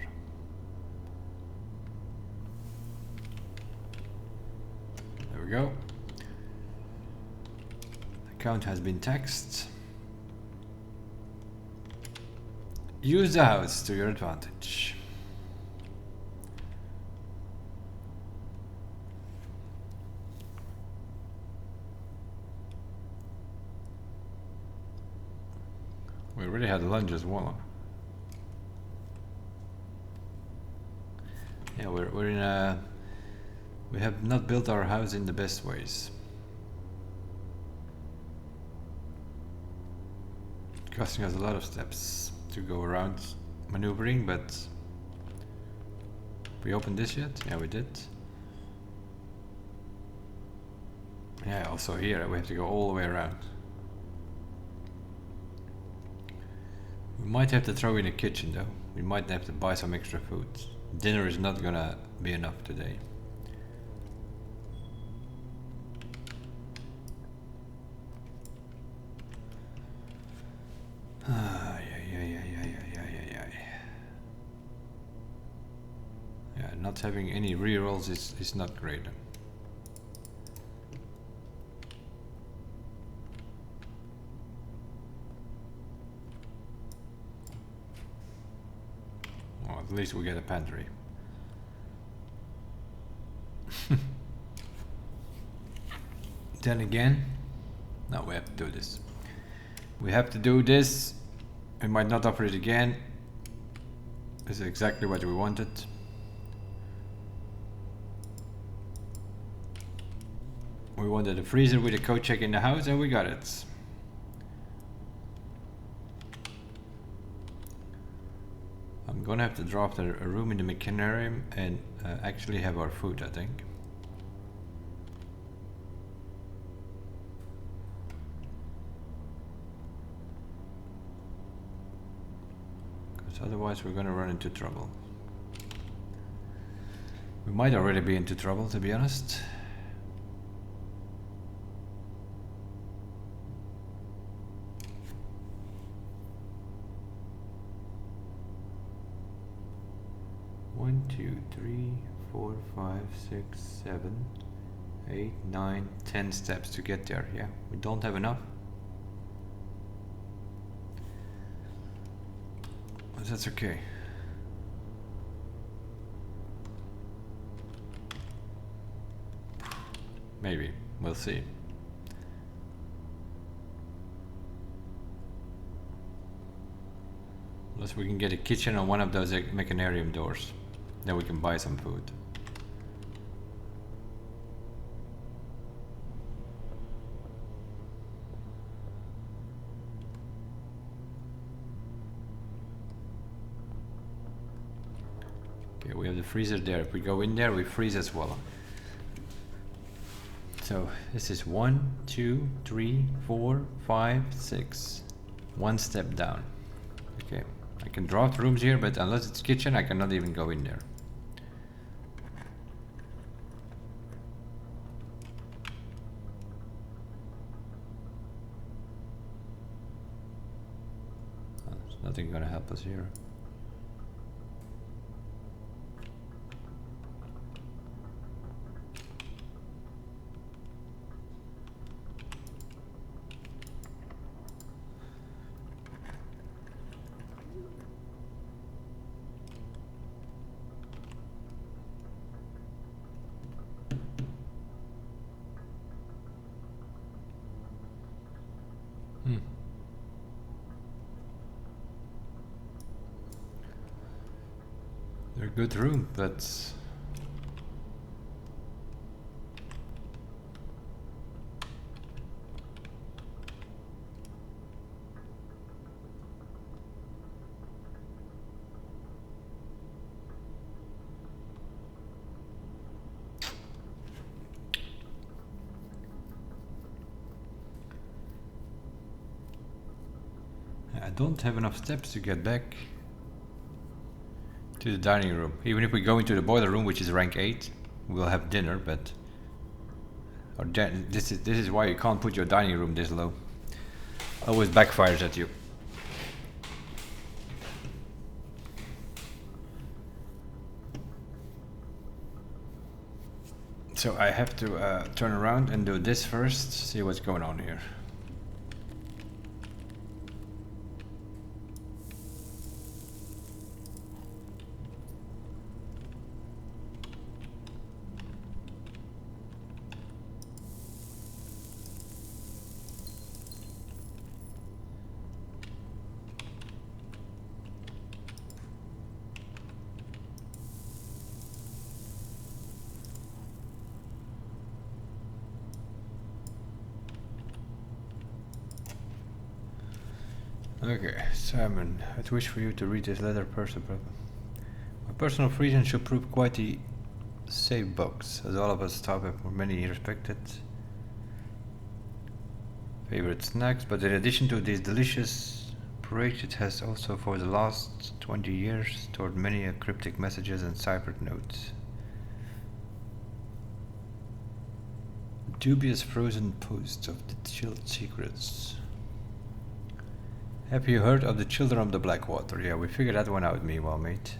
There we go. Account has been taxed. Use the house to your advantage. We already had lunch as well. Yeah, we're in a. We have not built our house in the best ways. Costing us a lot of steps to go around maneuvering, but we opened this yet? Yeah, we did. Yeah, also here we have to go all the way around. We might have to throw in a kitchen though. We might have to buy some extra food. Dinner is not gonna be enough today. Yeah, not having any rerolls is not great. Well, at least we get a pantry. Then again, no, we have to do this. We have to do this. We might not offer it again. This is exactly what we wanted. We wanted a freezer with a code check in the house, and we got it. I'm gonna have to drop a room in the Mechanarium and actually have our food, I think. Because otherwise we're gonna run into trouble. We might already be into trouble, to be honest. 1, 2, 3, 4, 5, 6, 7, 8, 9, 10 steps to get there. Yeah, we don't have enough. But that's okay. Maybe, we'll see. Unless we can get a kitchen on one of those mechanarium doors. Then we can buy some food. Okay, we have the freezer there. If we go in there, we freeze as well. So this is 1, 2, 3, 4, 5, 6. One step down. Okay, I can draft rooms here, but unless it's kitchen, I cannot even go in there. There's nothing gonna help us here. They're a good room, but I don't have enough steps to get back to the dining room. Even if we go into the boiler room, which is rank 8, we'll have dinner, but this is why you can't put your dining room this low. Always backfires at you. So I have to turn around and do this first, see what's going on here. Okay, Simon, I'd wish for you to read this letter personally. My personal freedom should prove quite a safe box, as all of us stop at for many respected favorite snacks, but in addition to these delicious parades, it has also for the last 20 years stored many cryptic messages and ciphered notes. Dubious frozen posts of the chilled secrets. Have you heard of the Children of the Blackwater? Yeah, we figured that one out meanwhile, mate.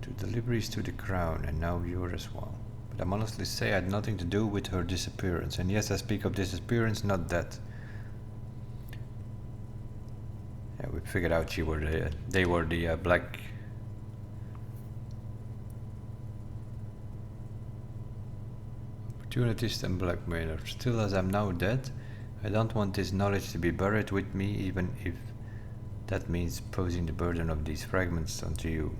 To deliveries to the crown, and now yours as well. But I honestly say I had nothing to do with her disappearance. And yes, I speak of disappearance, not death. Yeah, we figured out they were the black... opportunist and blackmailer. Still, as I'm now dead, I don't want this knowledge to be buried with me, even if that means posing the burden of these fragments onto you.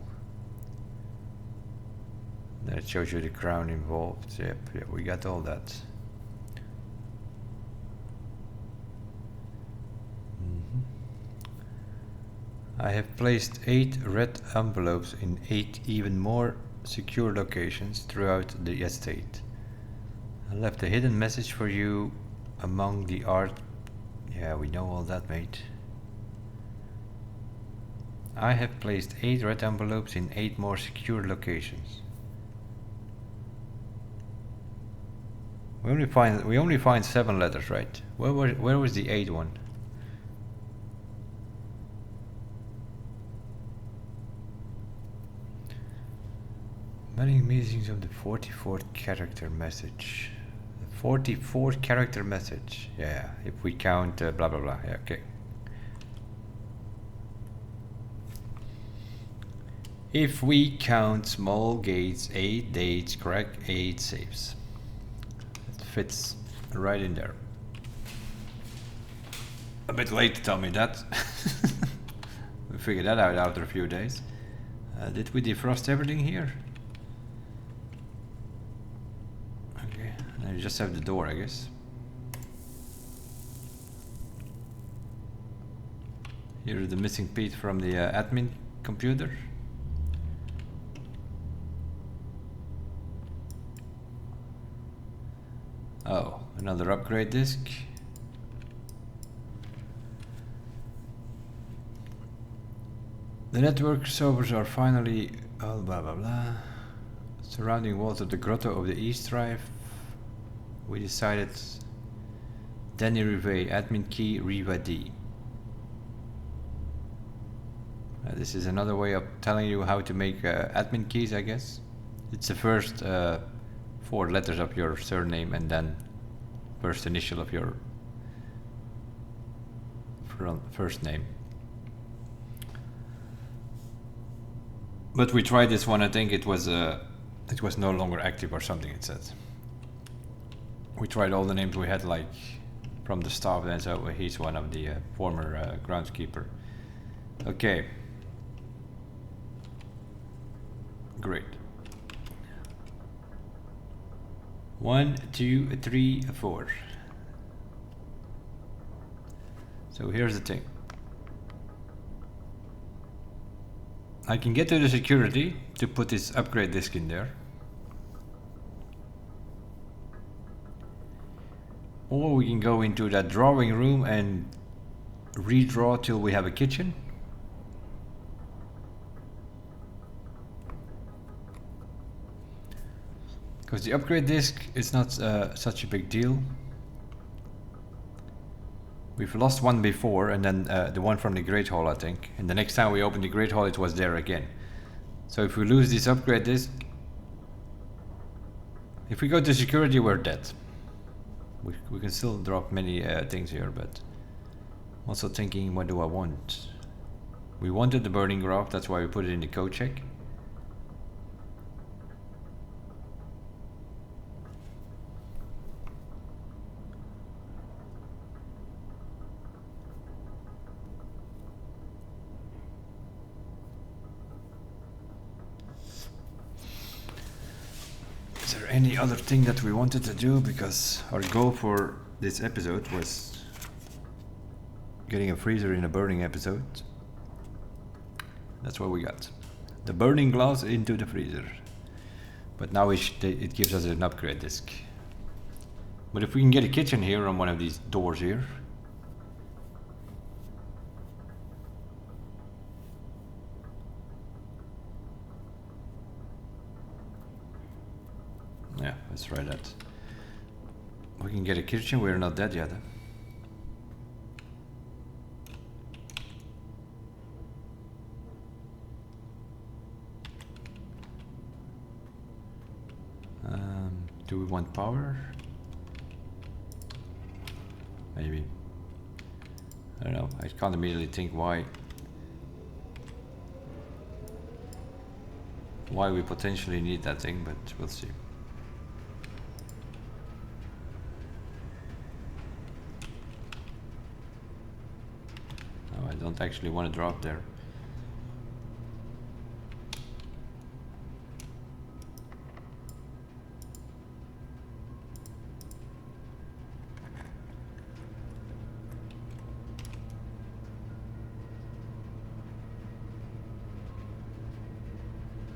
Then it shows you the crown involved. Yep, we got all that. I have placed 8 red envelopes in 8 even more secure locations throughout the estate. I left a hidden message for you among the art. Yeah, we know all that, mate. I have placed 8 red envelopes in 8 more secure locations. We only find 7 letters, right? Where was the 8th one? Manning meetings of the 44th character message. The 44th character message. Yeah, if we count blah blah blah. Yeah, okay. If we count small gates, 8 dates, correct, 8 saves. It fits right in there. A bit late to tell me that. We figured that out after a few days. Did we defrost everything here? Okay, now you just have the door, I guess. Here is the missing piece from the admin computer. Oh, another upgrade disk. The network servers are finally blah blah blah. Surrounding walls of the grotto of the East Drive. We decided Danny Rivet, admin key Riva D. This is another way of telling you how to make admin keys, I guess. It's the first 4 letters of your surname and then first initial of your first name. But we tried this one. I think it was no longer active or something. It said. We tried all the names we had, like from the staff, and so he's one of the former groundskeeper. Okay. Great. 1, 2, 3, 4. So here's the thing. I can get to the security to put this upgrade disk in there. Or we can go into that drawing room and redraw till we have a kitchen. Because the upgrade disk is not such a big deal. We've lost one before, and then the one from the Great Hall, I think. And the next time we opened the Great Hall, it was there again. So if we lose this upgrade disk, if we go to security, we're dead. We can still drop many things here, but I'm also thinking, what do I want? We wanted the burning graph, that's why we put it in the code check. Is there any other thing that we wanted to do? Because our goal for this episode was getting a freezer in a burning episode. That's what we got. The burning glass into the freezer. But now it gives us an upgrade disk. But if we can get a kitchen here on one of these doors here. Yeah, let's try that. We can get a kitchen, we're not dead yet. Do we want power? Maybe. I don't know, I can't immediately think why we potentially need that thing, but we'll see. No, I don't actually want to drop there.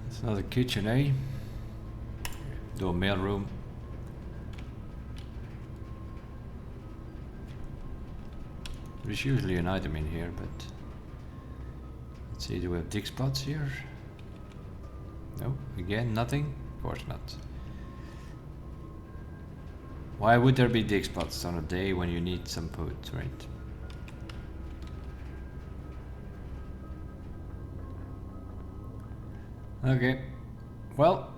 It's not a kitchen, eh? Do a mail room. There's usually an item in here, but let's see, do we have dig spots here? No, again, nothing? Of course not. Why would there be dig spots on a day when you need some food, right? Okay, well,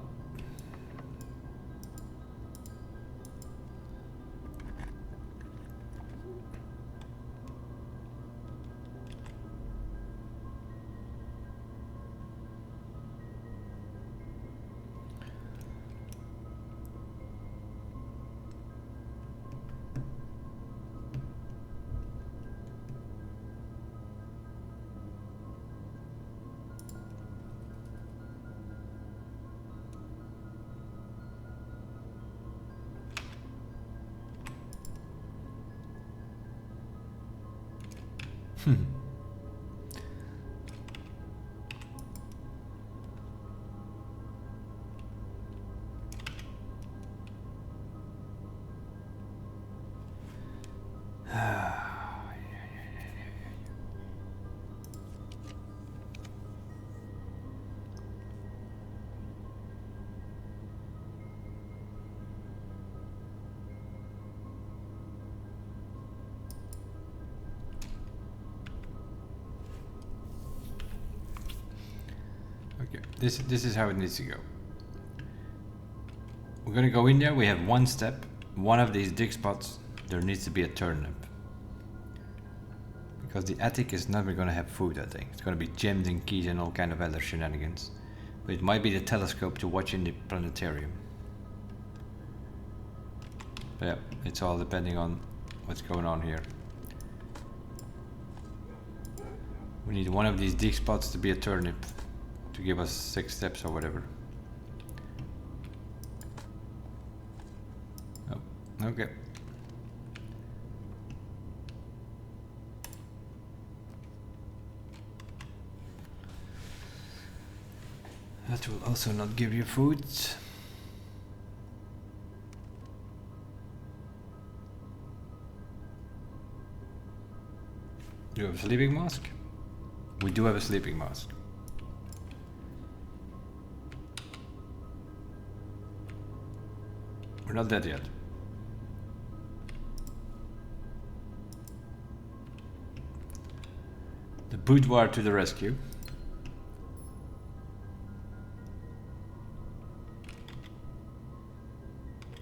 this is how it needs to go. We're gonna go in there. We have one step. One of these dig spots, there needs to be a turnip. Because the attic is never gonna have food, I think. It's gonna be gems and keys and all kind of other shenanigans. But it might be the telescope to watch in the planetarium. But yeah, it's all depending on what's going on here. We need one of these dig spots to be a turnip to give us 6 steps or whatever. Oh, okay. That will also not give you food. Do you have a sleeping mask? We do have a sleeping mask. We're not dead yet. The boudoir to the rescue.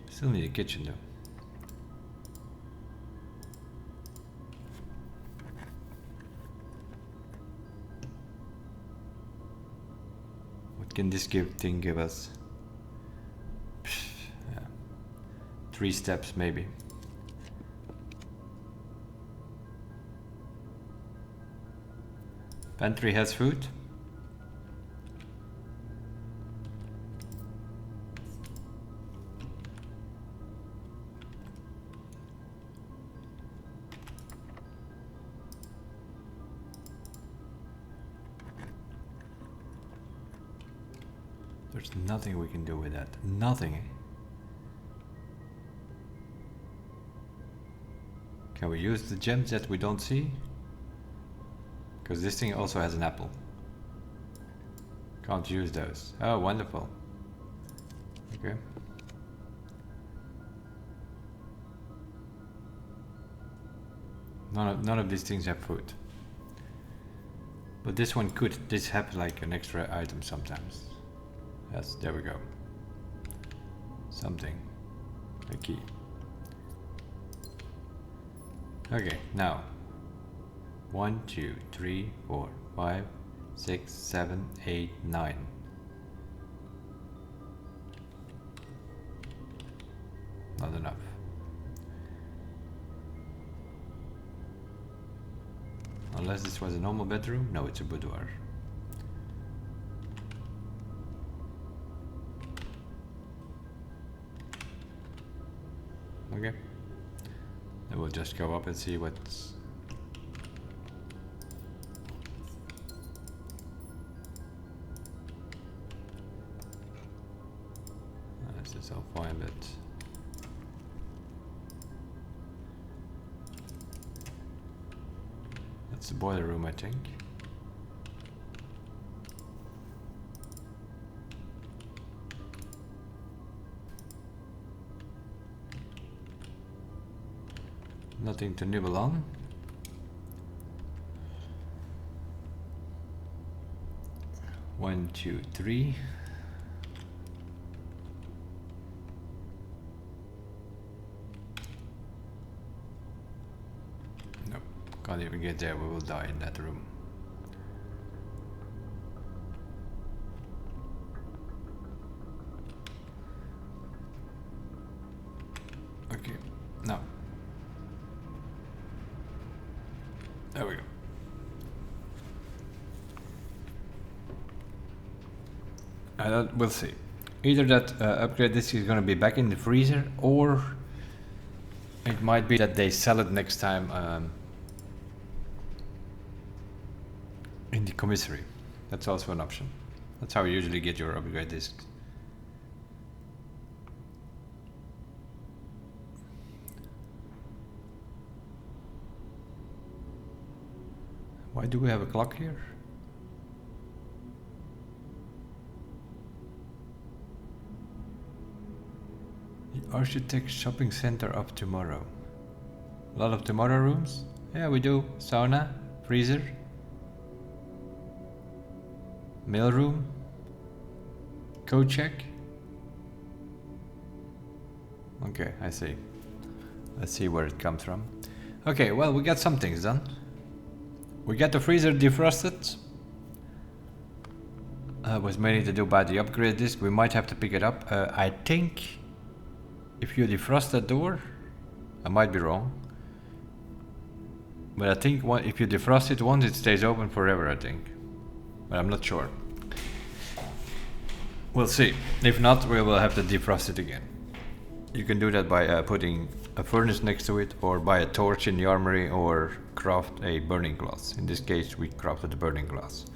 Still need a kitchen though. What can this thing give us? Yeah. 3 steps maybe. Pantry has food. There's nothing we can do with that. Nothing. Can we use the gems that we don't see? Because this thing also has an apple. Can't use those. Oh, wonderful. Okay. None of these things have food. But this one could. This have like an extra item sometimes. Yes, there we go. Something. A key. Okay, now. 1, 2, 3, 4, 5, 6, 7, 8, 9. Not enough. Unless this was a normal bedroom? No, it's a boudoir. Okay. Then we'll just go up and see what's... This is all fine, but... That's the boiler room, I think. Nothing to nibble on. One, two, three. Nope, can't even get there. We will die in that room. Okay, now. There we go. We'll see. Either that upgrade disc is going to be back in the freezer, or it might be that they sell it next time in the commissary. That's also an option. That's how you usually get your upgrade discs. Why do we have a clock here? The Architect Shopping Center up tomorrow. A lot of tomorrow rooms? Yeah, we do. Sauna, freezer, mail room. Code check. Okay, I see. Let's see where it comes from. Okay, well, we got some things done. We got the freezer defrosted. Was mainly to do by the upgrade disk. We might have to pick it up. I think if you defrost that door, I might be wrong, but I think if you defrost it once, it stays open forever, I think. But I'm not sure. We'll see. If not, we will have to defrost it again. You can do that by putting a furnace next to it, or buy a torch in the armory, or craft a burning glass. In this case, we crafted the burning glass.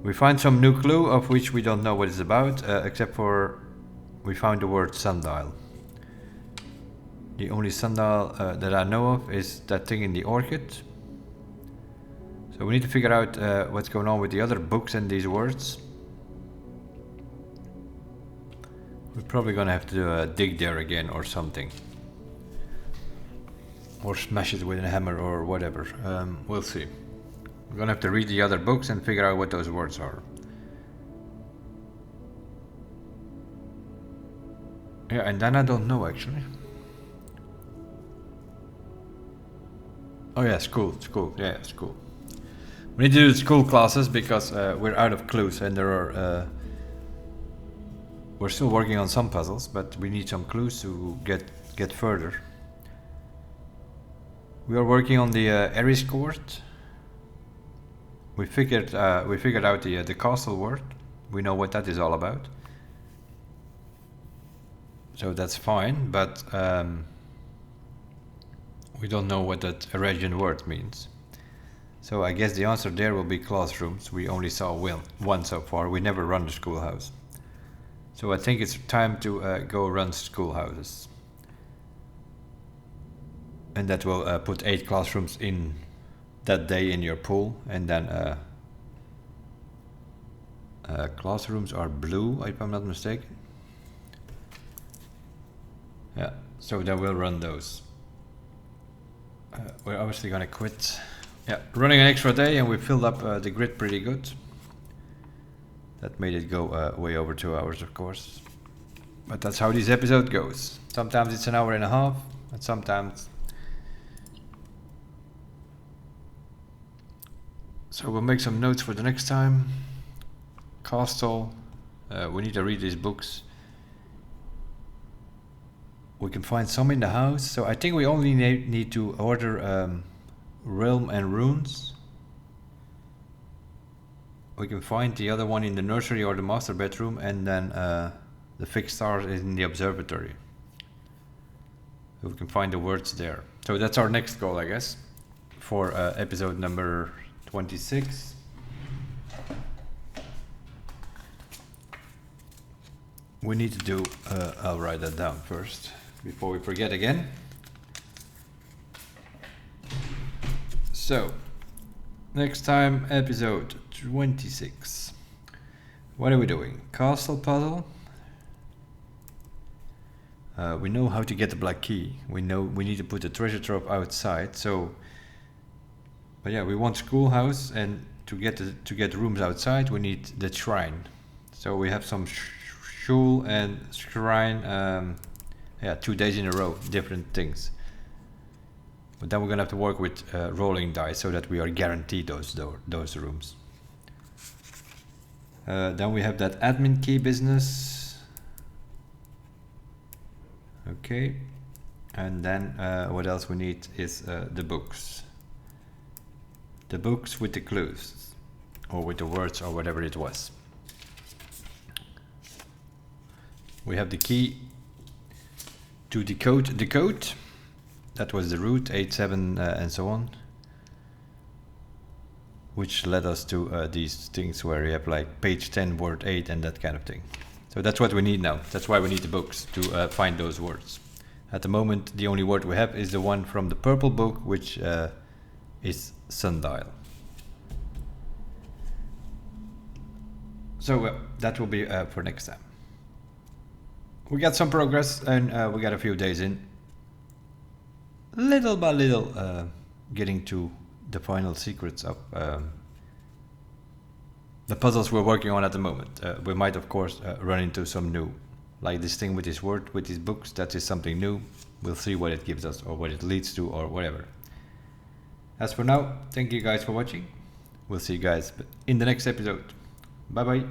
We find some new clue of which we don't know what it's about, except for we found the word sundial. The only sundial that I know of is that thing in the orchid. So we need to figure out what's going on with the other books and these words. We're probably gonna have to dig there again or something. Or smash it with a hammer or whatever. We'll see. We're gonna have to read the other books and figure out what those words are. Yeah, and then I don't know actually. Oh yeah, school, yeah, school. We need to do the school classes because we're out of clues and there are... we're still working on some puzzles, but we need some clues to get further. We are working on the Ares court. We figured out the castle word. We know what that is all about. So that's fine, but we don't know what that Arabian word means. So I guess the answer there will be classrooms. We only saw one so far. We never run the schoolhouse. So I think it's time to go run schoolhouses. And that will put 8 classrooms in that day in your pool. And then classrooms are blue, if I'm not mistaken. Yeah, so then we'll run those. We're obviously gonna quit. Yeah, running an extra day and we filled up the grid pretty good. That made it go way over 2 hours, of course. But that's how this episode goes. Sometimes it's an hour and a half, and sometimes... So we'll make some notes for the next time. Castle. We need to read these books. We can find some in the house. So I think we only need to order Realm and Runes. We can find the other one in the nursery or the master bedroom, and then the fixed stars is in the observatory. We can find the words there. So that's our next goal, I guess, for episode number 26. We need to do, I'll write that down first, before we forget again. So, next time, episode 26. What are we doing? Castle puzzle. We know how to get the black key. We know we need to put the treasure trove outside. So, but yeah, we want schoolhouse, and to get rooms outside, we need the shrine. So we have some shul and shrine. Yeah, 2 days in a row, different things. But then we're gonna have to work with rolling dice so that we are guaranteed those rooms. Then we have that admin key business. Okay, and then what else we need is the books. The books with the clues, or with the words, or whatever it was. We have the key to decode the code. That was the root 87 and so on, which led us to these things where you have like page 10 word 8 and that kind of thing. So that's what we need now. That's why we need the books, to find those words. At the moment, the only word we have is the one from the purple book, which is sundial. So that will be for next time. We got some progress, and we got a few days in. Little by little, getting to the final secrets of the puzzles we're working on at the moment. We might, of course, run into some new, like this thing with his word, with his books. That is something new. We'll see what it gives us, or what it leads to, or whatever. As for now, thank you guys for watching. We'll see you guys in the next episode. Bye bye.